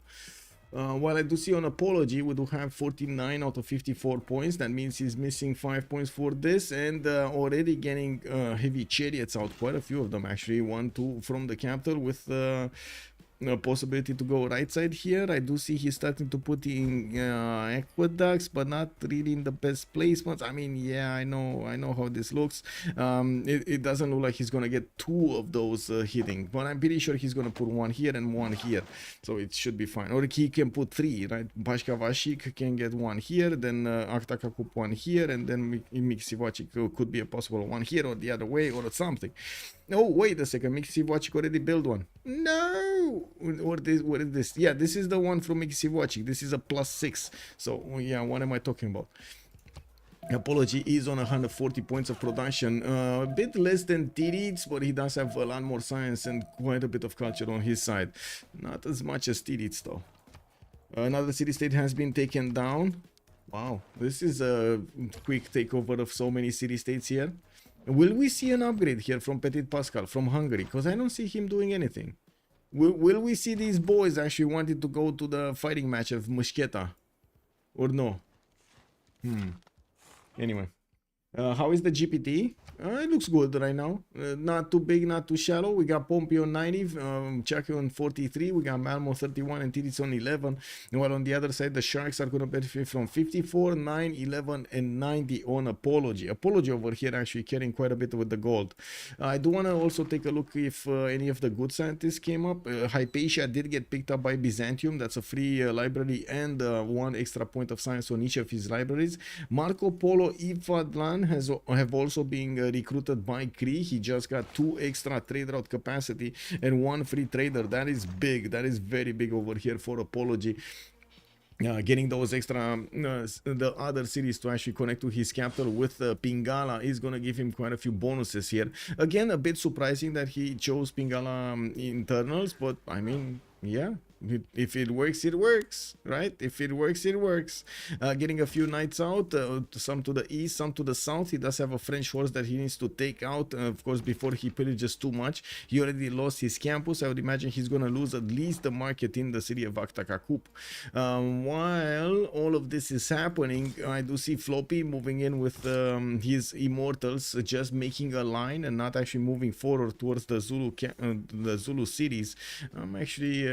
While I do see on Apology, we do have 49 out of 54 points. That means he's missing 5 points for this, and already getting heavy chariots out, quite a few of them actually. 1, 2 from the capital with possibility to go right side here. I do see he's starting to put in aqueducts, but not really in the best placements. I mean, yeah, I know how this looks. It doesn't look like he's gonna get 2 of those hitting, but I'm pretty sure he's gonna put 1 here and 1 here, so it should be fine. Or he can put 3, right? Bashkavashik can get 1 here, then Aktakakup 1 here, and then Miksivachik could be a possible 1 here or the other way or something. Oh, wait a second, Miksivachik already built 1. No! What is this? Yeah, this is the one from Miksivachik. This is a +6. So, yeah, what am I talking about? Apology is on 140 points of production, a bit less than Titiits, but he does have a lot more science and quite a bit of culture on his side. Not as much as Titiits though. Another city-state has been taken down. Wow, this is a quick takeover of so many city-states here. Will we see an upgrade here from Ptitpascal, from Hungary? Because I don't see him doing anything. Will we see these boys actually wanting to go to the fighting match of Mushketa? Or no? Anyway. How is the GPT? It looks good right now. Not too big, not too shallow. We got Pompi on 90, Chaki on 43. We got Malm on 31 and Titiits on 11. While on the other side, the Sharks are going to benefit from 54, 9, 11, and 90 on Apology. Apology over here actually carrying quite a bit with the gold. I do want to also take a look if any of the good scientists came up. Hypatia did get picked up by Byzantium. That's a free library and 1 extra point of science on each of his libraries. Marco Polo Ifadlan have also been recruited by Cree. He just got 2 extra trade route capacity and 1 free trader. That is big. That is very big over here for Apology. Getting those extra the other cities to actually connect to his capital with Pingala is going to give him quite a few bonuses here. Again, a bit surprising that he chose Pingala internals, but I mean, yeah, if it works, it works, right? If it works, it works. Getting a few knights out, some to the east, some to the south. He does have a French horse that he needs to take out, of course, before he pillages too much. He already lost his campus. I would imagine he's going to lose at least the market in the city of Aktakakup. While all of this is happening, I do see Floppy moving in with his immortals, just making a line and not actually moving forward towards the Zulu cities. I'm actually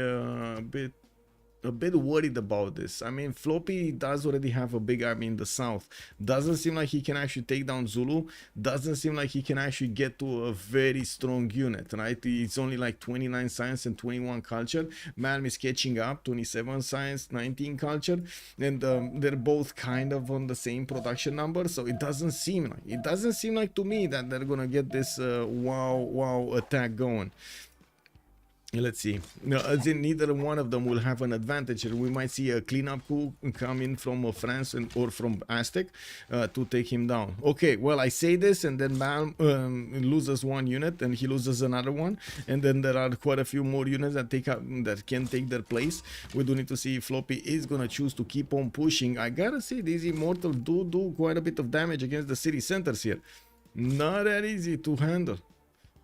a bit worried about this. I mean, Floppy does already have a big army in the south. Doesn't seem like he can actually take down Zulu. Doesn't seem like he can actually get to a very strong unit, right? It's only like 29 science and 21 culture. Malm is catching up, 27 science, 19 culture, and they're both kind of on the same production number. So it doesn't seem like to me that they're gonna get this wow attack going. Let's see. No, as in neither one of them will have an advantage. We might see a cleanup coup come in from France or from Aztec to take him down. Okay, well, I say this, and then Malm loses 1 unit, and he loses another one, and then there are quite a few more units that can take their place. We do need to see if Floppy is gonna choose to keep on pushing. I gotta say, these immortals do quite a bit of damage against the city centers here. Not that easy to handle.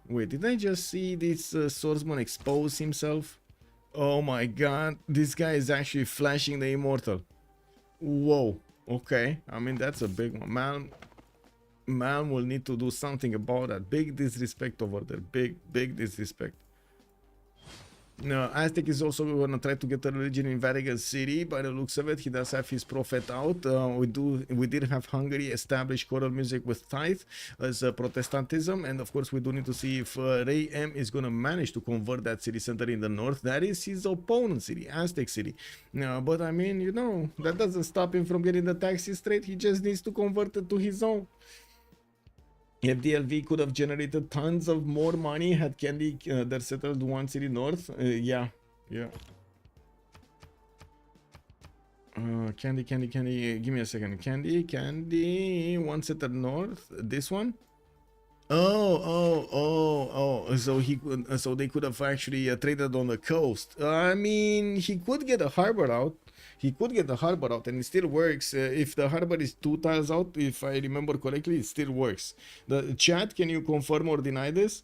Wait, did I just see this swordsman expose himself? Oh my god, this guy is actually flashing the immortal. Whoa. Okay. I mean, that's a big one. Malm will need to do something about that. Big disrespect over there. Big disrespect. No, Aztec is also going to try to get a religion in Vatican City. By the looks of it, he does have his prophet out. We did have Hungary establish choral music with tithe as Protestantism, and of course we do need to see if Raym is going to manage to convert that city center in the north. That is his opponent city, Aztec city. No, but I mean, you know, that doesn't stop him from getting the taxes straight. He just needs to convert it to his own. FDLV could have generated tons of more money had Candy that settled one city north. Yeah. Candy. Give me a second. Candy. One settled north. This one. Oh. So he could. So they could have actually traded on the coast. I mean, he could get a harbor out. And it still works. If the harbor is 2 tiles out, if I remember correctly, it still works. The chat, can you confirm or deny this?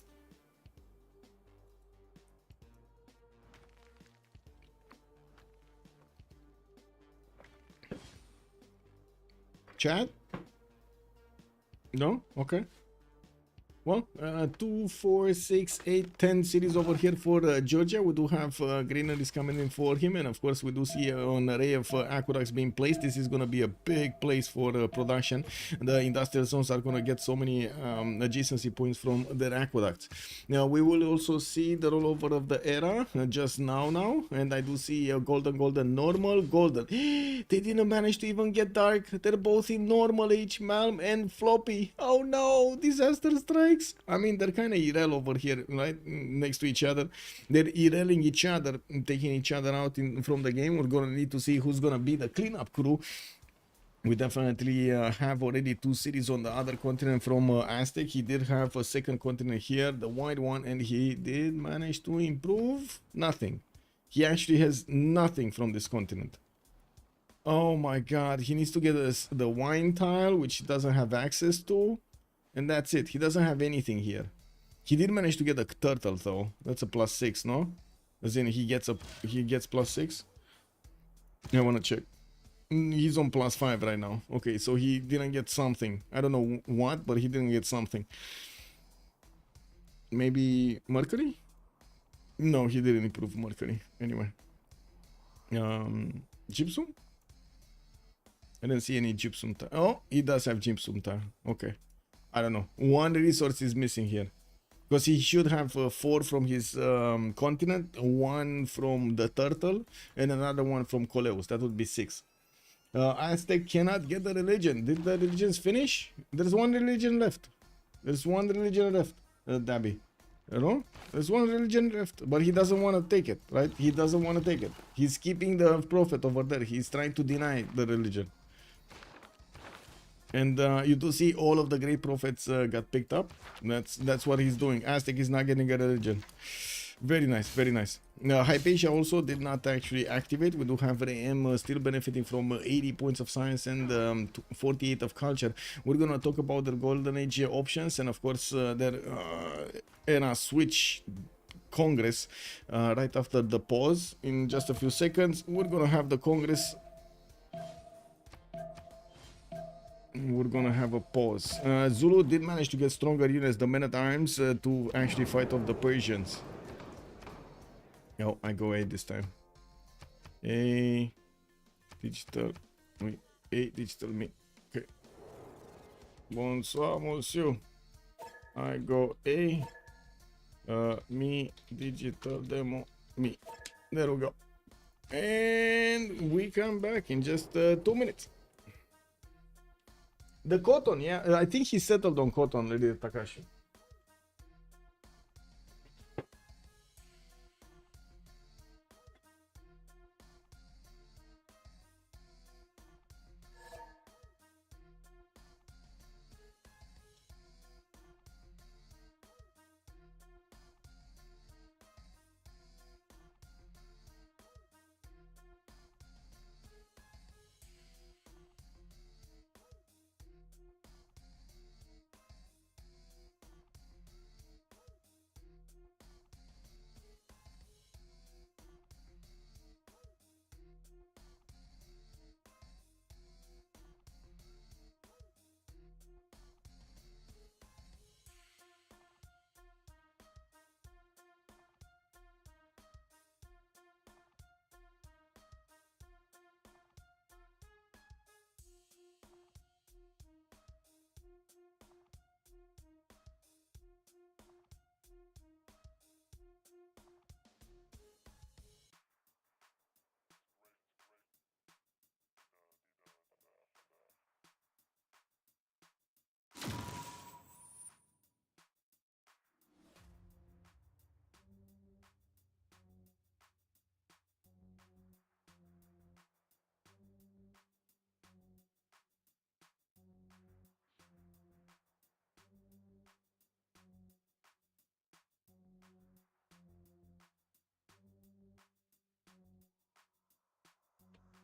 Chat? No? Okay. Well, 2, 4, 6, 8, 10 cities over here for Georgia. We do have granaries coming in for him, and of course we do see an array of aqueducts being placed. This is going to be a big place for production. The industrial zones are going to get so many adjacency points from their aqueducts. Now we will also see the rollover of the era just now, and I do see golden, normal, golden. They didn't manage to even get dark. They're both in normal age, Malm and Floppy. Oh no, disaster strikes. I mean, they're kind of irrel over here, right, next to each other. They're irreling each other, taking each other out from the game. We're going to need to see who's going to be the cleanup crew. We definitely have already 2 cities on the other continent from Aztec. He did have a second continent here, the white one, and he did manage to improve nothing. He actually has nothing from this continent. Oh my god, he needs to get the wine tile, which he doesn't have access to. And that's it. He doesn't have anything here. He did manage to get a turtle though. That's a +6, no? As in he gets +6. I wanna check. He's on +5 right now. Okay, so he didn't get something. I don't know what, but he didn't get something. Maybe Mercury? No, he didn't improve Mercury. Anyway. Gypsum? I didn't see any gypsum tile. Oh, he does have gypsum tile. Okay. I don't know. 1 resource is missing here. Because he should have 4 from his continent, 1 from the turtle, and another 1 from Coleus. That would be 6. Aztec cannot get the religion. Did the religions finish? There's 1 religion left. Dabby. You know? There's 1 religion left. But he doesn't want to take it, right? He doesn't want to take it. He's keeping the prophet over there. He's trying to deny the religion. And you do see all of the great prophets got picked up. That's what he's doing. Aztec is not getting a religion. Very nice, very nice. Now, Hypatia also did not actually activate. We do have Raym still benefiting from 80 points of science and 48 of culture. We're going to talk about their golden age options and of course their era switch congress right after the pause. In just a few seconds, we're going to have the congress. We're gonna have a pause. Zulu did manage to get stronger units, the men-at-arms, to actually fight off the Persians. Oh, I go A this time. A digital me. A digital me. Okay. Bonsoir, monsieur. I go A. Me digital demo me. There we go. And we come back in just 2 minutes. The cotton, yeah, I think he settled on cotton, Lady Takashi.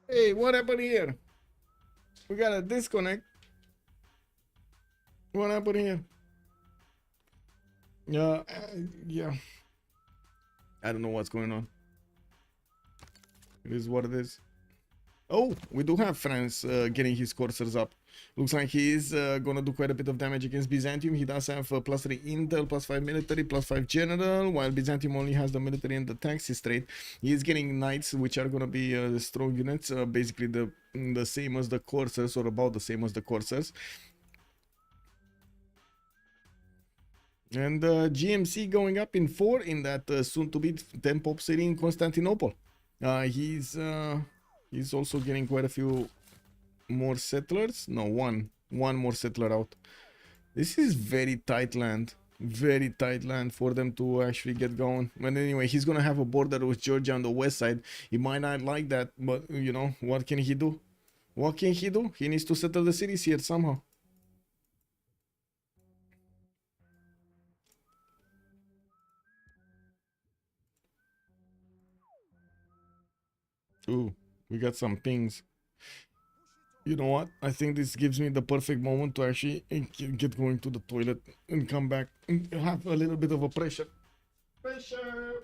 Hey, what happened here? We got a disconnect. What happened here? Yeah. I don't know what's going on. It is what it is. Oh, we do have France getting his coursers up. Looks like he is gonna do quite a bit of damage against Byzantium. He does have +3 intel, +5 military, +5 general, while Byzantium only has the military and the taxi trade. He is getting knights, which are gonna be strong units, basically the same as the coursers, or about the same as the coursers. And GMC going up in 4 in that soon-to-be 10 pop city in Constantinople. He's also getting quite a few more settlers. No, one more settler out. This is very tight land for them to actually get going. But anyway, he's gonna have a border with Georgia on the west side. He might not like that, but you know, what can he do? What can he do? He needs to settle the cities here somehow. Ooh, we got some pings. You know what? I think this gives me the perfect moment to actually get going to the toilet and come back and have a little bit of a pressure. Pressure.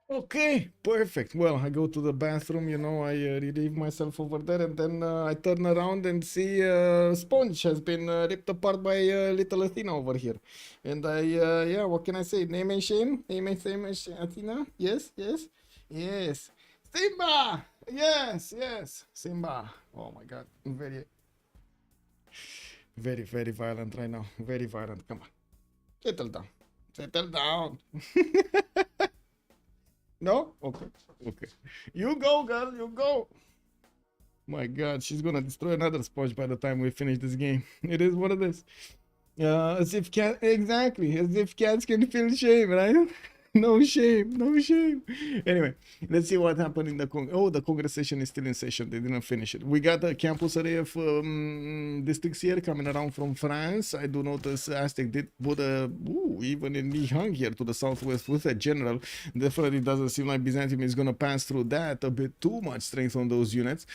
Okay, perfect. Well, I go to the bathroom, you know, I relieve myself over there, and then I turn around and see Sponge has been ripped apart by little Athena over here. And yeah, what can I say? Name and shame? Name and shame, Athena? Yes. Simba! Yes. Simba. Oh my god. Very violent right now. Very violent. Come on. Settle down. No? Okay. You go, girl. You go. My god, she's gonna destroy another sponge by the time we finish this game. It is what it is. As if cats can feel shame, right? No shame. Anyway, let's see what happened in the the Congress session is still in session. They didn't finish it. We got a campus array of districts here coming around from France. I do notice Aztec did put even in Lihang here to the southwest with a general. Definitely doesn't seem like Byzantium is gonna pass through that. A bit too much strength on those units.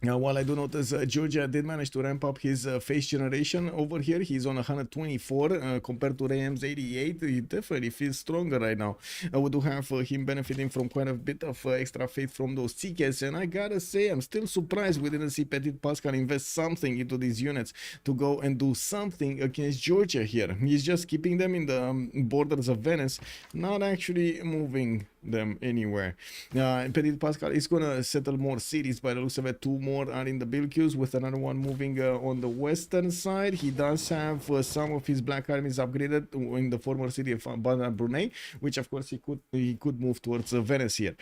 While I do notice Georgia did manage to ramp up his face generation over here. He's on 124 compared to Raym's 88. He definitely feels stronger right now. We do have him benefiting from quite a bit of extra faith from those Titiits, and I gotta say, I'm still surprised we didn't see Ptitpascal invest something into these units to go and do something against Georgia here. He's just keeping them in the borders of Venice, not actually moving them anywhere. Ptitpascal is gonna settle more cities. By the looks of it, 2 more are in the build queues, with another one moving on the western side. He does have some of his black armies upgraded in the former city of Brunei, which of course he could move towards Venice here.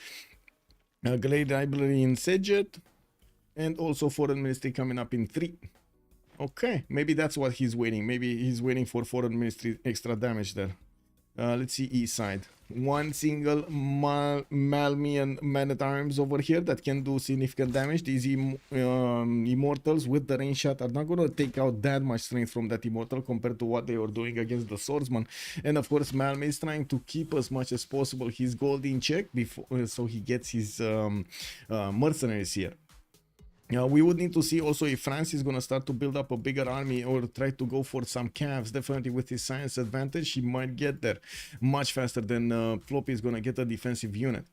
Glade Library in Sejet, and also Foreign Ministry coming up in 3. Okay, maybe that's what he's waiting. Maybe he's waiting for Foreign Ministry extra damage there. Let's see east side. One single Malmian man-at-arms over here that can do significant damage. These immortals with the range shot are not going to take out that much strength from that immortal compared to what they were doing against the swordsman. And of course, Malm is trying to keep as much as possible his gold in check before, so he gets his mercenaries here. We would need to see also if France is going to start to build up a bigger army or try to go for some calves. Definitely with his science advantage, he might get there much faster than Floppy is going to get a defensive unit.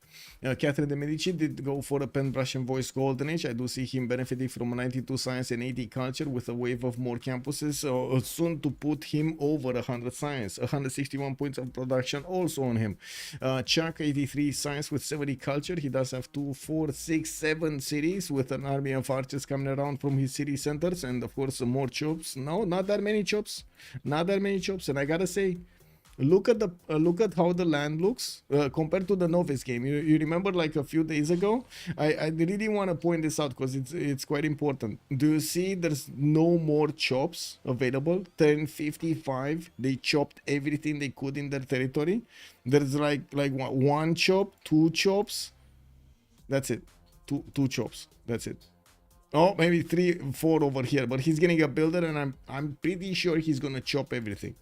Catherine de Medici did go for a pen, brush, and voice golden age. I do see him benefiting from a 92 science and 80 culture with a wave of more campuses, soon to put him over 100 science, 161 points of production also on him. Chuck 83 science with 70 culture. He does have 2, 4, 6, 7 cities with an army of archers coming around from his city centers, and of course more chops. No, not that many chops, not that many chops. And I gotta say, look at the look at how the land looks compared to the novice game. You remember like a few days ago, I really want to point this out because it's quite important. Do you see there's no more chops available? 1055, they chopped everything they could in their territory. There's like one chop, 2 chops, that's it. Two chops, that's it. Oh, maybe 3, 4 over here, but he's getting a builder, and I'm pretty sure he's gonna chop everything.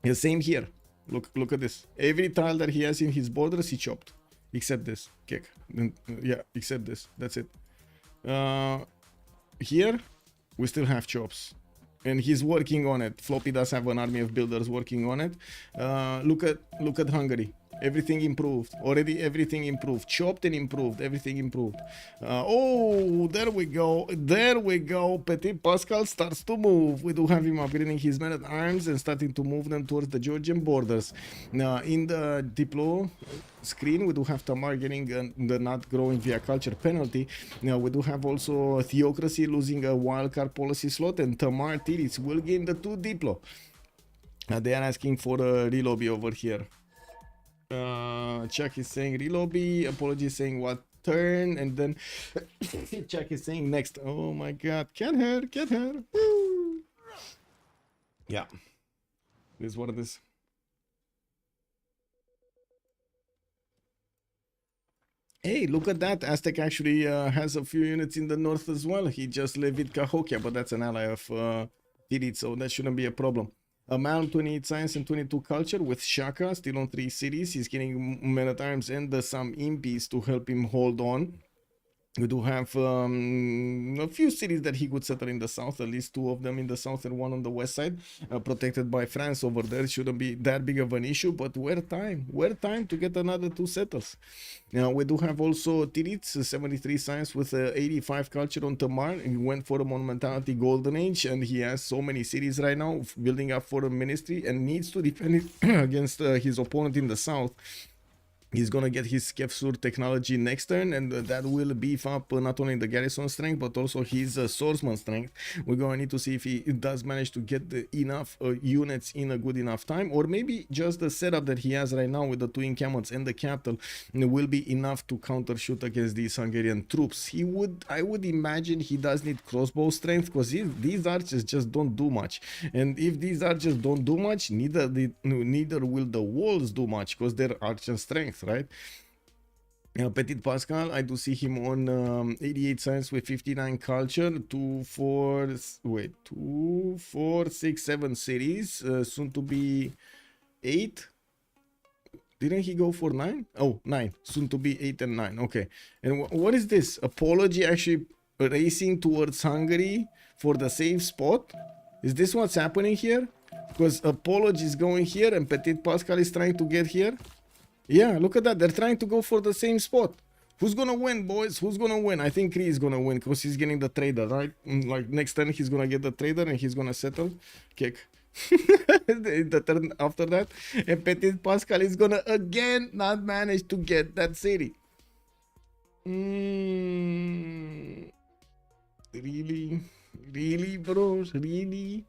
The same here. Look at this. Every tile that he has in his borders, he chopped, except this. Kick. Yeah, except this. That's it. Here, we still have chops, and he's working on it. Floppy does have an army of builders working on it. Look at Hungary. Everything improved already. Everything improved, chopped and improved. Everything improved. Oh, there we go, there we go. Ptitpascal starts to move. We do have him upgrading his men at arms and starting to move them towards the Georgian borders. Now in the diplo screen, we do have Tamar getting the not growing via culture penalty. Now we do have also Theocracy losing a wildcard policy slot, and Tamar Titiits will gain the 2 diplo. They are asking for a relobby over here. Chuck is saying relobby, Apology is saying what turn, and then Chuck is saying next. Oh my god, get her. Woo. Yeah, this is what it is. Hey, look at that. Aztec actually has a few units in the north as well. He just levied Cahokia, but that's an ally of Titiits, so that shouldn't be a problem. Malm 28 science and 22 culture with Shaka still on 3 cities. He's getting men at arms and some impies to help him hold on. We do have a few cities that he could settle in the south, at least 2 of them in the south and 1 on the west side, protected by France over there. Shouldn't be that big of an issue, but where time to get another 2 settles. Now we do have also Titiits 73 science with 85 culture on Tamar. He went for a monumentality golden age, and he has so many cities right now building up for a ministry and needs to defend it against his opponent in the south. He's gonna get his Kefsur technology next turn, and that will beef up not only the garrison strength but also his swordsman strength. We're gonna need to see if he does manage to get enough units in a good enough time, or maybe just the setup that he has right now with the 2 encampments and the capital will be enough to counter shoot against these Hungarian troops. I would imagine he does need crossbow strength, because these archers just don't do much, and if these archers don't do much, neither will the walls do much, because they're archer strength, right? Ptitpascal, I do see him on 88 science with 59 culture, 2, 4, 6, 7 cities, soon to be 8. Didn't he go for 9? Oh, 9, soon to be 8 and 9. Okay, and what is this? Apology actually racing towards Hungary for the safe spot? Is this what's happening here? Because Apology is going here and Ptitpascal is trying to get here. Yeah, look at that. They're trying to go for the same spot. Who's gonna win, boys? Who's gonna win? I think Cree is gonna win because he's getting the trader, right? Like next turn he's gonna get the trader and he's gonna settle. Kick. The turn after that, and Ptitpascal is gonna again not manage to get that city. Really, bros? Really?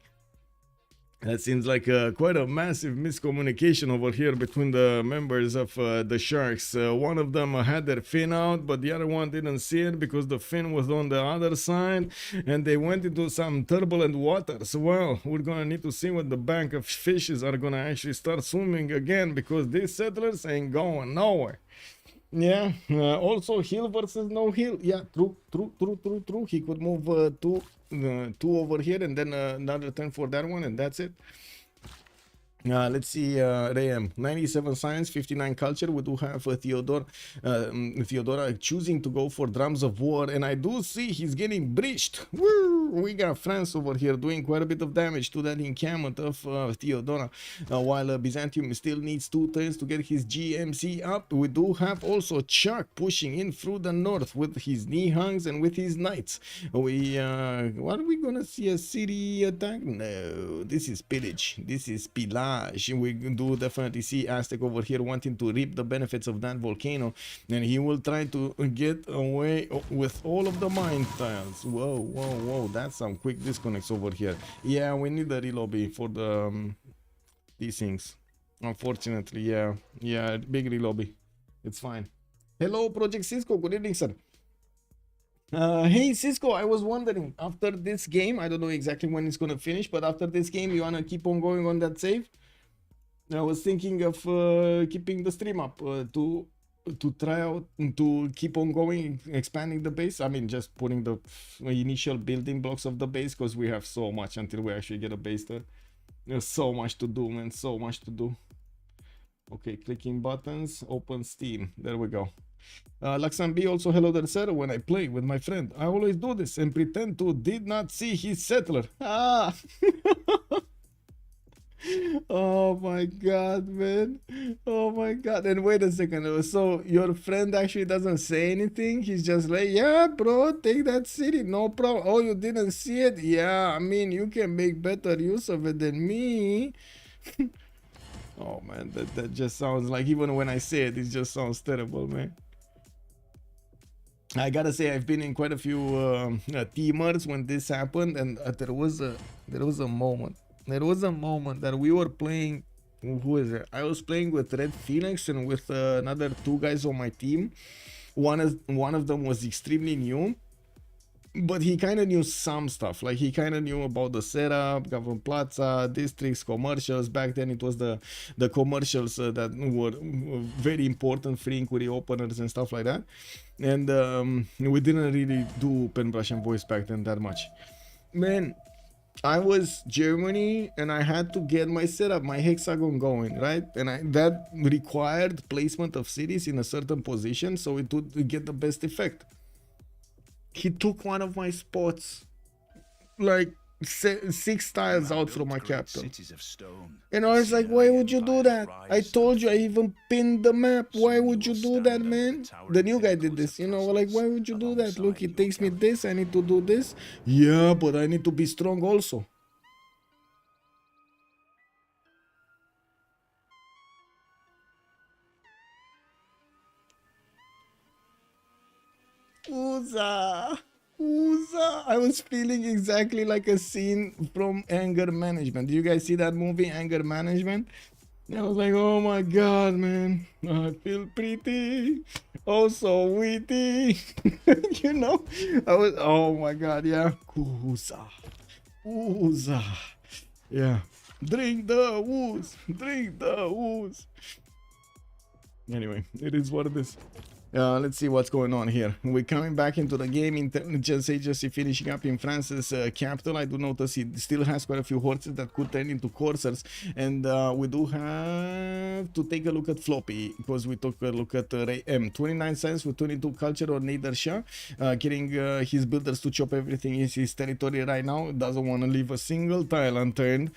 That seems like quite a massive miscommunication over here between the members of the Sharks. One of them had their fin out, but the other one didn't see it because the fin was on the other side, and they went into some turbulent waters. Well, we're gonna need to see when the bank of fishes are gonna actually start swimming again, because these settlers ain't going nowhere. Yeah, also heal versus no heal. Yeah, true. He could move 2 over here and then another turn for that one, and that's it. Let's see, Raym, 97 science, 59 culture. We do have Theodora choosing to go for drums of war, and I do see he's getting breached. Woo! We got France over here doing quite a bit of damage to that encampment of Theodora, while Byzantium still needs 2 turns to get his GMC up. We do have also Chuck pushing in through the north with his Nihangs and with his knights. What are we gonna see, a city attack? No, this is pillage. This is pillage. We do definitely see Aztec over here wanting to reap the benefits of that volcano, and he will try to get away with all of the mine tiles. Whoa, whoa, whoa, that's some quick disconnects over here. Yeah, we need a relobby for the these things, unfortunately. Yeah, big relobby. It's fine. Hello, Project Cisco. Good evening, sir. Hey Cisco, I was wondering, after this game, I don't know exactly when it's gonna finish, but after this game, you wanna keep on going on that save? I was thinking of keeping the stream up to try out, to keep on going, expanding the base. I mean, just putting the initial building blocks of the base, because we have so much until we actually get a base there. There's so much to do, man, so much to do. Okay, clicking buttons, open Steam, there we go. Laxambi also, hello there, sir. When I play with my friend, I always do this and pretend to did not see his settler. Ah! Oh my god, man. Oh my god. And wait a second. So your friend actually doesn't say anything? He's just like, yeah, bro, take that city, no problem. Oh, you didn't see it? Yeah, I mean, you can make better use of it than me. Oh man, that just sounds like, even when I say it, it just sounds terrible, man. I gotta say, I've been in quite a few teamers when this happened, and there was a moment. There was a moment that we were playing. Who is it? I was playing with Red Phoenix and with another 2 guys on my team. One of them was extremely new, but he kind of knew some stuff. Like, he kind of knew about the setup, Government Plaza, districts, commercials. Back then it was the commercials that were very important for inquiry openers and stuff like that. And we didn't really do pen brush and voice back then that much. Man, I was Germany and I had to get my setup, my hexagon going, right? And that required placement of cities in a certain position so it would get the best effect. He took one of my spots, like 6 tiles out from my capital. And I was like, why would you do that? I told you, I even pinned the map. Why would you do that, man? The new guy did this, you know, like, why would you do that? Look, it takes me this, I need to do this. Yeah, but I need to be strong also. Uza, I was feeling exactly like a scene from Anger Management. Do you guys see that movie, Anger Management? I was like, oh my god, man, I feel pretty, oh so witty. You know, I was, oh my god, yeah. Uza, yeah. Drink the wooz, drink the wooz. Anyway, it is what it is. Let's see what's going on here. We're coming back into the game. Intelligence agency finishing up in France's capital. I do notice he still has quite a few horses that could turn into coursers, and we do have to take a look at Floppy, because we took a look at Raym. 29 cents with 22 culture or Nader Shah, getting his builders to chop everything in his territory right now. Doesn't want to leave a single tile unturned.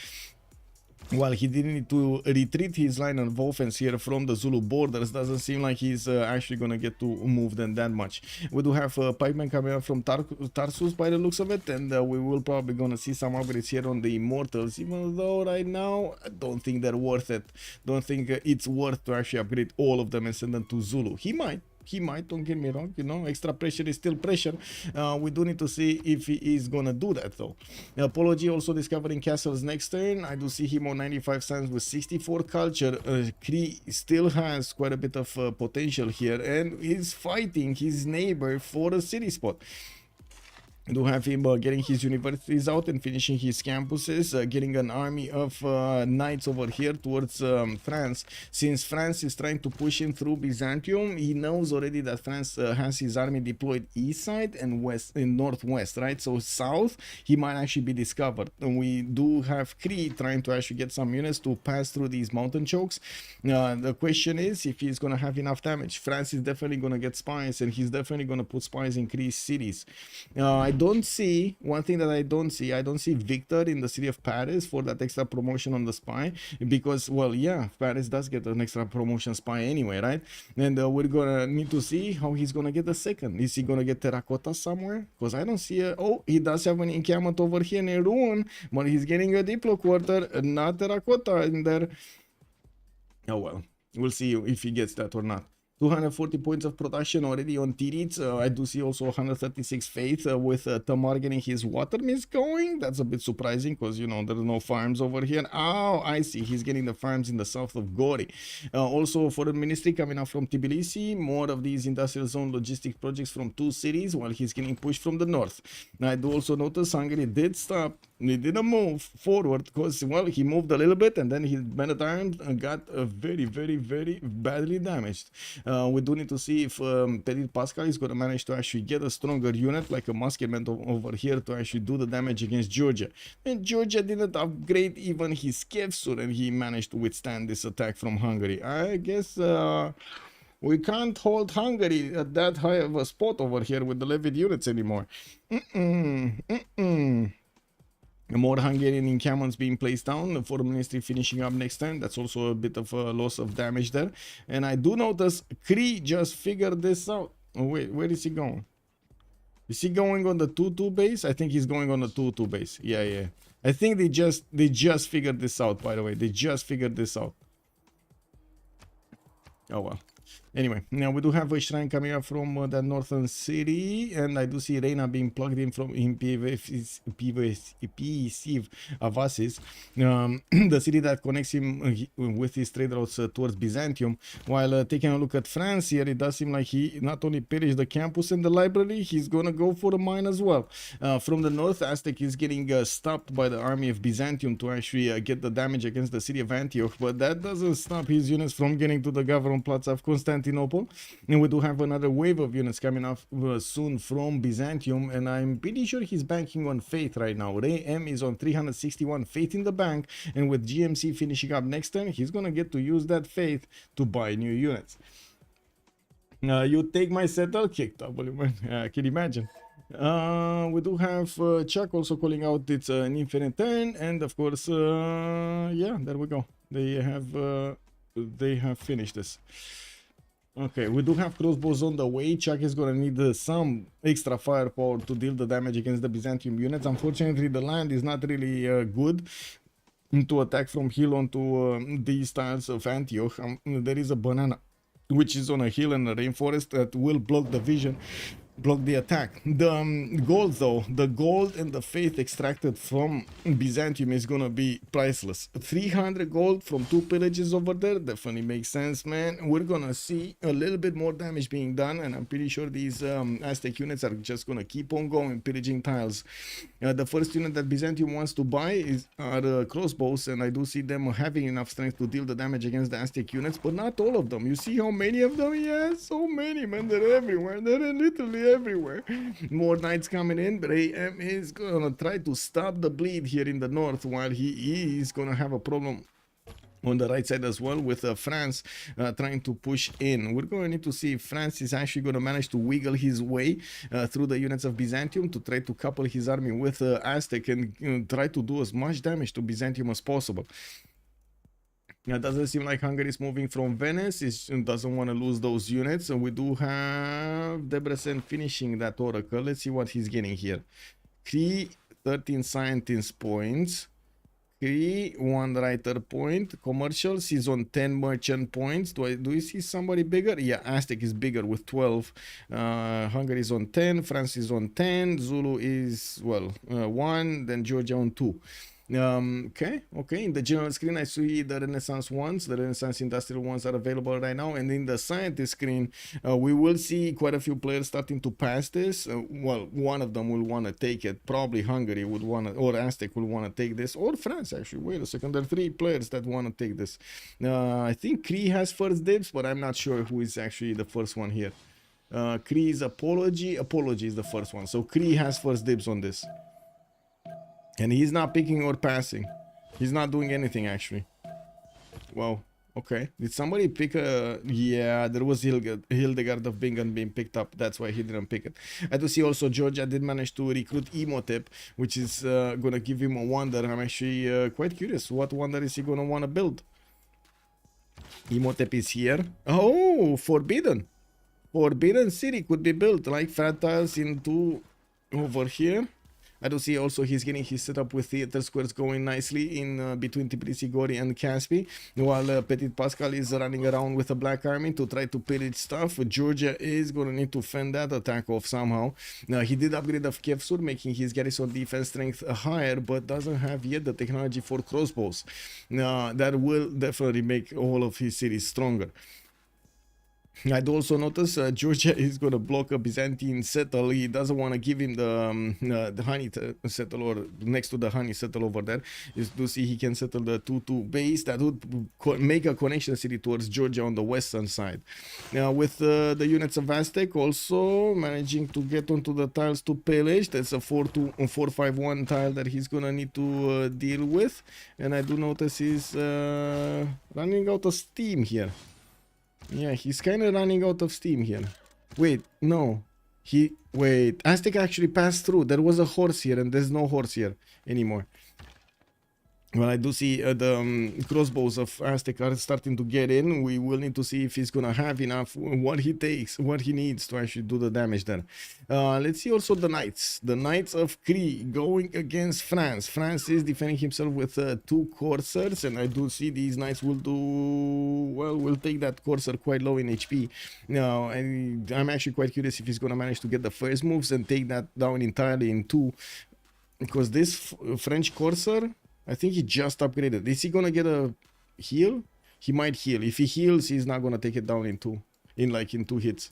While he didn't need to retreat his line of offense here from the Zulu borders, doesn't seem like he's actually gonna get to move them that much. We do have pikemen coming up from Tarsus by the looks of it, and we will probably gonna see some upgrades here on the Immortals, even though right now I don't think they're worth it. Don't think it's worth to actually upgrade all of them and send them to Zulu. He might, don't get me wrong, you know, extra pressure is still pressure. We do need to see if he is gonna do that though. Apology also discovering castles next turn. I do see him on 95 cents with 64 culture. Cree still has quite a bit of potential here and is fighting his neighbor for a city spot. do have him getting his universities out and finishing his campuses, getting an army of knights over here towards France. Since France is trying to push him through Byzantium, he knows already that France has his army deployed east side and west and northwest, right? So south, he might actually be discovered. And we do have Cree trying to actually get some units to pass through these mountain chokes. The question is if he's going to have enough damage. France is definitely going to get spies, and he's definitely going to put spies in Cree's cities. I don't see one thing that I don't see Victor in the city of Paris for that extra promotion on the spy, because, well, yeah, Paris does get an extra promotion spy anyway, right? And we're gonna need to see how he's gonna get the second. Is he gonna get terracotta somewhere? Because I don't see oh, he does have an encampment over here near Rouen, but he's getting a diplo quarter, not terracotta in there. Oh well, we'll see if he gets that or not. 240 points of production already on Titiits. I do see also 136 faith with Tamar getting his water mist going. That's a bit surprising because, you know, there's no farms over here. Oh, I see. He's getting the farms in the south of Gori. Also, foreign ministry coming out from Tbilisi. More of these industrial zone logistics projects from 2 cities while he's getting pushed from the north. Now, I do also notice Hungary did stop. He didn't move forward because, well, he moved a little bit and then his men at arms got very, very, very badly damaged. We do need to see if Ptitpascal is going to manage to actually get a stronger unit like a musketman over here to actually do the damage against Georgia. And Georgia didn't upgrade even his Kevsur, and he managed to withstand this attack from Hungary. I guess we can't hold Hungary at that high of a spot over here with the levied units anymore. More Hungarian encampments being placed down, the foreign ministry finishing up next turn. That's also a bit of a loss of damage there. And I do notice Cree just figured this out. Oh wait, where is he going? Is he going on the 2-2 base? I think he's going on the 2-2 base. Yeah. I think they just figured this out, by the way. They just figured this out. Oh well. Anyway, now we do have a shrine coming up from that northern city, and I do see Reina being plugged in from PV Avasis, the city that connects him with his trade routes towards Byzantium. While taking a look at France here, it does seem like he not only pillaged the campus and the library, he's gonna go for the mine as well. From the north, Aztec is getting stopped by the army of Byzantium to actually get the damage against the city of Antioch, but that doesn't stop his units from getting to the Gavron Plaza of Constantinople. And we do have another wave of units coming off soon from Byzantium, and I'm pretty sure he's banking on faith right now. Raym is on 361 faith in the bank, and with GMC finishing up next turn, he's gonna get to use that faith to buy new units. You take my settle kick, W, man. Can you imagine? We do have Chuck also calling out it's an infinite turn, and of course, yeah, there we go. They have finished this. Okay, we do have crossbows on the way. Chuck is gonna need some extra firepower to deal the damage against the Byzantium units. Unfortunately, the land is not really good to attack from hill onto these tiles of Antioch. There is a banana which is on a hill in the rainforest that will block the vision, block the attack. The gold though, the gold and the faith extracted from Byzantium is gonna be priceless. 300 gold from 2 pillages over there definitely makes sense, man. We're gonna see a little bit more damage being done, and I'm pretty sure these Aztec units are just gonna keep on going, pillaging tiles. The first unit that Byzantium wants to buy are crossbows, and I do see them having enough strength to deal the damage against the Aztec units, but not all of them. You see how many of them? Yeah, so many, man. They're everywhere. They're literally everywhere. More knights coming in, but Raym is gonna try to stop the bleed here in the north, while he is gonna have a problem on the right side as well with France trying to push in. We're going to need to see if France is actually going to manage to wiggle his way through the units of Byzantium to try to couple his army with Aztec and try to do as much damage to Byzantium as possible. It doesn't seem like Hungary is moving from Venice. It doesn't want to lose those units. So we do have Debrecen finishing that oracle. Let's see what he's getting here. Cree, 13 scientist points. Cree, 1 writer point. Commercials, he's on 10 merchant points. Do you see somebody bigger? Yeah, Aztec is bigger with 12. Hungary is on 10. France is on 10. Zulu is, well, 1. Then Georgia on 2. Okay. In the general screen, I see the Renaissance ones, the Renaissance industrial ones are available right now. And in the scientist screen, we will see quite a few players starting to pass this. Well, one of them will want to take it. Probably Hungary would want to, or Aztec will want to take this, or France actually. Wait a second, there are 3 players that want to take this. I think Cree has first dibs, but I'm not sure who is actually the first one here. Cree is Apology is the first one. So Cree has first dibs on this. And he's not picking or passing. He's not doing anything, actually. Wow. Okay. Did somebody pick a... Yeah, there was Hildegard of Bingen being picked up. That's why he didn't pick it. I do see also Georgia did manage to recruit Imhotep, which is going to give him a wonder. I'm actually quite curious. What wonder is he going to want to build? Imhotep is here. Oh, Forbidden. Forbidden City could be built, like fractals into over here. I do see also he's getting his setup with theater squares going nicely in between Tbilisi, Gori and Caspi, while Ptitpascal is running around with a black army to try to pillage stuff. Georgia is going to need to fend that attack off somehow. He did upgrade of Kevsur, making his garrison defense strength higher, but doesn't have yet the technology for crossbows. That will definitely make all of his cities stronger. I'd also notice Georgia is going to block a Byzantine settle. He doesn't want to give him the honey settle, or next to the honey settle over there. Is to see he can settle the 2-2 base that would make a connection city towards Georgia on the western side. Now with the units of Aztec also managing to get onto the tiles to pillage. That's a 4-5-1 tile that he's going to need to deal with. And I do notice he's running out of steam here. Yeah, he's kind of running out of steam here. Wait, no. Wait, Aztec actually passed through. There was a horse here and there's no horse here anymore. Well, I do see the crossbows of Aztec are starting to get in. We will need to see if he's gonna have enough, what he needs to actually do the damage there. Let's see also the knights. The knights of Cree going against France. France is defending himself with 2 coursers, and I do see these knights will do well. Will take that courser quite low in HP. Now, I'm actually quite curious if he's gonna manage to get the first moves and take that down entirely in 2, because this French courser, I think he just upgraded. Is he gonna get a heal? He might heal. If he heals, he's not gonna take it down in 2 hits.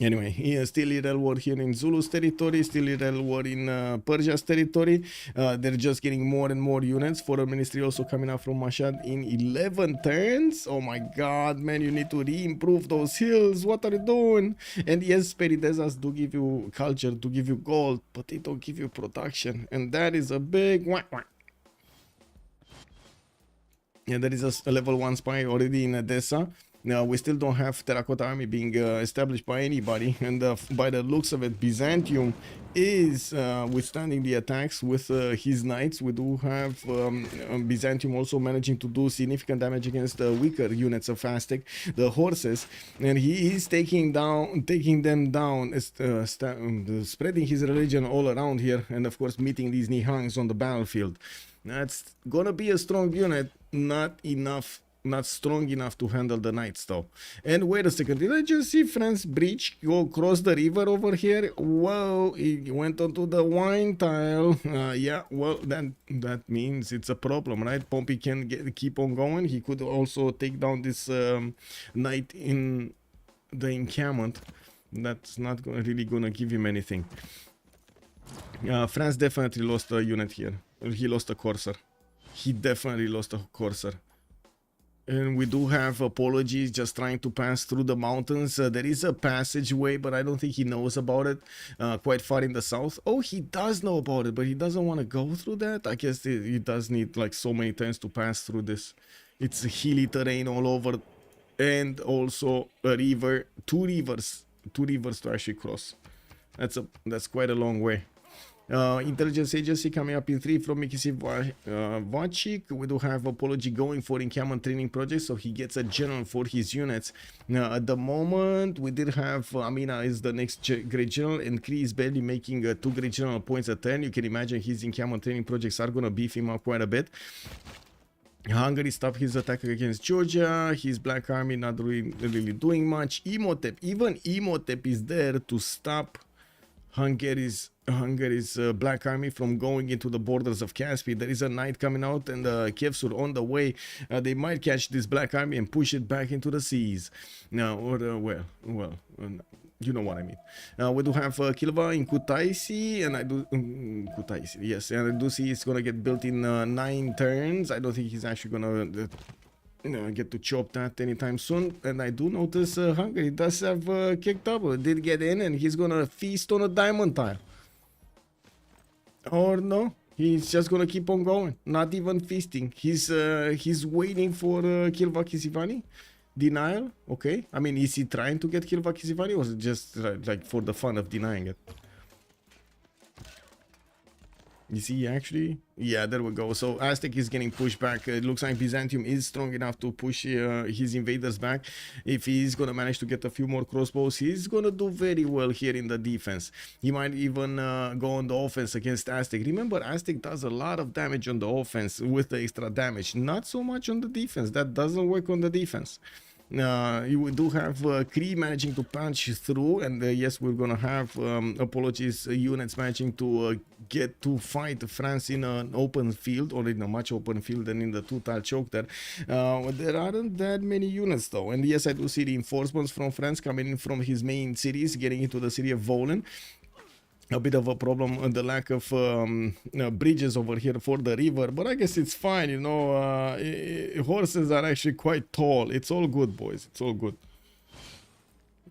Anyway, he is still Irel war here in Zulu's territory, still Irel war in Persia's territory. They're just getting more and more units. Foreign Ministry also coming out from Mashhad in 11 turns. Oh my god, man, you need to re-improve those hills. What are you doing? And yes, Peridesas do give you culture, do give you gold, but they don't give you production. And that is a big whack whack. Yeah, there is a level 1 spy already in Edessa. Now, we still don't have Terracotta Army being established by anybody, and by the looks of it, Byzantium is withstanding the attacks with his knights. We do have Byzantium also managing to do significant damage against the weaker units of Aztec, the horses, and he is taking them down, spreading his religion all around here, and of course meeting these Nihangs on the battlefield. That's gonna be a strong unit, not strong enough to handle the knights though. And wait a second, did I just see France breach go across the river over here? Whoa, he went onto the wine tile. Yeah, well, that means it's a problem, right? Pompi can keep on going. He could also take down this knight in the encampment. That's not really gonna give him anything. France definitely lost a unit here. He lost a courser. He definitely lost a courser. And we do have Apologies just trying to pass through the mountains. There is a passageway, but I don't think he knows about it. Quite far in the south. Oh, he does know about it, but he doesn't want to go through that. I guess he does need like so many times to pass through this. It's hilly terrain all over, and also a river, two rivers to actually cross. That's quite a long way. Intelligence agency coming up in 3 from Mikisi Vachik. We do have Apology going for encampment training project, so he gets a general for his units. At the moment, we did have Amina is the next great general, and Cree is barely making 2 great general points a turn. You can imagine his encampment training projects are gonna beef him up quite a bit. Hungary stopped his attack against Georgia. His black army not really doing much. Imhotep, even Imhotep is there to stop Hungary's Black Army from going into the borders of Caspia. There is a knight coming out and Kievsur on the way. They might catch this Black Army and push it back into the seas. Now, or you know what I mean. We do have Kilva in Kutaisi, and I do Kutaisi, yes, and I do see it's gonna get built in 9 turns. I don't think he's actually gonna get to chop that anytime soon. And I do notice Hungary does have kick double. Did get in, and he's gonna feast on a diamond tile. Or no, he's just gonna keep on going, not even feasting. He's waiting for Kilva Kisivani. Denial, okay. I mean, is he trying to get Kilva Kisivani, or is it just like for the fun of denying it? Is he actually? Yeah, there we go. So Aztec is getting pushed back. It looks like Byzantium is strong enough to push his invaders back. If he's gonna manage to get a few more crossbows, he's gonna do very well here in the defense. He might even go on the offense against Aztec. Remember, Aztec does a lot of damage on the offense with the extra damage, not so much on the defense. That doesn't work on the defense. You do have Cree managing to punch through, and yes, we're gonna have apologies units managing to get to fight France in an open field, or in a much open field than in the 2-tile choke there. There aren't that many units though, and yes, I do see reinforcements from France coming in from his main cities, getting into the city of Volen. A bit of a problem, the lack of bridges over here for the river, but I guess it's fine, you know. Horses are actually quite tall. It's all good, boys, it's all good.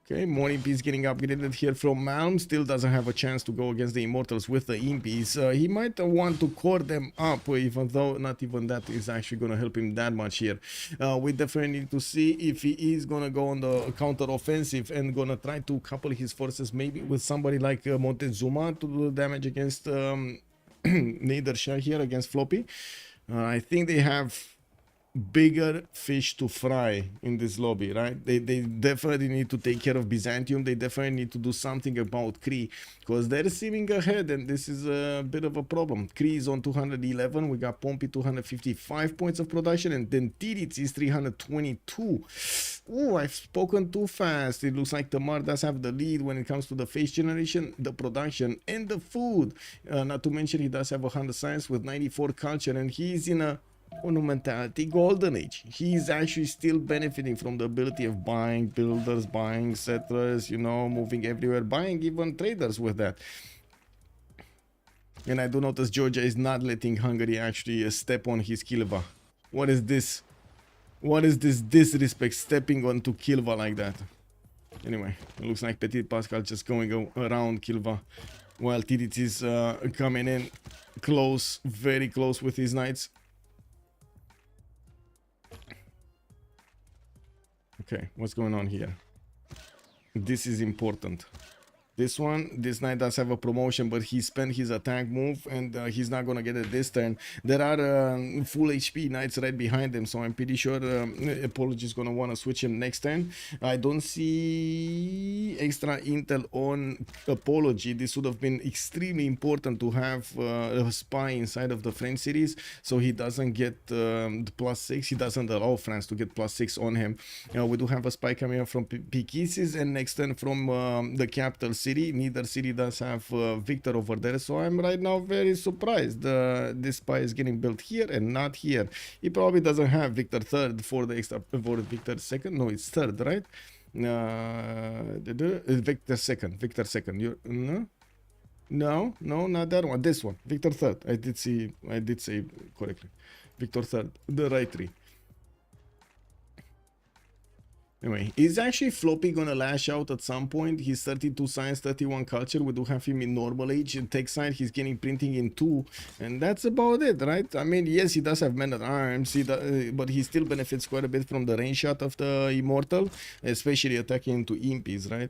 Okay, more impies getting upgraded here from Malm. Still doesn't have a chance to go against the immortals with the impies. He might want to core them up, even though not even that is actually going to help him that much here. We definitely need to see if he is going to go on the counter offensive and going to try to couple his forces maybe with somebody like Montezuma to do damage against Nader Shah here against Floppy. I think they have bigger fish to fry in this lobby, right? They definitely need to take care of Byzantium. They definitely need to do something about Cree, because they're seeming ahead, and this is a bit of a problem. Cree is on 211. We got Pompi 255 points of production, and then Titiits is 322. Oh, I've spoken too fast. It looks like Tamar does have the lead when it comes to the face generation, the production, and the food. Not to mention he does have 100 science with 94 culture, and he's in a monumentality golden age. He's actually still benefiting from the ability of buying builders, buying settlers, you know, moving everywhere, buying even traders with that. And I do notice Georgia is not letting Hungary actually step on his Kilva. What is this? What is this disrespect, stepping onto Kilva like that? Anyway, it looks like Ptitpascal just going around Kilva, while Titiits is coming in close, very close with his knights. Okay, what's going on here? This is important. This knight does have a promotion, but he spent his attack move, and he's not gonna get it this turn. There are full HP knights right behind him, so I'm pretty sure Apology is gonna want to switch him next turn. I don't see extra intel on Apology. This would have been extremely important to have a spy inside of the French cities, so he doesn't get the +6. He doesn't allow France to get +6 on him. We do have a spy coming up from Pikisis, and next turn from the capital city. Neither city does have Victor over there, so I'm right now very surprised this spy is getting built here and not here. He probably doesn't have Victor 3rd for the extra, for Victor 2nd. No, it's 3rd, right? Victor 2nd. Victor 2nd. No, not that one. This one, Victor 3rd. I did say correctly. Victor 3rd, the right tree. Anyway, is actually Floppy gonna lash out at some point? He's 32 science, 31 culture. We do have him in normal age. In tech side, he's getting printing in 2, and that's about it, right? I mean, yes, he does have men at arms, but he still benefits quite a bit from the range shot of the immortal, especially attacking into impies, right?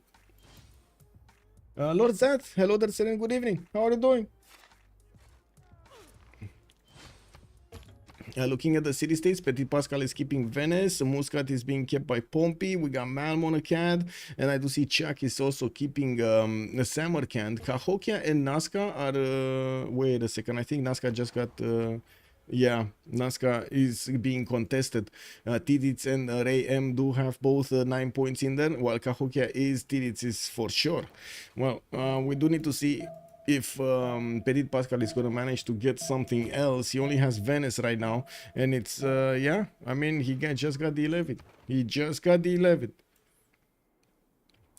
Lord Zat, hello there, Seren. Good evening. How are you doing? Looking at the city-states, Ptitpascal is keeping Venice, Muscat is being kept by Pompi, we got Malm on a CAD, and I do see Chuck is also keeping Samarkand. Cahokia and Nazca are... wait a second, I think Nazca just got Yeah, Nazca is being contested. Titiits and Raym do have both 9 points in there, while Cahokia is Titiits is for sure. Well, we do need to see if Ptitpascal is going to manage to get something else. He only has Venice right now, and it's, yeah, I mean, just got the 11. He just got the 11.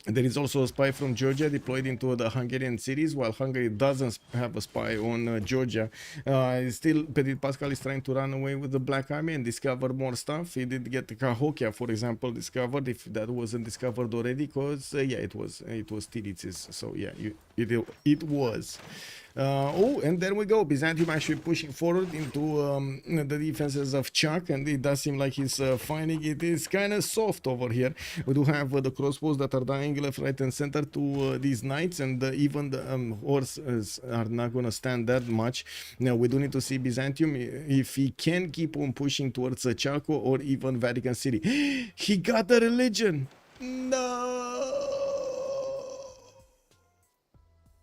There is also a spy from Georgia deployed into the Hungarian cities, while Hungary doesn't have a spy on Georgia. Still, Ptitpascal is trying to run away with the Black Army and discover more stuff. He did get Cahokia, for example, discovered, if that wasn't discovered already, because, yeah, it was Titiits. So, yeah, it was. Oh, and there we go. Byzantium actually pushing forward into the defenses of Chuck, and it does seem like he's finding it is kind of soft over here. We do have the crossbows that are dying left, right, and center to these knights, and even the horses are not going to stand that much. Now, we do need to see Byzantium if he can keep on pushing towards Chalco or even Vatican City. He got the religion. No.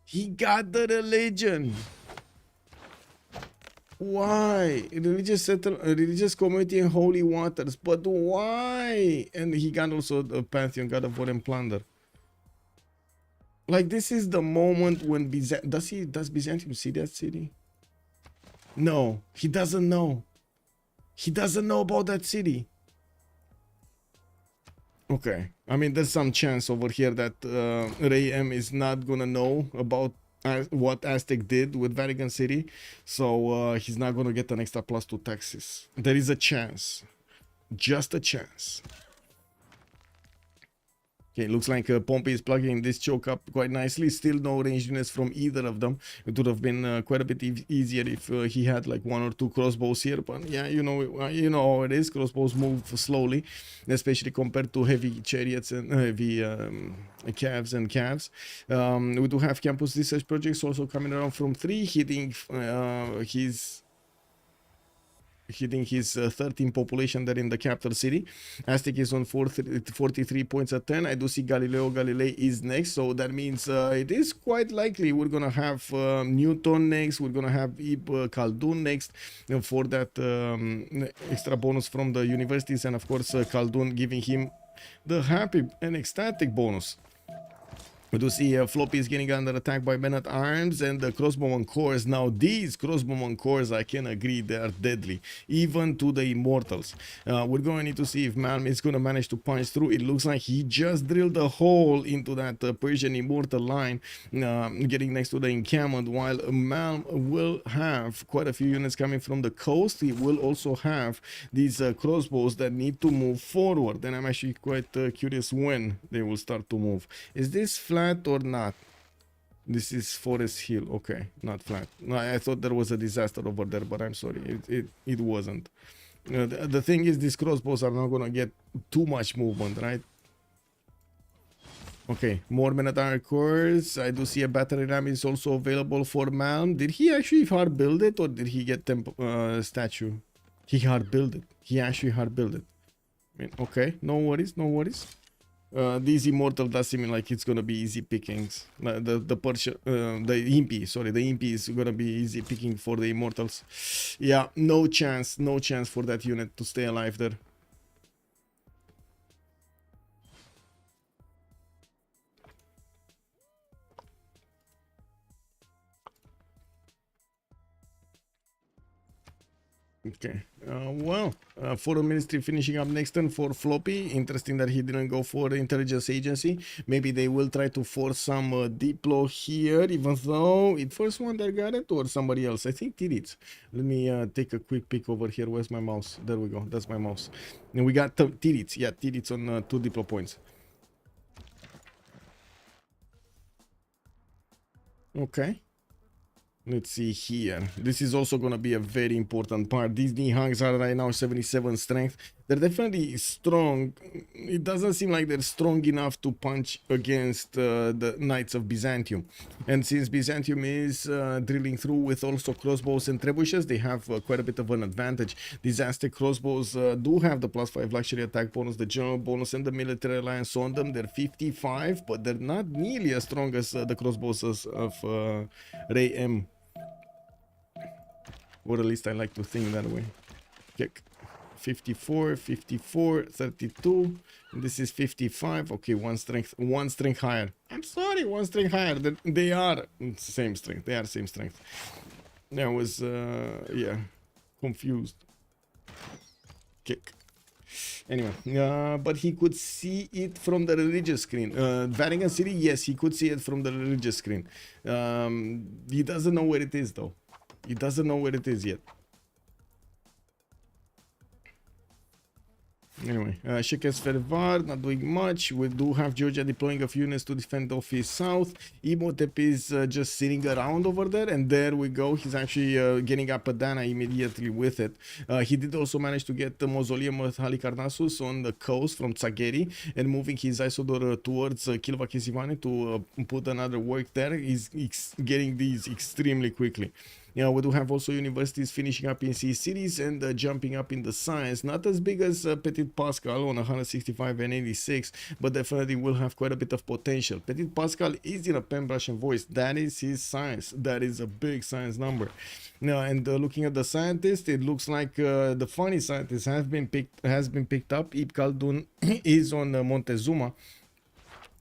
He got the religion. Why? Religious community and holy waters. But why? And he got also the Pantheon, God of War and Plunder. Like, this is the moment when does Byzantium see that city? No, he doesn't know. He doesn't know about that city. Okay, I mean, there's some chance over here that Raym is not gonna know about what Aztec did with Vatican City, so he's not gonna get an extra +2 taxes. There is a chance, just a chance. Okay, looks like Pompi is plugging this choke up quite nicely. Still no range units from either of them. It would have been quite a bit easier if he had like 1 or 2 crossbows here. But yeah, you know how it is. Crossbows move slowly, especially compared to heavy chariots and heavy calves and calves. We do have campus research projects also coming around from 3, hitting his 13 population there in the capital city. Aztec is on 43 points at 10. I do see Galileo Galilei is next, so that means it is quite likely we're gonna have Newton next, we're gonna have Khaldun next for that extra bonus from the universities, and of course Khaldun giving him the happy and ecstatic bonus. We do see Floppy is getting under attack by men at arms and the crossbowman cores. Now these crossbowman cores, I can agree, they are deadly, even to the immortals. We're going to need to see if Malm is going to manage to punch through. It looks like he just drilled a hole into that Persian immortal line, getting next to the encampment, while Malm will have quite a few units coming from the coast. He will also have these crossbows that need to move forward, and I'm actually quite curious when they will start to move. Is this flat or not? This is Forest Hill. Okay, not flat. No, I thought there was a disaster over there, but I'm sorry, it wasn't. The thing is, these crossbows are not gonna get too much movement, right? Okay, more men at arm cores. I do see a battery ram is also available for Malm. Did he actually hard build it, or did he get statue? He hard build it. He actually hard build it. I mean, okay, no worries, no worries. These immortal does seem like it's gonna be easy pickings. The Persia, the Impi, sorry, the Impi is gonna be easy picking for the immortals. Yeah, no chance for that unit to stay alive there. Okay, well, Foreign Ministry finishing up next turn for Floppy. Interesting that he didn't go for the intelligence agency. Maybe they will try to force some diplo here, even though it first one that got it, or somebody else. I think Titiits. Let me take a quick peek over here. Where's my mouse? There we go. That's my mouse. And we got Titiits. Yeah, Titiits on 2 diplo points. Okay. Let's see here. This is also going to be a very important part. These Nihangs are right now 77 strength. They're definitely strong. It doesn't seem like they're strong enough to punch against the Knights of Byzantium. And since Byzantium is drilling through with also crossbows and trebuchets, they have quite a bit of an advantage. These Aztec crossbows do have the +5 luxury attack bonus, the general bonus, and the military alliance on them. They're 55, but they're not nearly as strong as the crossbows of Raym. or at least I like to think that way. Kick. 54, 54, 32. And this is 55. Okay, one strength higher. I'm sorry, one strength higher. They are same strength. They are same strength. I was yeah, confused. Kick. Anyway, but he could see it from the religious screen. Vatican City, yes, he could see it from the religious screen. He doesn't know where it is though. He doesn't know where it is yet. Anyway, Shekes Fervar not doing much. We do have Georgia deploying a few units to defend off his south. Imhotep is just sitting around over there, and there we go. He's actually getting up Adana immediately with it. He did also manage to get the mausoleum of Halicarnassus on the coast from Tsagheri and moving his Isodor towards Kilva Kesivane to put another work there. He's getting these extremely quickly. Yeah, we do have also universities finishing up in C cities and jumping up in the science. Not as big as Ptitpascal on 165 and 86, but definitely will have quite a bit of potential. Ptitpascal is in a pen brush and voice. That is his science. That is a big science number. Now, and looking at the scientist, it looks like the funny scientist has been picked up. Ibn Khaldun is on Montezuma.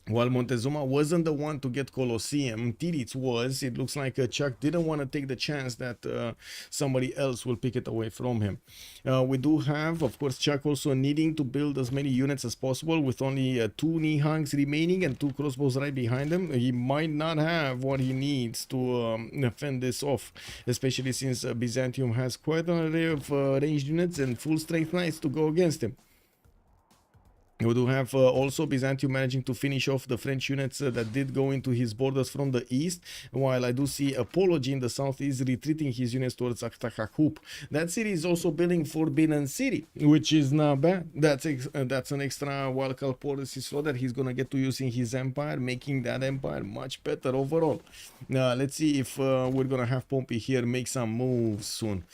While Montezuma wasn't the one to get Colosseum, Titiits was. It looks like Chuck didn't want to take the chance that somebody else will pick it away from him. We do have, of course, Chuck also needing to build as many units as possible with only 2 Nihangs remaining and 2 crossbows right behind him. He might not have what he needs to fend this off, especially since Byzantium has quite an array of ranged units and full strength knights to go against him. We do have also Byzantium managing to finish off the French units that did go into his borders from the east, while I do see Apology in the south is retreating his units towards Aktakakup. That city is also building Forbidden City, which is not bad. That's an extra wildcard policy slot that he's gonna get to use in his empire, making that empire much better overall. Let's see if we're gonna have Pompi here make some moves soon.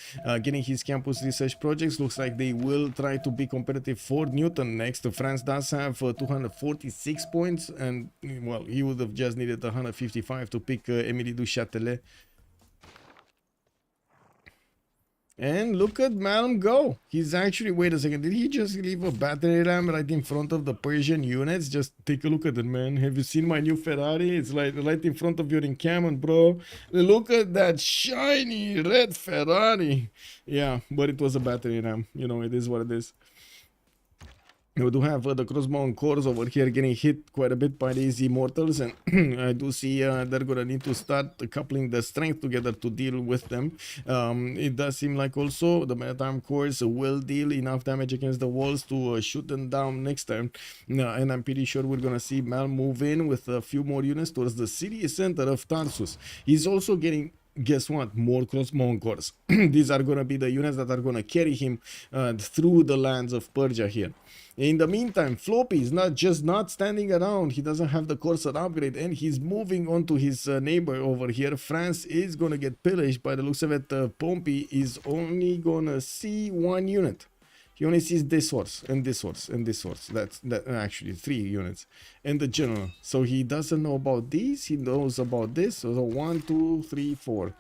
Getting his campus research projects, looks like they will try to be competitive for Newton next. France does have 246 points, and well, he would have just needed 155 to pick Emily du Châtelet. And look at Malm go. He's actually, wait a second, did he just leave a battery ram right in front of the Persian units? Just take a look at it, man. Have you seen my new Ferrari? It's like right in front of your encampment, bro. Look at that shiny red Ferrari. Yeah, but it was a battery ram. You know, it is what it is. We do have the crossbow cores over here getting hit quite a bit by these immortals, and I do see they're gonna need to start coupling the strength together to deal with them. It does seem like also the maritime cores will deal enough damage against the walls to shoot them down next turn. And I'm pretty sure we're gonna see Mal move in with a few more units towards the city center of Tarsus. He's also getting, guess what, more crossbow cores. These are gonna be the units that are gonna carry him through the lands of Persia here. In the meantime, Floppy is not standing around. He doesn't have the Corsair upgrade, and he's moving on to his neighbor over here. France is gonna get pillaged. By the looks of it, Pompi is only gonna see 1 unit. He only sees this horse and this horse and this horse. That's actually 3 units. And the general. So he doesn't know about these. He knows about this. So 1, 2, 3, 4,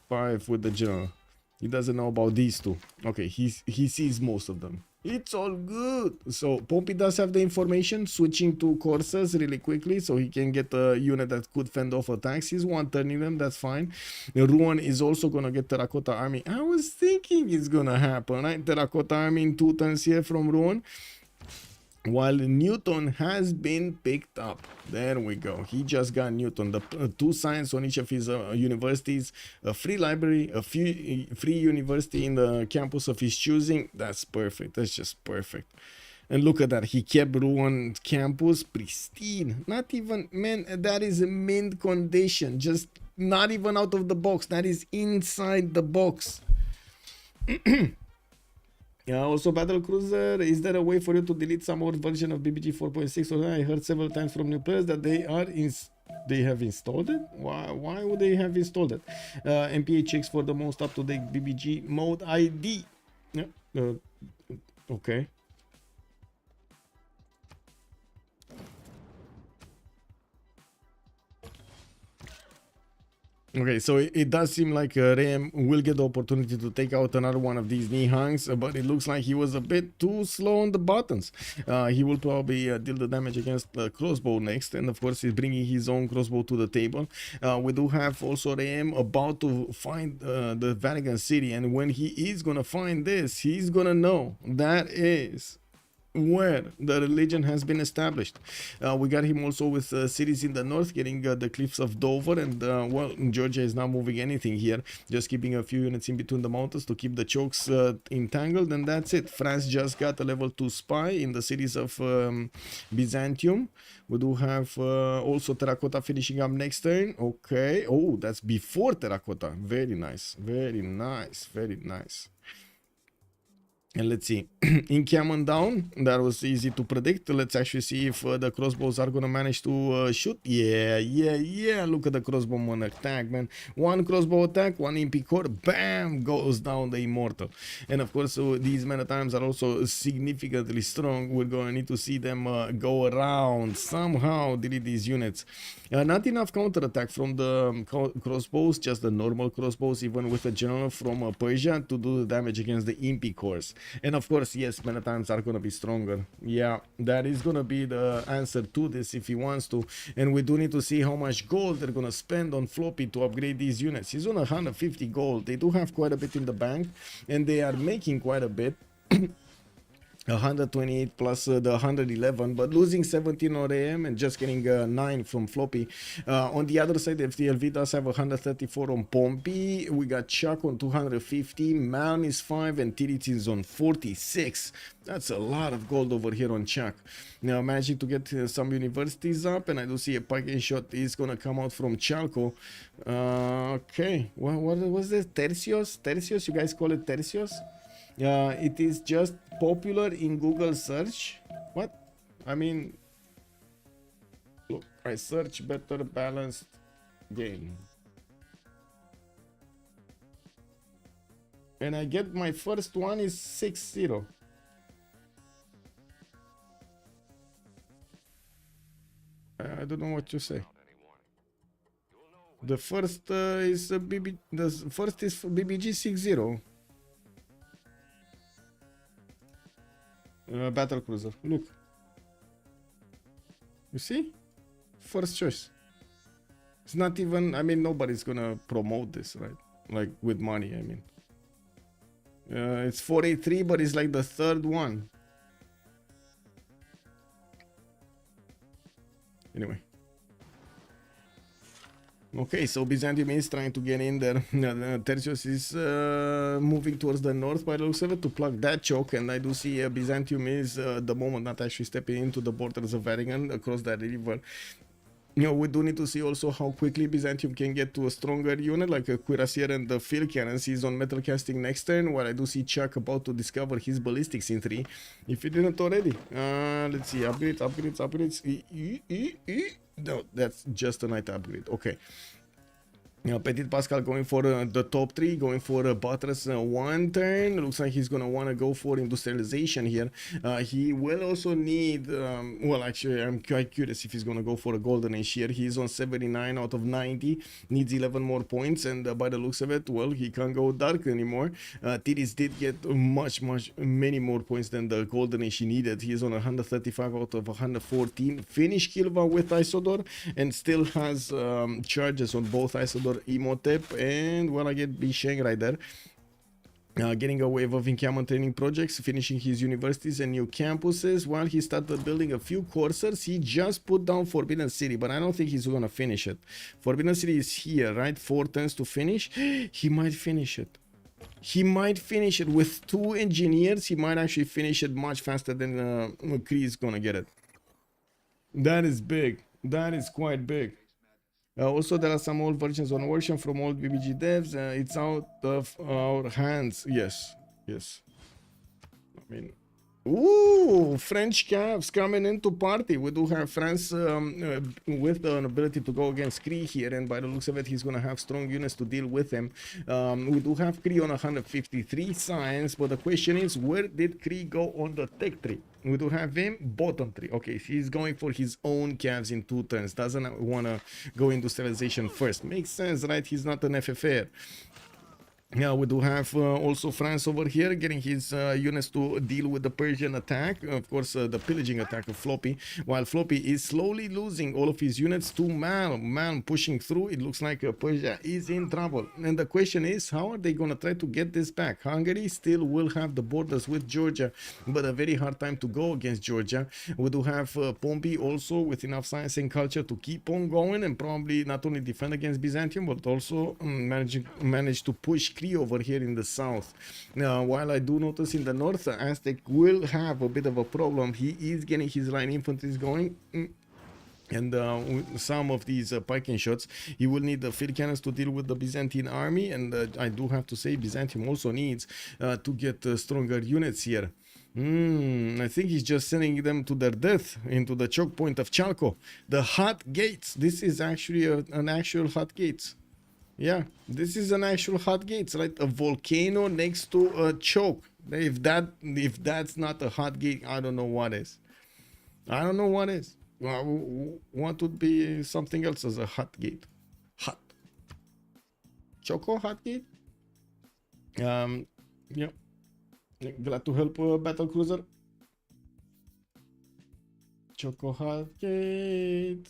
5 with the general. He doesn't know about these 2. Okay, he sees most of them. It's all good. So Pompi does have the information, switching to Corsairs really quickly so he can get a unit that could fend off attacks. He's one turning them, that's fine. Ruan is also gonna get Terracotta Army. I was thinking it's gonna happen, right? Terracotta Army in 2 turns here from Ruan. While Newton has been picked up. There we go. He just got Newton. The 2 science on each of his universities, a free library, a free university in the campus of his choosing. That's perfect. That's just perfect. And look at that. He kept Rouen campus pristine. Not even, man, that is mint condition. Just not even out of the box. That is inside the box. Yeah, also battle cruiser. Is there a way for you to delete some old version of BBG 4.6? Or I heard several times from new players that they have installed it. Why would they have installed it? MPA checks for the most up-to-date BBG mode ID. Yeah. Okay. Okay, so it does seem like Raym will get the opportunity to take out another one of these Nihangs, but it looks like he was a bit too slow on the buttons. He will probably deal the damage against the crossbow next, and of course he's bringing his own crossbow to the table. We do have also Raym about to find the Vatican City, and when he is gonna find this, he's gonna know that is where the religion has been established. We got him also with cities in the north, getting the cliffs of Dover, and well, Georgia is not moving anything here, just keeping a few units in between the mountains to keep the chokes entangled, and that's it. France just got a level 2 spy in the cities of Byzantium. We do have also Terracotta finishing up next turn. Okay, oh, that's before Terracotta. Very nice, very nice, very nice. And let's see, Incammon down, that was easy to predict. Let's actually see if the crossbows are gonna manage to shoot. Yeah, look at the crossbow attack, man. One crossbow attack, one imp core, bam, goes down the immortal. And of course, these mana times are also significantly strong. We're gonna need to see them go around, somehow delete these units. Not enough counterattack from the crossbows, just the normal crossbows, even with a general from Persia to do the damage against the imp cores. And of course, yes, mana times are gonna be stronger. Yeah, that is gonna be the answer to this if he wants to. And we do need to see how much gold they're gonna spend on Floppy to upgrade these units. He's on 150 gold. They do have quite a bit in the bank, and they are making quite a bit. 128 plus the 111, but losing 17 on Raym and just getting 9 from Floppy. On the other side, FTLV does have 134 on Pompi. We got Shah on 250, Malm is 5, and Titiits is on 46. That's a lot of gold over here on Shah. Now managing to get some universities up, and I do see a pike shot is gonna come out from Chalco. Okay, what was this? Tercios? Tercios? You guys call it Tercios? It is just popular in Google search. What? I mean, look, I search better balanced game, and I get my first one is 6-0. I don't know what to say. The first is BB. The first is BBG 6-0. Battle cruiser. Look. You see? First choice. It's not even. I mean, nobody's gonna promote this, right? Like with money. I mean, it's 483, but it's like the third one. Anyway. Okay, so Byzantium is trying to get in there. Tercios is moving towards the north by the looks of it to plug that choke, and I do see Byzantium is the moment not actually stepping into the borders of Vatican across that river. You know, we do need to see also how quickly Byzantium can get to a stronger unit like a Cuirassier and the field cannons. He's on metal casting next turn, where I do see Chuck about to discover his ballistics in 3. If he didn't already. Let's see, upgrades. No, that's just a night upgrade. Okay. Ptitpascal going for the top 3, going for a buttress 1 turn. Looks like he's gonna want to go for industrialization here. He will also need, well, actually, I'm quite curious if he's gonna go for a golden age here. He's on 79 out of 90, needs 11 more points, and by the looks of it, well, he can't go dark anymore. Titiits did get many more points than the golden age he needed. He's on 135 out of 114. Finish Kilva with Isodor, and still has charges on both Isodor Imhotep, and well, I get Bisheng right there. Getting a wave of encampment training projects, finishing his universities and new campuses. While he started building a few coursers, he just put down Forbidden City, but I don't think he's gonna finish it. Forbidden City is here, right? 4 turns to finish. He might finish it. He might finish it with 2 engineers. He might actually finish it much faster than Cree is gonna get it. That is big. That is quite big. Also, there are some old versions on version from old BBG devs. It's out of our hands. Yes. I mean, Ooh, French Cavs coming into party. We do have France with an ability to go against Cree here, and by the looks of it, he's going to have strong units to deal with him. We do have Cree on 153 science, but the question is, where did Cree go on the tech tree? We do have him bottom tree. Okay, he's going for his own Cavs in 2 turns. Doesn't want to go industrialization first. Makes sense, right? He's not an FFR. Yeah, we do have also France over here getting his units to deal with the Persian attack. Of course, the pillaging attack of Floppy. While Floppy is slowly losing all of his units to Malm. Malm pushing through. It looks like Persia is in trouble. And the question is, how are they going to try to get this back? Hungary still will have the borders with Georgia, but a very hard time to go against Georgia. We do have Pompi also with enough science and culture to keep on going and probably not only defend against Byzantium, but also manage to push Cree over here in the south. Now, while I do notice in the north, Aztec will have a bit of a problem. He is getting his line infantry going. And with some of these piking shots, he will need the field cannons to deal with the Byzantine army. And I do have to say, Byzantium also needs to get stronger units here. I think he's just sending them to their death into the choke point of Chalco. The hot gates. This is actually an actual hot gates. Yeah, this is an actual hot gates, right? A volcano next to a choke. If that's not a hot gate, I don't know what is. I don't know what is. What would be something else as a hot gate? Hot. Choco hot gate? Yeah. Glad to help battle cruiser. Choco hot gate.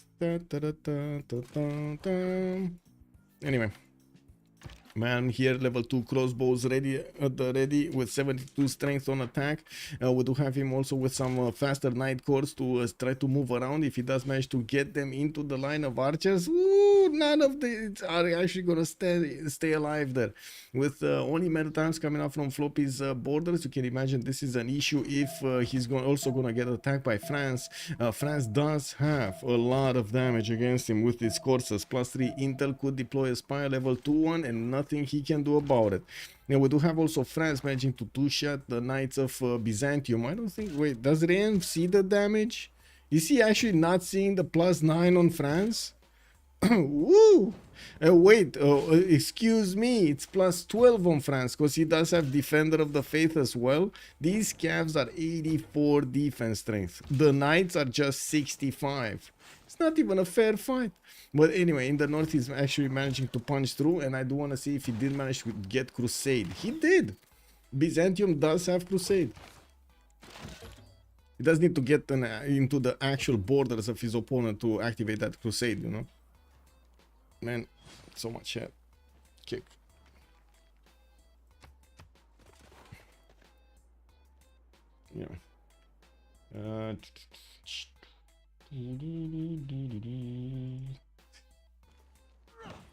Anyway, man, here level 2 crossbows ready at the ready with 72 strength on attack. We do have him also with some faster night corps to try to move around if he does manage to get them into the line of archers. Ooh, none of these are actually gonna stay alive there. With only metal times coming out from Floppy's borders, you can imagine this is an issue if he's also gonna get attacked by France. France does have a lot of damage against him with his courses. +3 intel, could deploy a spy level 2-1 and nothing he can do about it. Now we do have also France managing to two-shot the Knights of Byzantium. I don't think, wait, does Raym see the damage? Is he actually not seeing the +9 on France? Woo! Wait, excuse me, it's +12 on France because he does have Defender of the Faith as well. These Cavs are 84 defense strength. The Knights are just 65. It's not even a fair fight. But anyway, in the north he's actually managing to punch through, and I do want to see if he did manage to get Crusade. He did. Byzantium does have Crusade. He does need to get into the actual borders of his opponent to activate that Crusade, you know. Man, so much head kick. Yeah.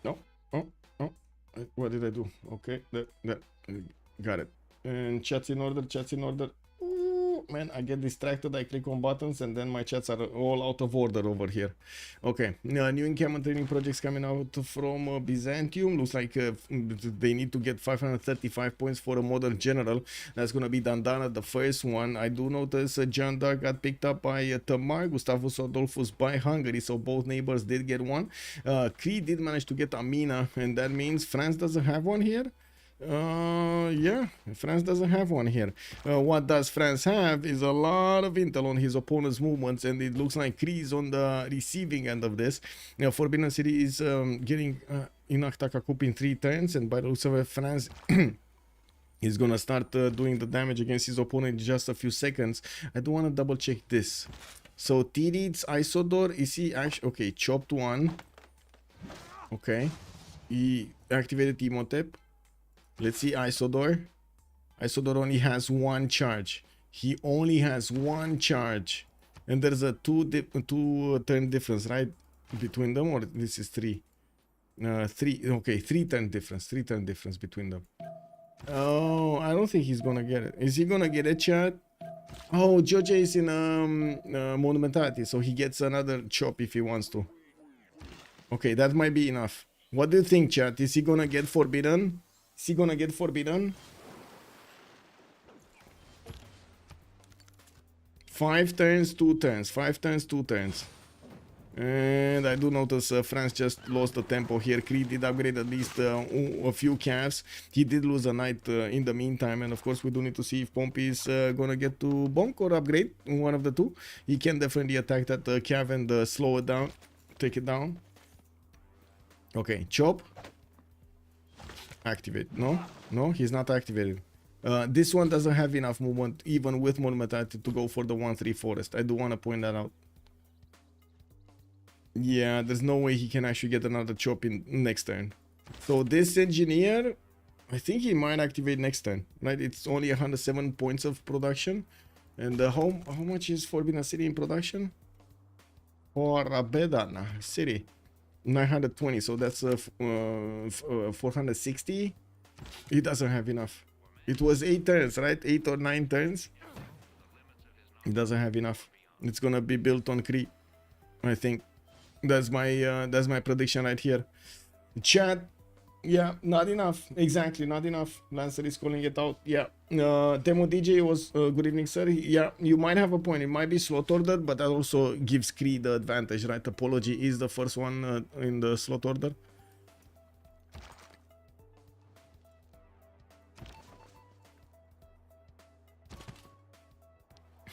No. Oh. What did I do? Okay, that got it. And chat's in order. Ooh, man, I get distracted. I click on buttons and then my chats are all out of order over here. Okay, new encampment training projects coming out from Byzantium. Looks like they need to get 535 points for a modern general. That's gonna be Dandana, the first one. I do notice John Dark got picked up by Tamar, Gustavus Adolphus by Hungary, so both neighbors did get one. Cree did manage to get Amina, and that means France doesn't have one here. Yeah, France doesn't have one here. What does France have is a lot of intel on his opponent's movements, and it looks like Cree is on the receiving end of this. Forbidden City is getting Inakhtaka Coup in 3 turns, and by the looks of it, France is gonna start doing the damage against his opponent in just a few seconds. I do want to double check this. So Titiits, Isodor, is he actually okay? Chopped one. Okay, he activated Imhotep. Let's see Isodor. Isodor only has 1 charge. He only has 1 charge. And there's a 2 turn difference, right? Between them, or this is 3? 3, okay, 3 turn difference. 3 turn difference between them. Oh, I don't think he's gonna get it. Is he gonna get it, chat? Oh, Georgia is in Monumentality, so he gets another chop if he wants to. Okay, that might be enough. What do you think, chat? Is he gonna get Forbidden? Is he gonna get Forbidden? 5 turns, 2 turns. 5 turns, 2 turns. And I do notice France just lost the tempo here. Cree did upgrade at least a few calves. He did lose a knight in the meantime. And of course, we do need to see if Pompi is gonna get to bonk or upgrade. One of the two. He can definitely attack that calf and slow it down. Take it down. Okay, chop. Activate. No, no, he's not activated. This one doesn't have enough movement, even with monumentality, to go for the 1-3 forest. I do want to point that out. Yeah, there's no way he can actually get another chop in next turn. So this engineer, I think he might activate next turn, right? It's only 107 points of production. And how much is Forbidden City in production? For Abedan City, 920. So that's 460. He doesn't have enough. It was 8 turns, right? 8 or 9 turns. He doesn't have enough. It's gonna be built on Cree, I think. That's my prediction right here. Chat, yeah, not enough. Exactly, not enough. Lancer is calling it out. Yeah. Demo DJ was good evening, sir. Yeah, you might have a point. It might be slot ordered, but that also gives Cree the advantage, right? Apology is the first one in the slot order.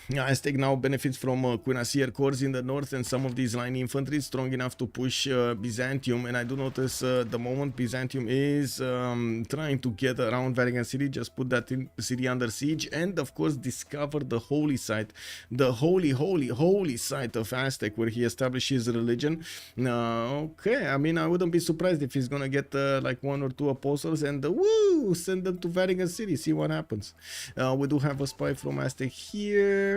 Aztec now benefits from cuirassier corps in the north and some of these line infantry strong enough to push Byzantium. And I do notice the moment Byzantium is trying to get around Vega city, just put that city under siege and of course discover the holy site, the holy site of Aztec where he established his religion. Okay, I mean, I wouldn't be surprised if he's gonna get like 1 or 2 apostles and woo, send them to Vatican City, see what happens. We do have a spy from Aztec here.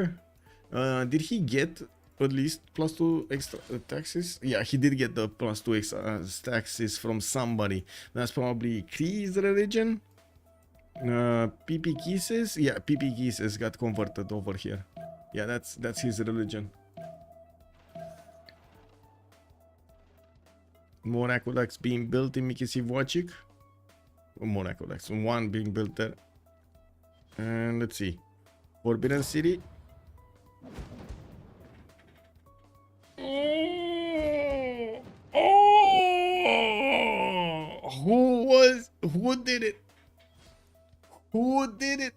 Did he get at least +2 extra taxes? Yeah, he did get the +2 extra taxes from somebody. That's probably Cree's religion. PP Kisses. Yeah, PP Kisses got converted over here. Yeah, that's his religion. More aqueducts being built in Mikisivochik. More aqueducts. 1 being built there. And let's see. Forbidden City. Who did it? Who did it?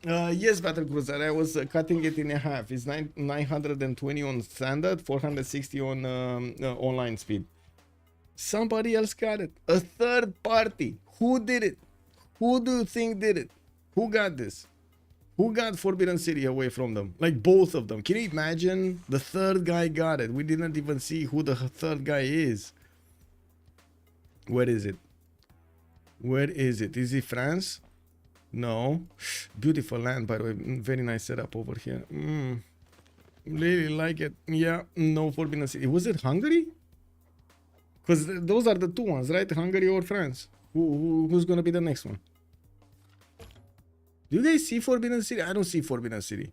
Yes, Battlecruiser, I was cutting it in half. It's 920 on standard, 460 on online speed. Somebody else got it. A third party. Who did it? Who do you think did it? Who got this? Who got Forbidden City away from them? Like both of them. Can you imagine? The third guy got it. We didn't even see who the third guy is. Where is it? Where is it? Is it France? No. Beautiful land, by the way. Very nice setup over here. Really like it. Yeah, no Forbidden City. Was it Hungary? Because those are the 2 ones, right? Hungary or France. Who's gonna be the next one? Do you guys see Forbidden City? I don't see Forbidden City.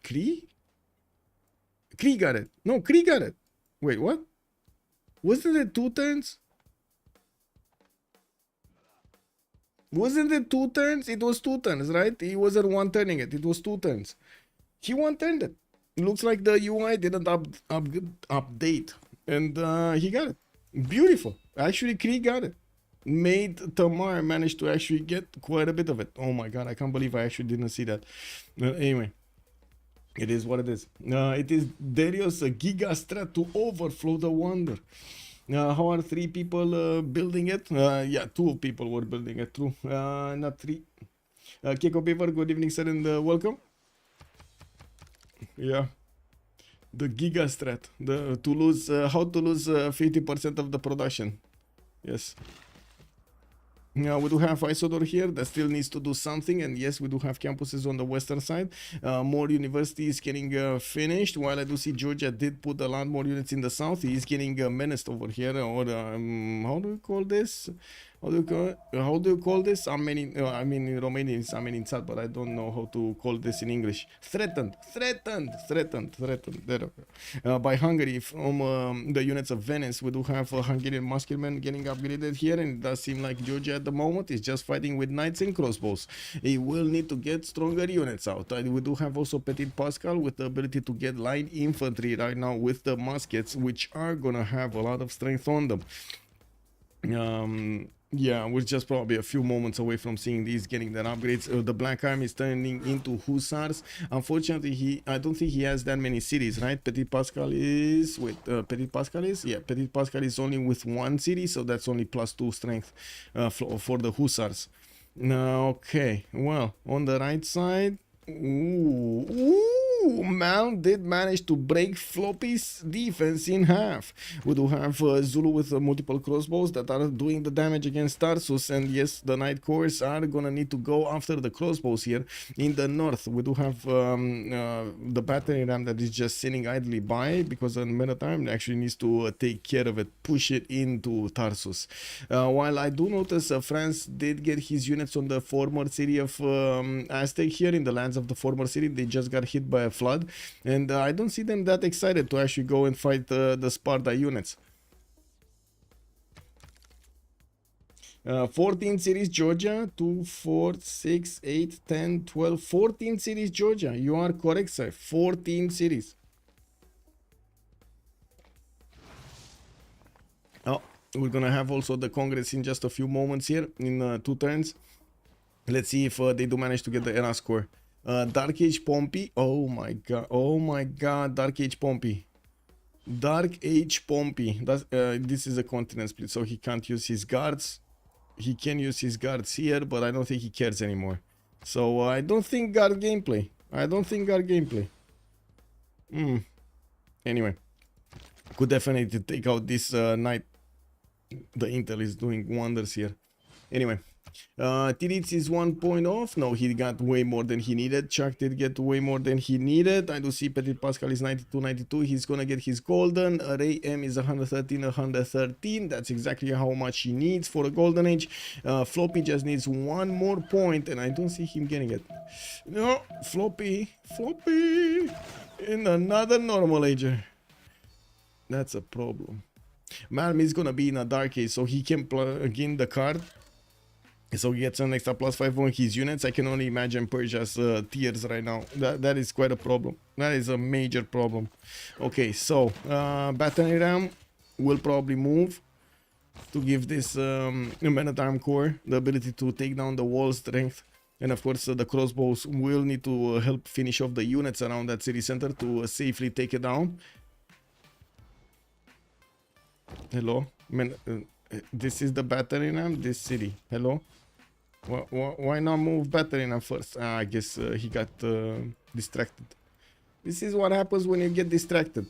Cree? Cree got it. No, Cree got it. Wait, what? Wasn't it 2 turns? Wasn't it 2 turns? It was 2 turns, right? He wasn't 1 turning it. It was 2 turns. He 1 turned it. It looks like the UI didn't update. And he got it. Beautiful. Actually, Cree got it. Made Tamar managed to actually get quite a bit of it. Oh my god, I can't believe I actually didn't see that. Anyway, it is what it is. It is Darius Giga Strat to overflow the wonder. How are 3 people building it? Yeah, 2 people were building it. True. Not 3. Keko Beaver, good evening, sir, and welcome. Yeah. The Giga Strat. To lose, how to lose 50% of the production. Yes. Now we do have Isodor here that still needs to do something, and yes, we do have campuses on the western side. More universities getting finished, while I do see Georgia did put a lot more units in the south. He is getting menaced over here, or how do we call this? How do you call this? I mean in Romanian it's amenințat, but I don't know how to call this in English. Threatened. There. By Hungary from the units of Venice. We do have Hungarian muskemen getting upgraded here, and it does seem like Georgia at the moment is just fighting with knights and crossbows. It will need to get stronger units out. We do have also Ptitpascal with the ability to get light infantry right now with the muskets, which are gonna have a lot of strength on them. Yeah, we're just probably a few moments away from seeing these getting their upgrades. The Black Army is turning into hussars. Unfortunately, I don't think he has that many cities, right? Ptitpascal is with Ptitpascal is only with 1 city, so that's only +2 strength for the hussars. Okay, well, on the right side, Malm did manage to break Floppy's defense in half. We do have Zulu with multiple crossbows that are doing the damage against Tarsus, and yes, the Knight Corps are gonna need to go after the crossbows here in the north. We do have the battery ram that is just sitting idly by because the Meta-Time actually needs to take care of it, push it into Tarsus. While I do notice France did get his units on the former city of Aztec here in the lands of the former city. They just got hit by a flood, and I don't see them that excited to actually go and fight the Sparta units. 14 cities Georgia, 2, 4, 6, 8, 10, 12, 14 cities Georgia. You are correct, sir. 14 cities. Oh, we're gonna have also the Congress in just a few moments here in 2 turns. Let's see if they do manage to get the era score. Dark Age Pompi. Oh my god, Dark Age Pompi. Dark Age Pompi. This is a continent split, so he can't use his guards. He can use his guards here, but I don't think he cares anymore. So I don't think guard gameplay. Anyway, could definitely take out this knight. The intel is doing wonders here. Anyway, Titiits is 1 point off. No, he got way more than he needed. Chuck did get way more than he needed. I do see Ptitpascal is 92. He's gonna get his golden. Raym is 113. That's exactly how much he needs for a golden age. Floppy just needs 1 more point, and I don't see him getting it. No, Floppy in another normal ager. That's a problem. Malm is gonna be in a dark age, so he can plug in the card. So he gets an extra +5 on his units. I can only imagine Persia's tiers right now. That is quite a problem. That is a major problem. Okay, so battery ram will probably move to give this Meta-Time core the ability to take down the wall strength. And of course, the crossbows will need to help finish off the units around that city center to safely take it down. Hello? This is the battery ram, this city. Hello? Why not move battery ram first? I guess he got distracted. This is what happens when you get distracted.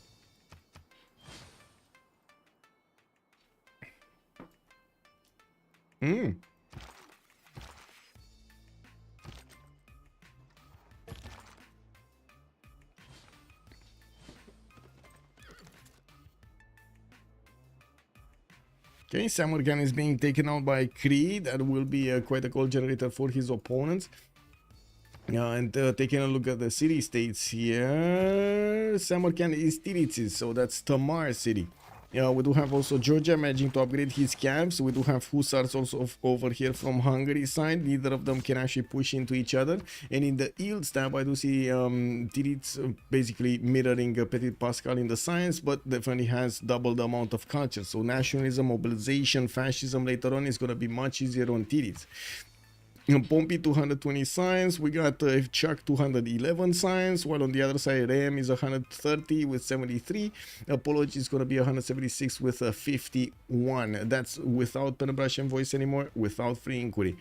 Okay, Samurgan is being taken out by Cree. That will be quite a goal generator for his opponents. And taking a look at the city states here, Samurgan is Titiits, so that's Tamar city. We do have also Georgia managing to upgrade his camps. We do have hussars also over here from Hungary side. Neither of them can actually push into each other. And in the yields tab, I do see Titiits basically mirroring Ptitpascal in the science, but definitely has double the amount of culture. So nationalism, mobilization, fascism later on is going to be much easier on Titiits. Pompi 220 science, we got Chuck 211 science, while on the other side Raym is 130 with 73, Apology is going to be 176 with 51. That's without Penetration voice anymore, without free inquiry.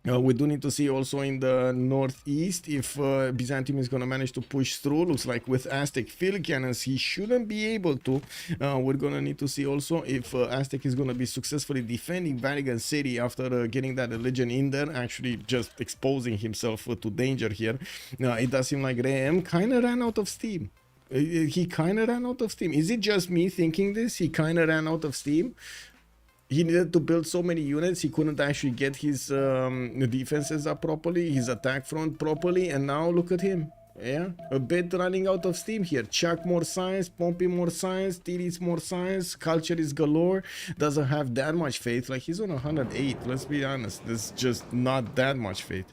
We do need to see also in the northeast if Byzantium is going to manage to push through. Looks like with Aztec field cannons he shouldn't be able to. We're going to need to see also if Aztec is going to be successfully defending Vatican City after getting that religion in there, actually just exposing himself to danger here. It does seem like Raym kind of ran out of steam. He kind of ran out of steam. Is it just me thinking this? He kind of ran out of steam? he needed to build so many units, he couldn't actually get his defenses up properly, his attack front properly, and now look at him. Yeah, a bit running out of steam here. Chuck more science, Pompi more science, Titiits more science, culture is galore. Doesn't have that much faith. Like, he's on 108, let's be honest. There's just not that much faith.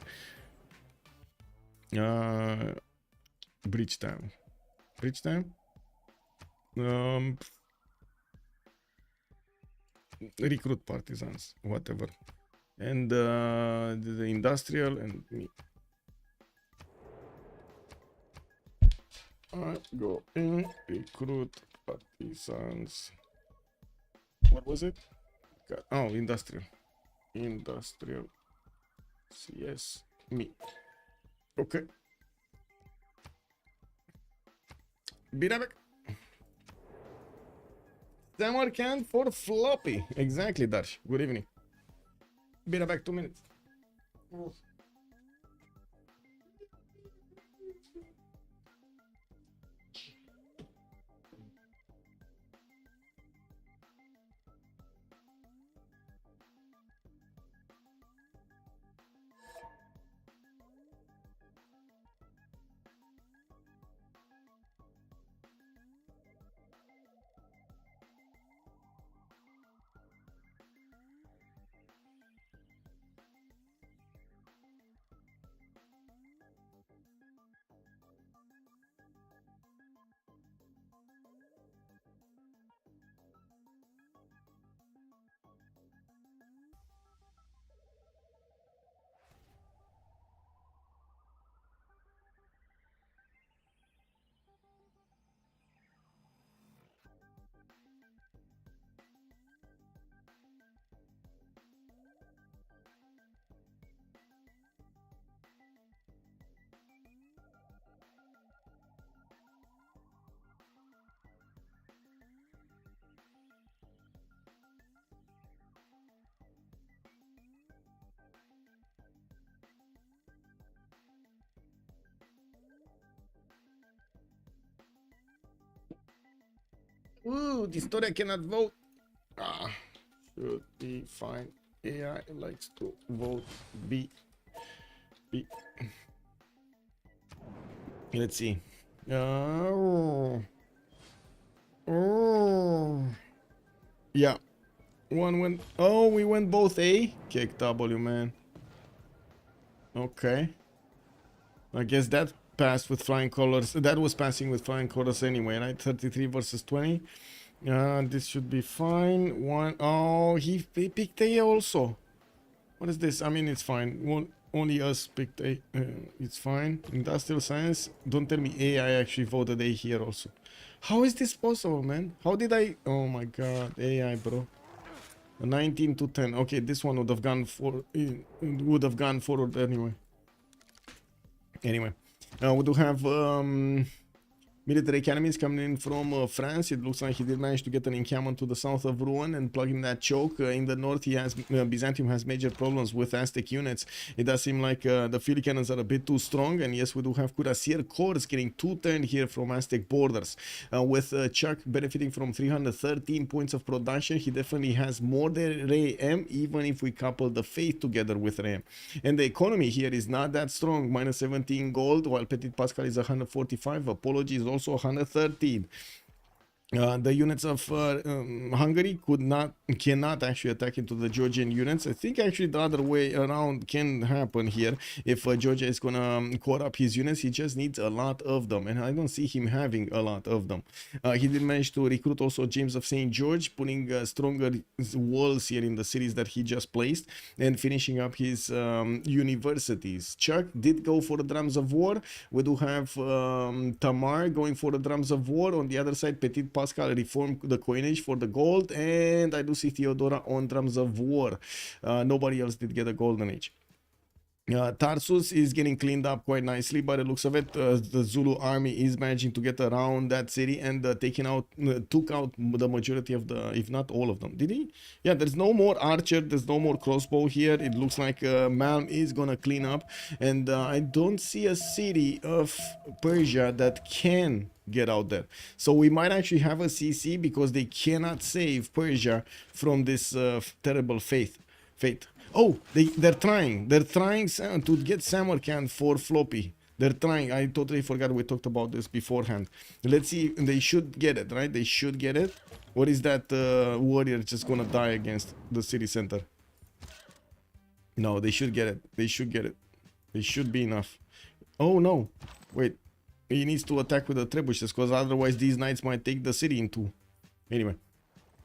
Bridge time. Bridge time? Recruit partisans, whatever. And the industrial and me. Alright, go in, recruit partisans. What was it? Oh, industrial. Industrial. CS, me. Okay. Be right back. Samarkand for Floppy. Exactly, Darsh. Good evening. Be right back, 2 minutes. Ooh, the story cannot vote. Ah, should be fine. AI likes to vote B. B. Let's see. Oh. Yeah. One went. Oh, we went both A. Kick W, man. Okay. I guess that passed with flying colors. That was passing with flying colors anyway, right? 33 versus 20. This should be fine. One. Oh, he picked A also. What is this? I mean, it's fine. Only us picked A. It's fine. Industrial science. Don't tell me A. I actually voted A here also. How is this possible, man? How did I? Oh my god, AI, bro. 19 to 10. Okay, this one would have gone forward anyway. Anyway, we do have military academies coming in from France. It looks like he did manage to get an encampment to the south of Rouen and plug in that choke. In the north, he has Byzantium has major problems with Aztec units. It does seem like the field cannons are a bit too strong. And yes, we do have Cuirassier Corps getting 210 here from Aztec borders. With Chuck benefiting from 313 points of production, he definitely has more than Raym, even if we couple the faith together with Raym. And the economy here is not that strong, minus 17 gold, while Ptitpascal is 145. Apology is also 113. The units of Hungary cannot actually attack into the Georgian units. I think actually the other way around can happen here. If Georgia is gonna core up his units, he just needs a lot of them, and I don't see him having a lot of them. He did manage to recruit also James of St. George, putting stronger walls here in the cities that he just placed, and finishing up his universities. Chuck did go for the drums of war. We do have Tamar going for the drums of war. On the other side, Ptitpascal reformed the coinage for the gold, and I do see Theodora on drums of war. Nobody else did get a golden age. Tarsus is getting cleaned up quite nicely by the looks of it. The Zulu army is managing to get around that city and took out the majority of the, if not all of them. Did he? Yeah, there's no more archer, there's no more crossbow here. It looks like Malm is gonna clean up, and I don't see a city of Persia that can get out there. So we might actually have a CC because they cannot save Persia from this terrible fate. Oh, they're trying to get Samarkand for Floppy. They're trying. I totally forgot we talked about this beforehand. Let's see. They should get it, right? They should get it. What is that warrior just gonna die against the city center? No, they should get it. They should get it. They should be enough. Oh no. Wait. He needs to attack with the trebuchets because otherwise these knights might take the city in two. Anyway.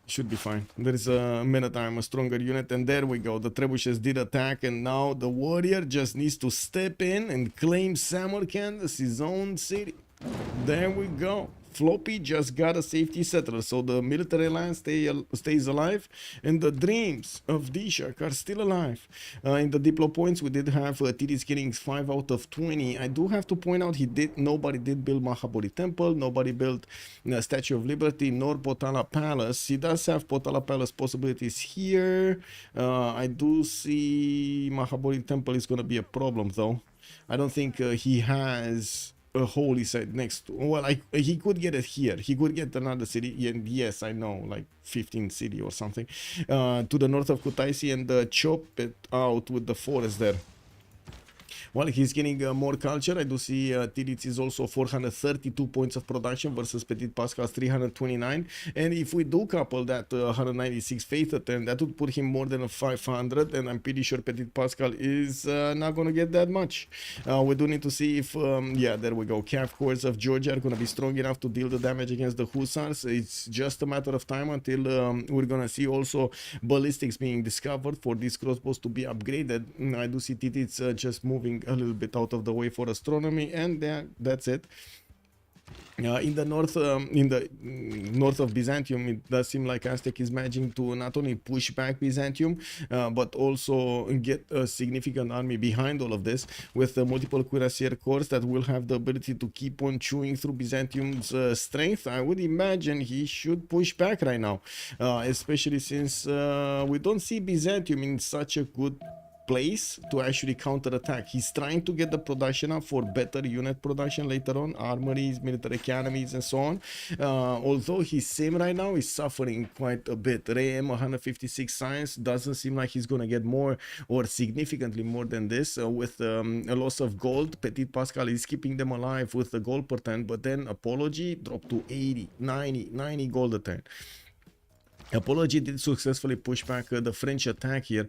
Should be fine. There is a men-at-arms, a stronger unit, and there we go. The trebuchets did attack, and now the warrior just needs to step in and claim Samarkand as his own city. There we go. Floppy just got a safety settler, so the military alliance stays alive, and the dreams of DShark are still alive. In the Diplo points, we did have Titiits getting 5 out of 20. I do have to point out nobody did build Mahabodhi Temple, nobody built Statue of Liberty, nor Potala Palace. He does have Potala Palace possibilities here. I do see Mahabodhi Temple is going to be a problem, though. I don't think he has a holy site next to, well, he could get it here. He could get another city, and yes, I know, like 15 city or something, to the north of Kutaisi, and chop it out with the forest there. Well, he's getting more culture. I do see Titiits is also 432 points of production versus Ptitpascal's 329. And if we do couple that 196 faith attempt, that would put him more than a 500. And I'm pretty sure Ptitpascal is not going to get that much. We do need to see if, yeah, there we go. Cav corps of Georgia are going to be strong enough to deal the damage against the Hussars. It's just a matter of time until we're going to see also ballistics being discovered for these crossbows to be upgraded. I do see Titiits just moving a little bit out of the way for astronomy, and that's it. In the north of Byzantium, it does seem like Aztec is managing to not only push back Byzantium, but also get a significant army behind all of this, with multiple cuirassier corps that will have the ability to keep on chewing through Byzantium's strength. I would imagine he should push back right now, especially since we don't see Byzantium in such a good place to actually counter-attack. He's trying to get the production up for better unit production later on, armories, military academies, and so on. Although his sim right now is suffering quite a bit. Raym 156 science doesn't seem like he's gonna get more or significantly more than this. With a loss of gold, Ptitpascal is keeping them alive with the gold per turn, but then Apology dropped to 80, 90 gold a turn. Apology did successfully push back the French attack here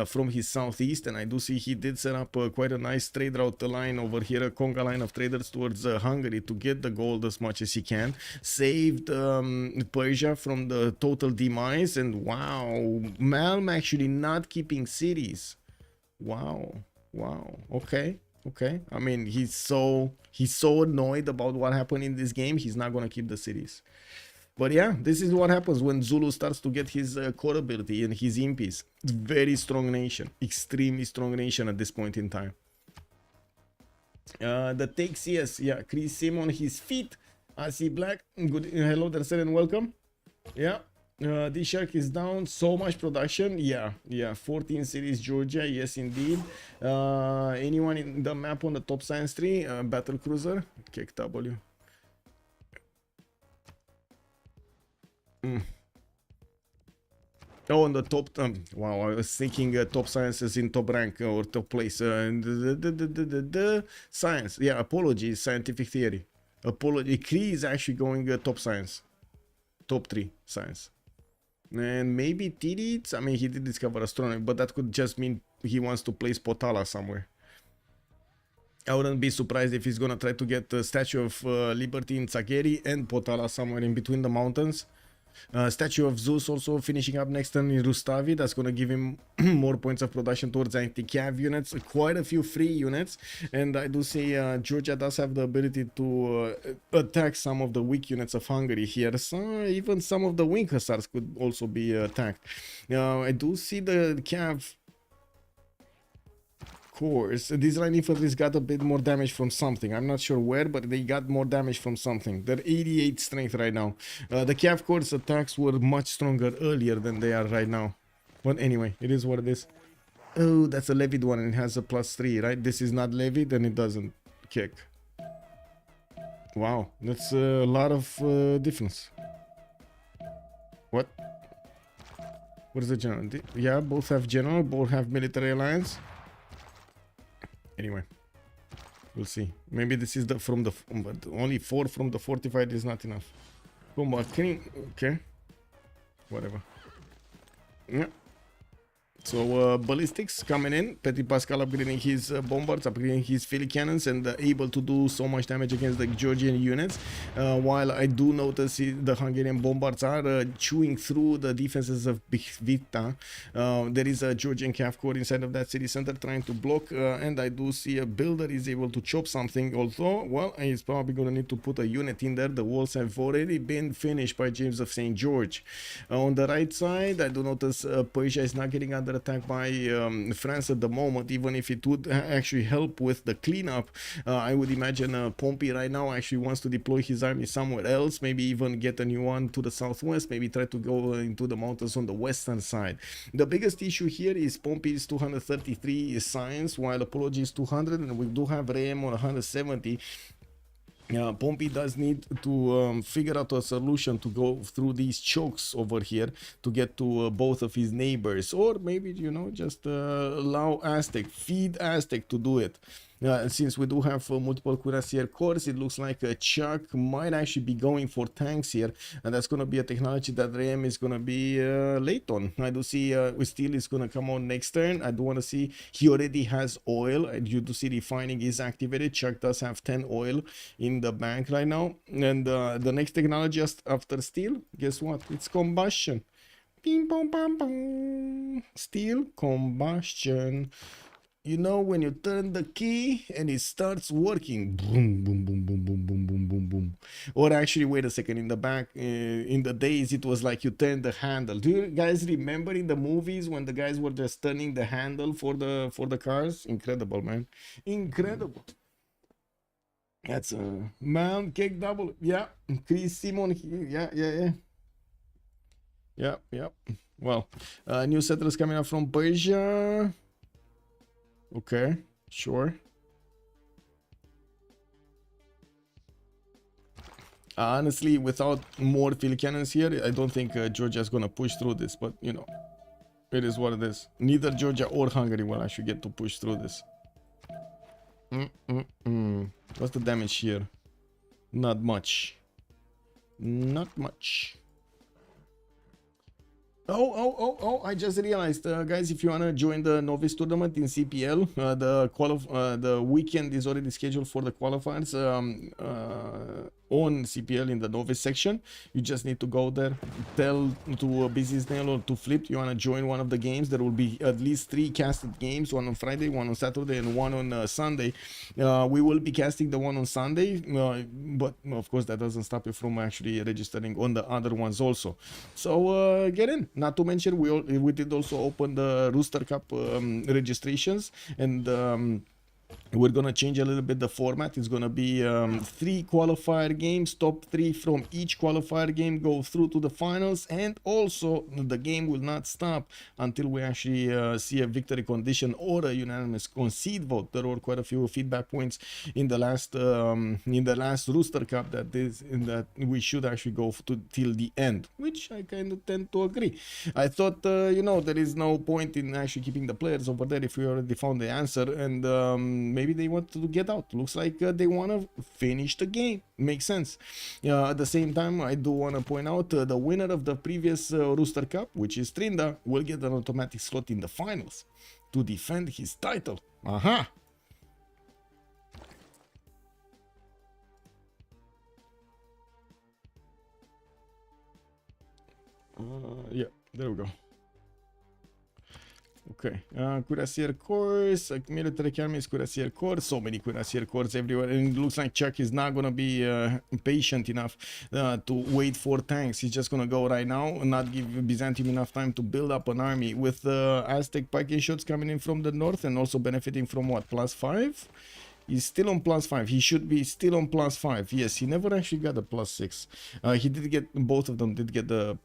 from his southeast, and I do see he did set up quite a nice trade route line over here, a conga line of traders towards Hungary to get the gold as much as he can. Saved Persia from the total demise, and wow, Malm actually not keeping cities. Wow, okay. I mean, he's so annoyed about what happened in this game, he's not gonna keep the cities. But yeah, this is what happens when Zulu starts to get his core ability and his impies. Very strong nation, extremely strong nation at this point in time. The takes, yes, yeah, Cree sim on his feet. I see black. Good, hello there, sir, and welcome. Yeah, DShark is down. So much production. Yeah, 14 cities, Georgia. Yes, indeed. Anyone in the map on the top science tree? Battle cruiser. Kick W. Oh, on the top, wow, I was thinking top sciences in top rank or top place. Science, yeah, Apology is scientific theory. Apology, Cree is actually going top science. Top 3 science. And maybe Titiits, I mean, he did discover astronomy, but that could just mean he wants to place Potala somewhere. I wouldn't be surprised if he's gonna try to get the Statue of Liberty in Tsageri and Potala somewhere in between the mountains. Statue of Zeus also finishing up next turn in Rustavi. That's going to give him more points of production towards anti-cav units, quite a few free units, and I do see Georgia does have the ability to attack some of the weak units of Hungary here. So even some of the wing hussars could also be attacked. I do see the cav course. These line infantry got a bit more damage from something. I'm not sure where, but they got more damage from something. They're 88 strength right now. The Cav Corps attacks were much stronger earlier than they are right now. But anyway, it is what it is. Oh, that's a levied one and it has a +3, right? This is not levied and it doesn't kick. Wow, that's a lot of difference. What? What is the general? Yeah, both have general, both have military alliance. Anyway, we'll see. Maybe this is the but only 4 from the fortified is not enough. Okay, whatever. Yeah. So ballistics coming in, Ptitpascal upgrading his bombards, upgrading his field cannons, and able to do so much damage against the Georgian units. While I do notice the Hungarian bombards are chewing through the defenses of Bihvita. There is a Georgian cav corps inside of that city center trying to block, and I do see a builder is able to chop something. Although, well, he's probably going to need to put a unit in there. The walls have already been finished by James of St. George. On the right side, I do notice Persia is not getting under attack by France at the moment, even if it would actually help with the cleanup. I would imagine Pompi right now actually wants to deploy his army somewhere else, maybe even get a new one to the southwest, maybe try to go into the mountains on the western side. The biggest issue here is Pompi is 233 science, while Apology is 200, and we do have Raym on 170. Pompi does need to figure out a solution to go through these chokes over here to get to both of his neighbors, or maybe, you know, just allow Aztec, feed Aztec to do it. Since we do have multiple cuirassier corps, it looks like Chuck might actually be going for tanks here, and that's going to be a technology that Raym is going to be late on. I do see steel is going to come on next turn. I do want to see he already has oil, and you do see refining is activated. Chuck does have 10 oil in the bank right now, and the next technology after steel, guess what? It's combustion. Ping pong pam pam. Steel combustion. You know, when you turn the key and it starts working, boom, boom, boom, boom, boom, boom, boom, boom, boom. Or actually, wait a second, in the back, in the days, it was like you turn the handle. Do you guys remember in the movies when the guys were just turning the handle for the cars? Incredible, man. Incredible. That's a man cake double. Yeah, Chris Simon. Yeah. Well, new settlers coming up from Persia. Okay, sure. Honestly, without more field cannons here, I don't think Georgia is gonna push through this, but you know, it is what it is. Neither Georgia or Hungary will actually get to push through this. What's the damage here? Not much. Not much. Oh, I just realized, guys, if you wanna join the novice tournament in CPL, the weekend is already scheduled for the qualifiers on CPL in the novice section. You just need to go there, tell to Busy Snail or to Flip you wanna join one of the games. There will be at least 3 casted games, one on Friday, one on Saturday, and one on Sunday. We will be casting the one on Sunday, but of course that doesn't stop you from actually registering on the other ones also. So get in. Not to mention, we did also open the Rooster Cup registrations, and we're gonna change a little bit the format. It's gonna be 3 qualifier games, top 3 from each qualifier game go through to the finals, and also the game will not stop until we actually see a victory condition or a unanimous concede vote. There were quite a few feedback points in the last Rooster Cup that we should actually go till the end, which I kind of tend to agree. I thought you know, there is no point in actually keeping the players over there if we already found the answer, and maybe they want to get out. Looks like they want to finish the game. Makes sense. At the same time, I do want to point out the winner of the previous Rooster Cup, which is Trinda, will get an automatic slot in the finals to defend his title. Aha! Yeah, there we go. Okay, Cuirassier Corps, Military Armies, Cuirassier Corps, so many Cuirassier Corps everywhere, and it looks like Chuck is not gonna be patient enough to wait for tanks. He's just gonna go right now and not give Byzantium enough time to build up an army, with Aztec pike shots coming in from the north and also benefiting from what, +5? He's still on +5. He should be still on +5. Yes, he never actually got a +6. He did get, both of them did get the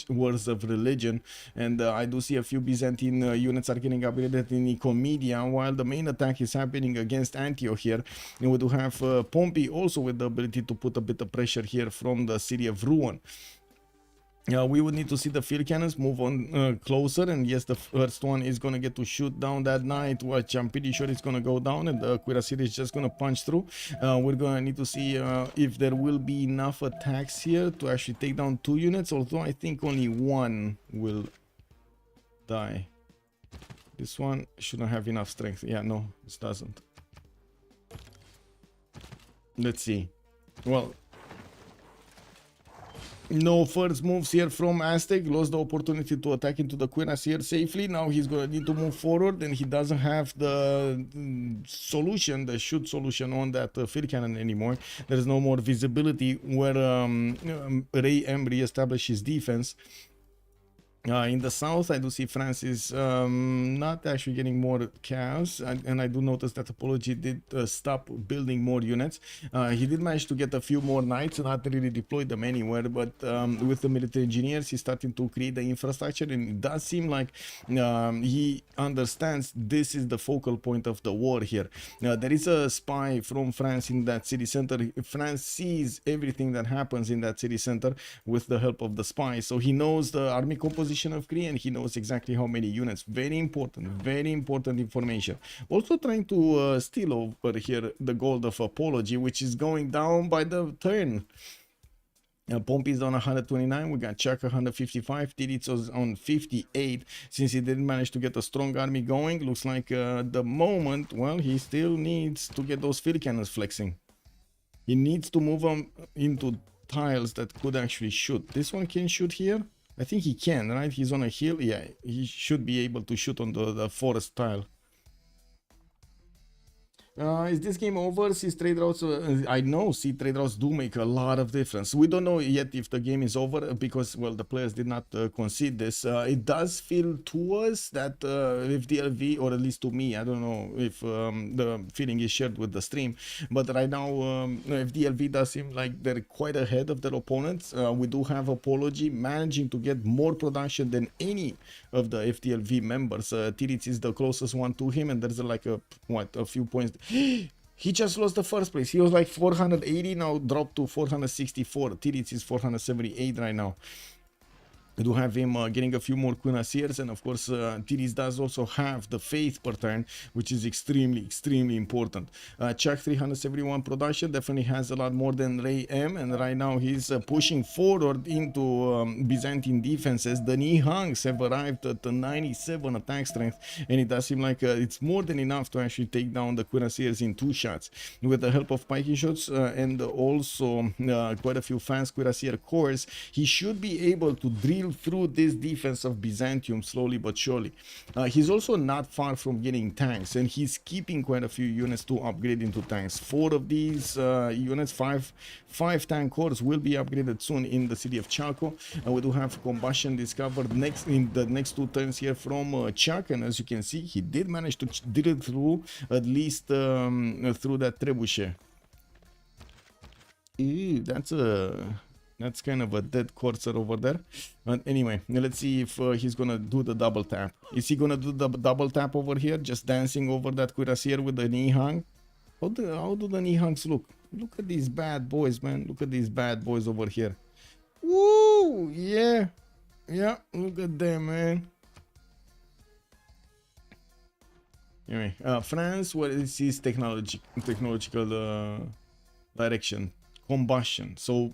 words of religion, and I do see a few Byzantine units are getting upgraded in Nicomedia, while the main attack is happening against Antioch here. And we do have Pompi also with the ability to put a bit of pressure here from the city of Ruan. We would need to see the field cannons move on closer, and yes, the first one is going to get to shoot down that knight, which I'm pretty sure it's going to go down, and the cuirassier is just going to punch through. We're going to need to see if there will be enough attacks here to actually take down 2 units, although I think only 1 will die. This one shouldn't have enough strength. Yeah, no, it doesn't. Let's see. Well, no first moves here from Aztec. Lost the opportunity to attack into the cuirassier safely. Now he's going to need to move forward, and he doesn't have the solution, the shoot solution on that field cannon anymore. There's no more visibility where Raym re-established his defense. In the south, I do see France is not actually getting more chaos, and I do notice that Apology did stop building more units. He did manage to get a few more knights, not really deployed them anywhere, but with the military engineers, he's starting to create the infrastructure, and it does seem like he understands this is the focal point of the war here. There is a spy from France in that city center. France sees everything that happens in that city center with the help of the spy, so he knows the army composition of Cree, and he knows exactly how many units. Very important information. Also trying to steal over here the gold of Apology, which is going down by the turn. Pompi is on 129, we got Shah 155, Titiits was on 58. Since he didn't manage to get a strong army going, looks like the moment, well, he still needs to get those field cannons flexing. He needs to move them into tiles that could actually shoot. This one can shoot here. I think he can, right? He's on a hill. Yeah, he should be able to shoot on the forest tile. Is this game over? See trade routes. I know trade routes do make a lot of difference. We don't know yet if the game is over because, well, the players did not concede this. It does feel to us that if DLV, or at least to me, I don't know if the feeling is shared with the stream, but right now if DLV does seem like they're quite ahead of their opponents. We do have Apology managing to get more production than any of the FDLV members. Titiits is the closest one to him, and there's like a few points. He just lost the first place. He was like 480, now dropped to 464. Titiits is 478 right now. We do have him getting a few more cuirassiers, and of course Titiits does also have the faith per turn, which is extremely important. Shah 371 production definitely has a lot more than Raym, and right now he's pushing forward into Byzantine defenses. The Nihangs have arrived at the 97 attack strength, and it does seem like it's more than enough to actually take down the cuirassiers in 2 shots. With the help of piking shots and also quite a few fast cuirassier cores, he should be able to drill through this defense of Byzantium slowly but surely. He's also not far from getting tanks, and he's keeping quite a few units to upgrade into tanks. 4 of these units, 5 tank cores, will be upgraded soon in the city of Chaco. We do have combustion discovered next in the next 2 turns here from Shah, and as you can see, he did manage to drill through at least through that trebuchet. Ew, that's kind of a dead courser over there. But anyway, let's see if he's gonna do the double tap. Is he gonna do the double tap over here, just dancing over that cuirassier with the Nihang? How do the Nihangs look? Look at these bad boys, man. Look at these bad boys over here. Woo! Yeah. Yeah, look at them, man. Anyway, France, what is his technological direction? Combustion. So,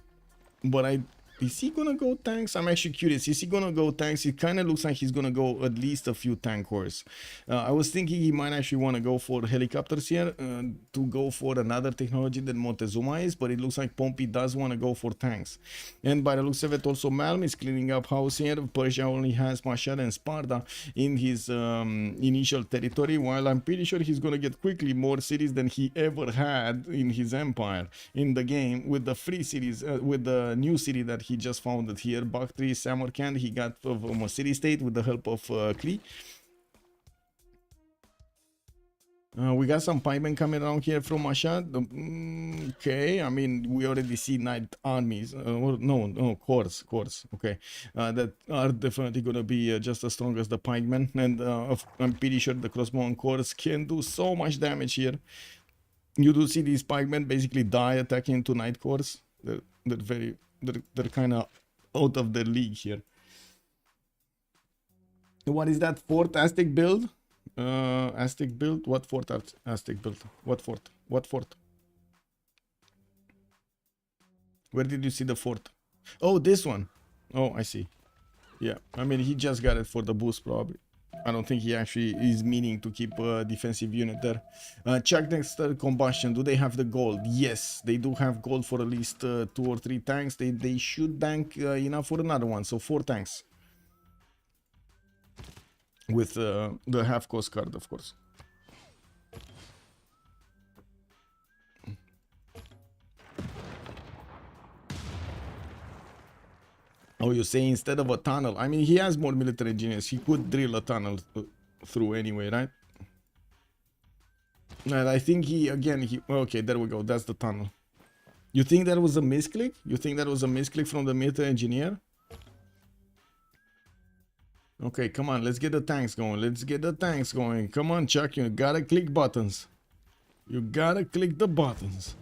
but is he gonna go tanks? I'm actually curious. Is he gonna go tanks? It kind of looks like he's gonna go at least a few tank cores. I was thinking he might actually want to go for helicopters here to go for another technology that Montezuma is, but it looks like Pompi does want to go for tanks. And by the looks of it, also Malm is cleaning up house here. Persia only has Mashar and Sparta in his initial territory, while I'm pretty sure he's gonna get quickly more cities than he ever had in his empire in the game with the free cities, with the new city that he just founded here, Bakhtri, Samarkand. He got from a city state with the help of Cree. We got some pikemen coming around here from Shah. Okay, I mean, we already see knight armies. Or no, corps. Okay, that are definitely gonna be just as strong as the pikemen. And I'm pretty sure the crossbow and corps can do so much damage here. You do see these pikemen basically die attacking into knight corps. They're kind of out of their league here. What is that fort Aztec build? Aztec build? What fort Aztec build? What fort? What fort? Where did you see the fort? Oh, this one. Oh, I see. Yeah, I mean, he just got it for the boost probably. I don't think he actually is meaning to keep a defensive unit there. Check next combustion. Do they have the gold? Yes, they do have gold for at least 2 or 3 tanks. They should bank enough for another one. So 4 tanks. With the half cost card, of course. Oh, you say instead of a tunnel? I mean, he has more military engineers. He could drill a tunnel through anyway, right? And I think okay, there we go. That's the tunnel. You think that was a misclick? You think that was a misclick from the military engineer? Okay, come on, let's get the tanks going. Let's get the tanks going. Come on, Chuck, you gotta click buttons. You gotta click the buttons.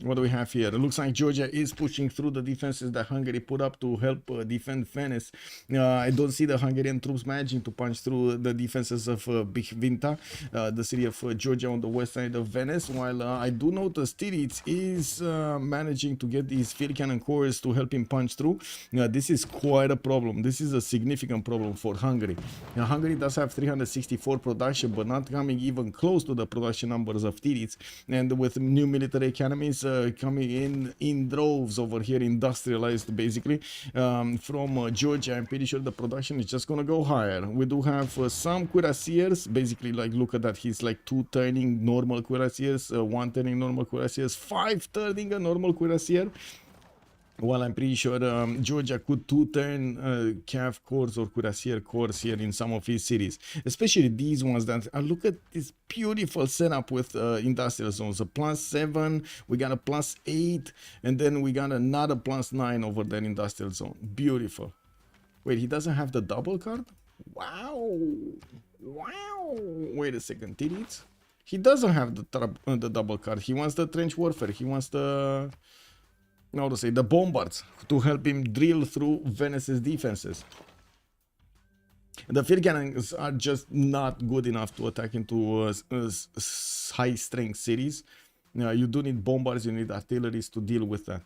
What do we have here? It looks like Georgia is pushing through the defenses that Hungary put up to help defend Venice. I don't see the Hungarian troops managing to punch through the defenses of Bihvinta, the city of Georgia on the west side of Venice, while I do notice Titiits is managing to get these field cannon corps to help him punch through. This is quite a problem. This is a significant problem for Hungary. Now, Hungary does have 364 production, but not coming even close to the production numbers of Titiits, and with new military academies coming in droves over here, industrialized basically from Georgia. I'm pretty sure the production is just gonna go higher. We do have some cuirassiers, basically, like, look at that, he's like 2 turning normal cuirassiers, 1 turning normal cuirassiers, 5 turning a normal cuirassier. Well, I'm pretty sure Georgia could 2-turn cav corps or cuirassier corps here in some of his cities, especially these ones that look at this beautiful setup with industrial zones. A +7, we got a +8, and then we got another +9 over there industrial zone. Beautiful. Wait, he doesn't have the double card? Wow. Wait a second, Titiits? He doesn't have the double card. He wants the trench warfare. He wants the... how to say, the bombards to help him drill through Venice's defenses. The field cannons are just not good enough to attack into high strength cities. You do need bombards, you need artilleries to deal with that.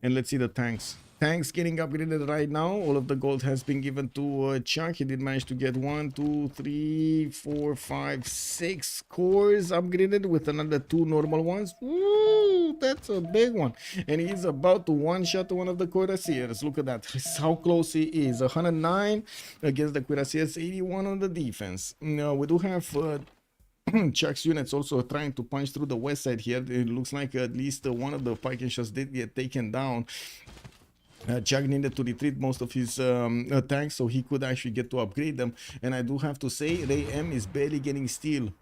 And let's see the tanks. Tanks getting upgraded right now. All of the gold has been given to Chuck. He did manage to get 1, 2, 3, 4, 5, 6 cores upgraded with another 2 normal ones. Woo, that's a big one. And he's about to one-shot one of the cuirassiers. Look at that. How close he is. 109 against the cuirassiers, 81 on the defense. Now, we do have... Chuck's units also trying to punch through the west side here. It looks like at least one of the pike shots did get taken down. Chuck needed to retreat most of his tanks so he could actually get to upgrade them. And I do have to say, Raym is barely getting steel.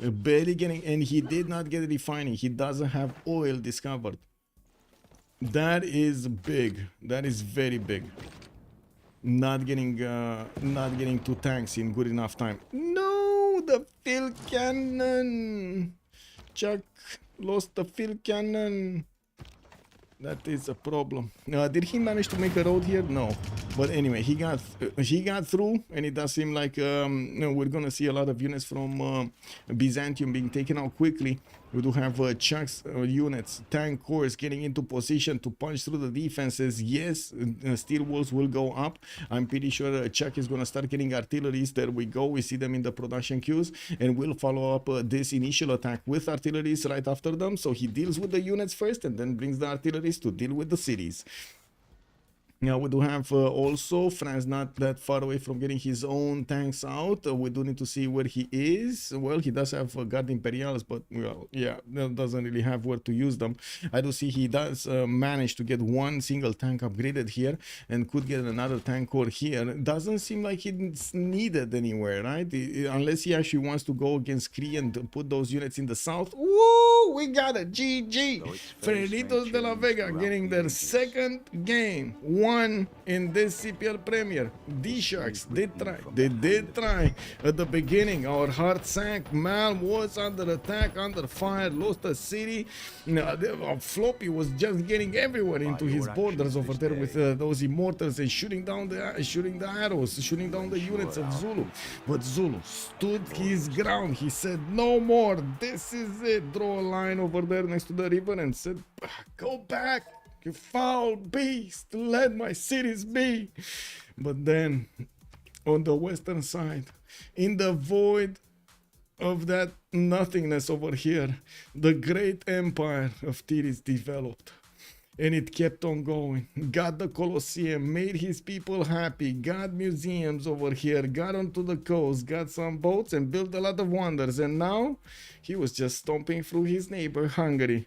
Barely getting, and he did not get refining. He doesn't have oil discovered. That is big. That is very big. Not getting 2 tanks in good enough time. No, the field cannon. Chuck lost the field cannon. That is a problem. Did he manage to make a road here? No. But anyway, he got through, and it does seem like we're gonna see a lot of units from Byzantium being taken out quickly. We do have Chuck's units, tank corps getting into position to punch through the defenses. Yes, steel walls will go up. I'm pretty sure Chuck is gonna start getting artilleries. There we go. We see them in the production queues, and we'll follow up this initial attack with artilleries right after them. So he deals with the units first, and then brings the artilleries to deal with the cities. Now we do have also France not that far away from getting his own tanks out. We do need to see where he is. Well, he does have Guard Imperials, but well, yeah, doesn't really have where to use them. I do see he does manage to get one single tank upgraded here and could get another tank core here. Doesn't seem like it's needed anywhere, right? Unless he actually wants to go against Cree and put those units in the south. Woo! We got it! GG! Freritos de la Vega getting their second game. One in this CPL Premier. DSharks did try. They did try. At the beginning, our heart sank. Malm was under attack, under fire, lost a city. Floppy was just getting everywhere into his borders over there with those immortals and shooting down the arrows, shooting down the units of Zulu. But Zulu stood his ground. He said, "No more. This is it." Draw a line over there next to the river and said, "Go back, you foul beast, let my cities be." But then, on the western side, in the void of that nothingness over here, the great empire of Titiits developed. And it kept on going. Got the Colosseum, made his people happy, got museums over here, got onto the coast, got some boats, and built a lot of wonders. And now, he was just stomping through his neighbor, Hungary.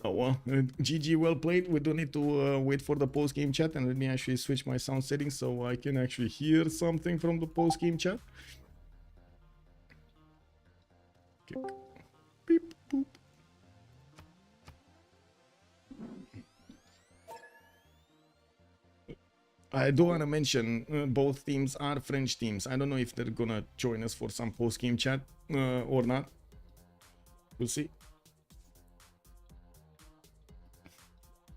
Oh well, GG, well played. We don't need to wait for the post-game chat, and let me actually switch my sound settings so I can actually hear something from the post-game chat. Okay. Beep, boop. I do want to mention both teams are French teams. I don't know if they're gonna join us for some post-game chat or not. We'll see.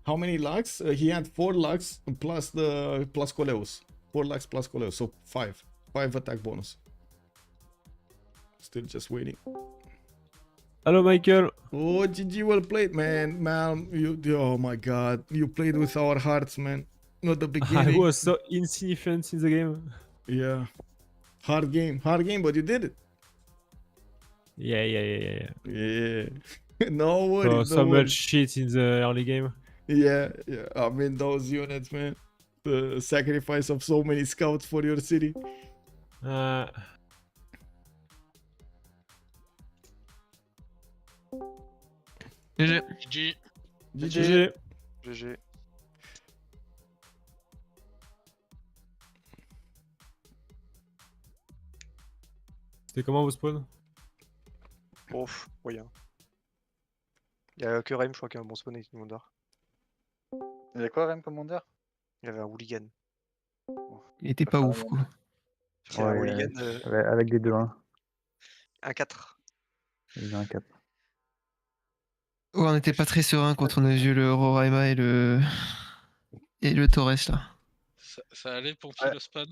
How many lucks? He had 4 lucks plus Coleus. 4 lucks plus Coleus, so 5 attack bonus. Still just waiting. Hello, Michael. Oh, GG, well played, man. Malm, oh my god, you played with our hearts, man. Not the beginning. I was so insignificant in the game. Yeah, hard game, but you did it. Yeah. No worries. So much shit in the early game. Yeah. I mean, those units, man. The sacrifice of so many scouts for your city. GG. GG. C'était comment vos spawns? Ouf, moyen. Il y a que Raym, je crois, qui a un bon spawn avec Commander. Il y a quoi, Raym Commander? Il avait un hooligan. Il était pas ouf, quoi. Il avait un hooligan. Avec des 2-1. Un 4. Il a un 4. Ouais, on n'était pas très serein quand on a vu le Roraima et le Torres là. Ça allait, Pompi, Ouais. le spawn?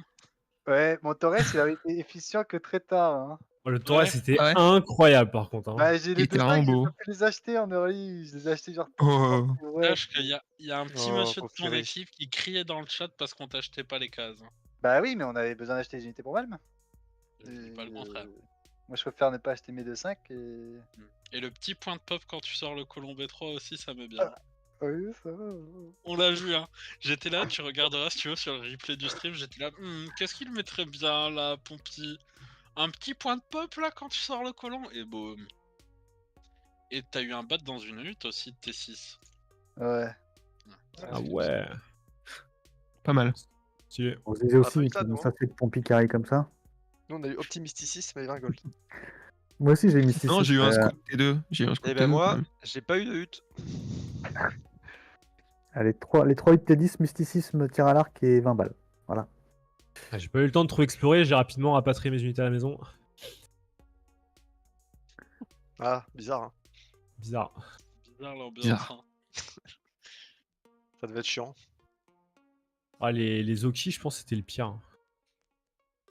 Ouais, mon Torres, il avait été efficient que très tard. Hein. Oh, le Torres, c'était Ouais. incroyable par contre. Hein. Bah, j'ai Il les était deux vraiment packs, j'ai beau. pas pu les acheter en early. Je les ai achetés genre. Oh. Ouais. Sache qu'il y a un petit Oh, monsieur de ton purée. équipe qui criait dans le chat parce qu'on t'achetait pas les cases. Bah oui, mais on avait besoin d'acheter des unités pour Malm. Je dis pas le contraire. Moi, je préfère ne pas acheter mes 2-5 et. Et le petit point de pop quand tu sors le colon B3 aussi, ça met bien. Oui, ça va. On l'a vu, hein. J'étais là, tu regarderas si tu veux sur le replay du stream, j'étais là, qu'est-ce qu'il mettrait bien là, Pompi? Un petit point de pop là quand tu sors le colon, et boum. Et t'as eu un bat dans une lutte aussi de T6. Ouais. Ah ouais. Pas mal. Stylé. On se disait aussi, pas eu mais ça, comment nous, ça se fait que Pompi qui arrive comme ça? Nous, on a eu Optimisticisme et 20 gold. Moi aussi, j'ai mis 6. Non, j'ai eu un scoop T2. J'ai eu un scoop Et ben T2, moi, quand même. j'ai pas eu de hutte. Les 3 8 T10, mysticisme, tir à l'arc et 20 balles. Voilà. Ah, j'ai pas eu le temps de trop explorer, j'ai rapidement rapatrié mes unités à la maison. Ah, bizarre, hein. Bizarre. Bizarre l'ambiance. Bizarre. Hein. Ça devait être chiant. Ah, les Oki, je pense que c'était le pire.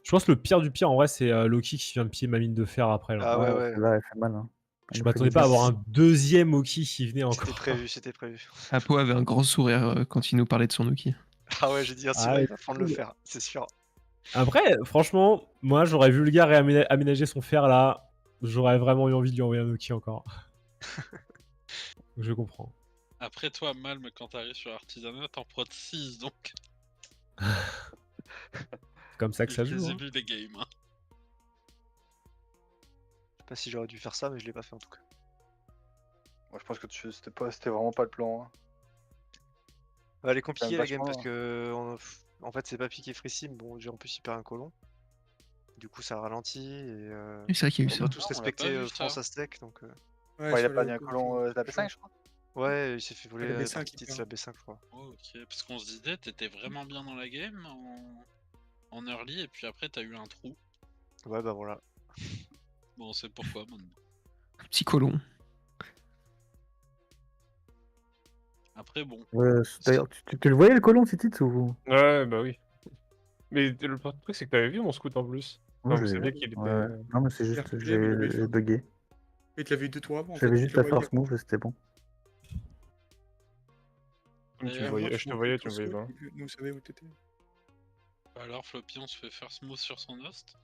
Je pense que le pire du pire, en vrai, c'est Loki qui vient de piller ma mine de fer après. Là. Ah ouais. Là, elle fait mal. Hein. Je m'attendais pas à avoir un deuxième Oki qui venait encore. C'était prévu. Apo avait un grand sourire quand il nous parlait de son Oki. Ah ouais, j'ai dit, celui-là, il va prendre le fer, c'est sûr. Après, franchement, moi, j'aurais vu le gars réaménager son fer là. J'aurais vraiment eu envie de lui envoyer un Oki encore. Je comprends. Après toi, Malm, quand t'arrives sur Artisanat, t'en prod 6, donc C'est comme ça que je ça les joue. ai Hein. vus les games. Hein. Je sais pas si j'aurais dû faire ça, mais je l'ai pas fait en tout cas. Moi, je pense que c'était vraiment pas le plan. Hein. Elle est compliquée la game vachement, parce que en fait c'est pas piqué Freesim, bon j'ai en plus il perd un colon. Du coup ça ralentit et Et c'est vrai qu'il y a eu on ça. doit tous Ah, on l'a respecter pas vu, France ça. Aztec donc Ouais, il a pas mis un colon de la B5, je crois. ouais il s'est fait voler la par B5 Titiits il la B5 je crois. Oh, ok, parce qu'on se disait, t'étais vraiment bien dans la game en early, et puis après t'as eu un trou. Ouais bah voilà. Bon, on sait pourquoi maintenant. Un petit colon. Après, bon. D'ailleurs, tu le voyais le colon, Titiits ou... Ouais, bah oui. Mais le truc, c'est que t'avais vu mon scout en plus. Moi, Donc je c'est l'ai vrai vu. qu'il était. Ouais. Non, mais c'est juste, RPG, mais il avait j'ai fait. bugué. Mais tu l'as vu 2 tours avant. En J'avais fait, juste tu le la voyais, first move et c'était bon. Comme tu me D'ailleurs, voyais, moi, je te montrais voyais, ton tu me voyais scout, pas. et puis nous, on savait où t'étais. Alors, Floppy, on se fait faire smooth sur son host.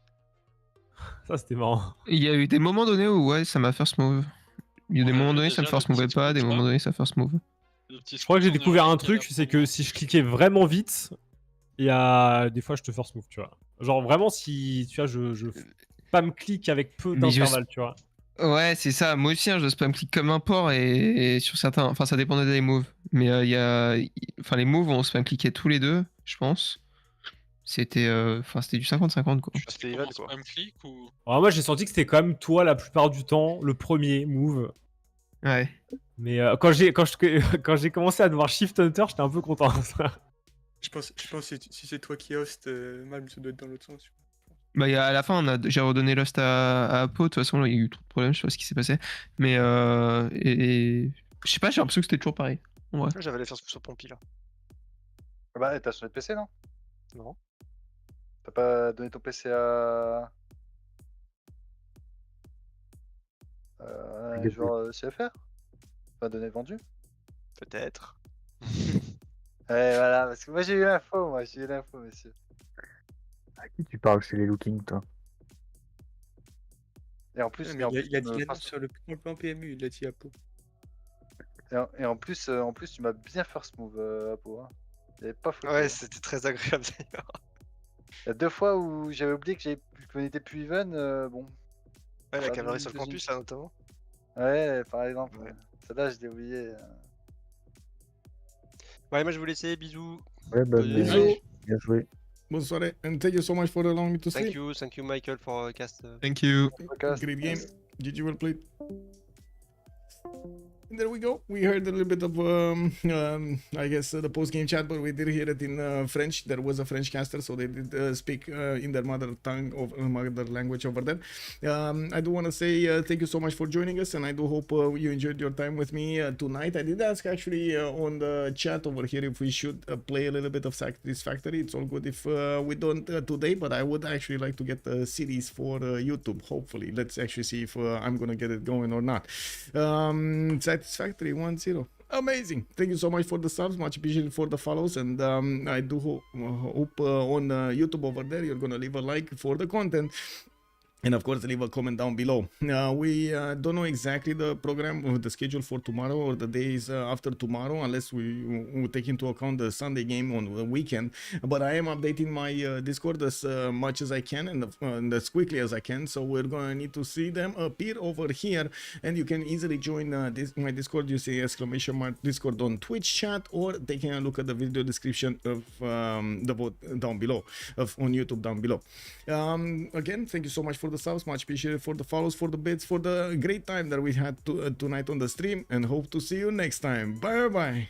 Ça, c'était marrant. Il y a eu des moments donnés où ouais, ça m'a first move. Il y a On des a moments vu donnés, ça me déjà first le moveait petit pas, scout, des moments là. donnés, ça first move. Le petit Je crois que j'ai scout en découvert early un qui est là truc, pour c'est que moi. si je cliquais vraiment vite, il y a des fois je te first move, tu vois. Genre vraiment si tu vois, je spam click avec peu Mais d'intervalle, tu vois. Ouais, c'est ça. Moi aussi, hein, je spam click comme un porc et sur certains. Enfin, ça dépendait des moves. Mais il y a. Enfin, les moves, on spam cliquait tous les deux, je pense. C'était c'était du 50-50 quoi. Tu C'était sais Evan comment quoi. spam click ou... Alors moi j'ai senti que c'était quand même toi la plupart du temps le premier move. Ouais. Mais quand j'ai commencé à devoir shift hunter, j'étais un peu content. Je pense si c'est toi qui host, Malm, ça doit être dans l'autre sens. Bah, à la fin, j'ai redonné Lost à Apo. De toute façon, là, il y a eu trop de problèmes. Je sais pas ce qui s'est passé. Mais je sais pas, j'ai l'impression que c'était toujours pareil. Ouais. J'avais les first move sur Pompi là. Bah, t'as sur notre PC, non? Non. T'as pas donné ton PC à. Un joueur CFR? Pas donné vendu? Peut-être. Ouais, voilà, parce que moi j'ai eu l'info, monsieur. À qui tu parles chez les Lookings, toi? Et en plus, Ouais, mais il a dit la note sur le plan PMU, il l'a dit à Pau. et en plus, tu m'as bien first move, Apo. Hein. J'avais pas faute. Ouais c'était très agréable d'ailleurs. Il y a 2 fois où j'avais oublié que qu'on n'était plus even, bon. Ouais la Ça cavalerie donne sur le deux campus là notamment. Ouais, par exemple. Ouais. Celle-là, je l'ai oublié. Ouais moi je vous laisse, bisous. Ouais, bah, Bonne Bisous. nuit. bien joué. Bonne soirée, and thank you so much for allowing me to Thank stream. you Michael for cast. Thank you. Podcast. Great game. GG, well played. And there we go. We heard a little bit of, I guess, the post-game chat, but we did hear it in French. There was a French caster, so they did speak in their mother tongue, of mother language over there. I do want to say thank you so much for joining us, and I do hope you enjoyed your time with me tonight. I did ask actually on the chat over here if we should play a little bit of Satisfactory. It's all good if we don't today, but I would actually like to get the series for YouTube, hopefully. Let's actually see if I'm going to get it going or not. Satisfactory 1-0. Amazing. Thank you so much for the subs. Much appreciated for the follows. And I do hope on YouTube over there you're going to leave a like for the content. And of course, leave a comment down below. We don't know exactly the program or the schedule for tomorrow or the days after tomorrow, unless we take into account the Sunday game on the weekend. But I am updating my Discord as much as I can and as quickly as I can. So we're going to need to see them appear over here. And you can easily join my Discord using !Discord on Twitch chat or taking a look at the video description of the vote down below, on YouTube down below. Again, thank you so much for the subs, much appreciated for the follows, for the bits, for the great time that we had tonight on the stream, and hope to see you next time. Bye bye.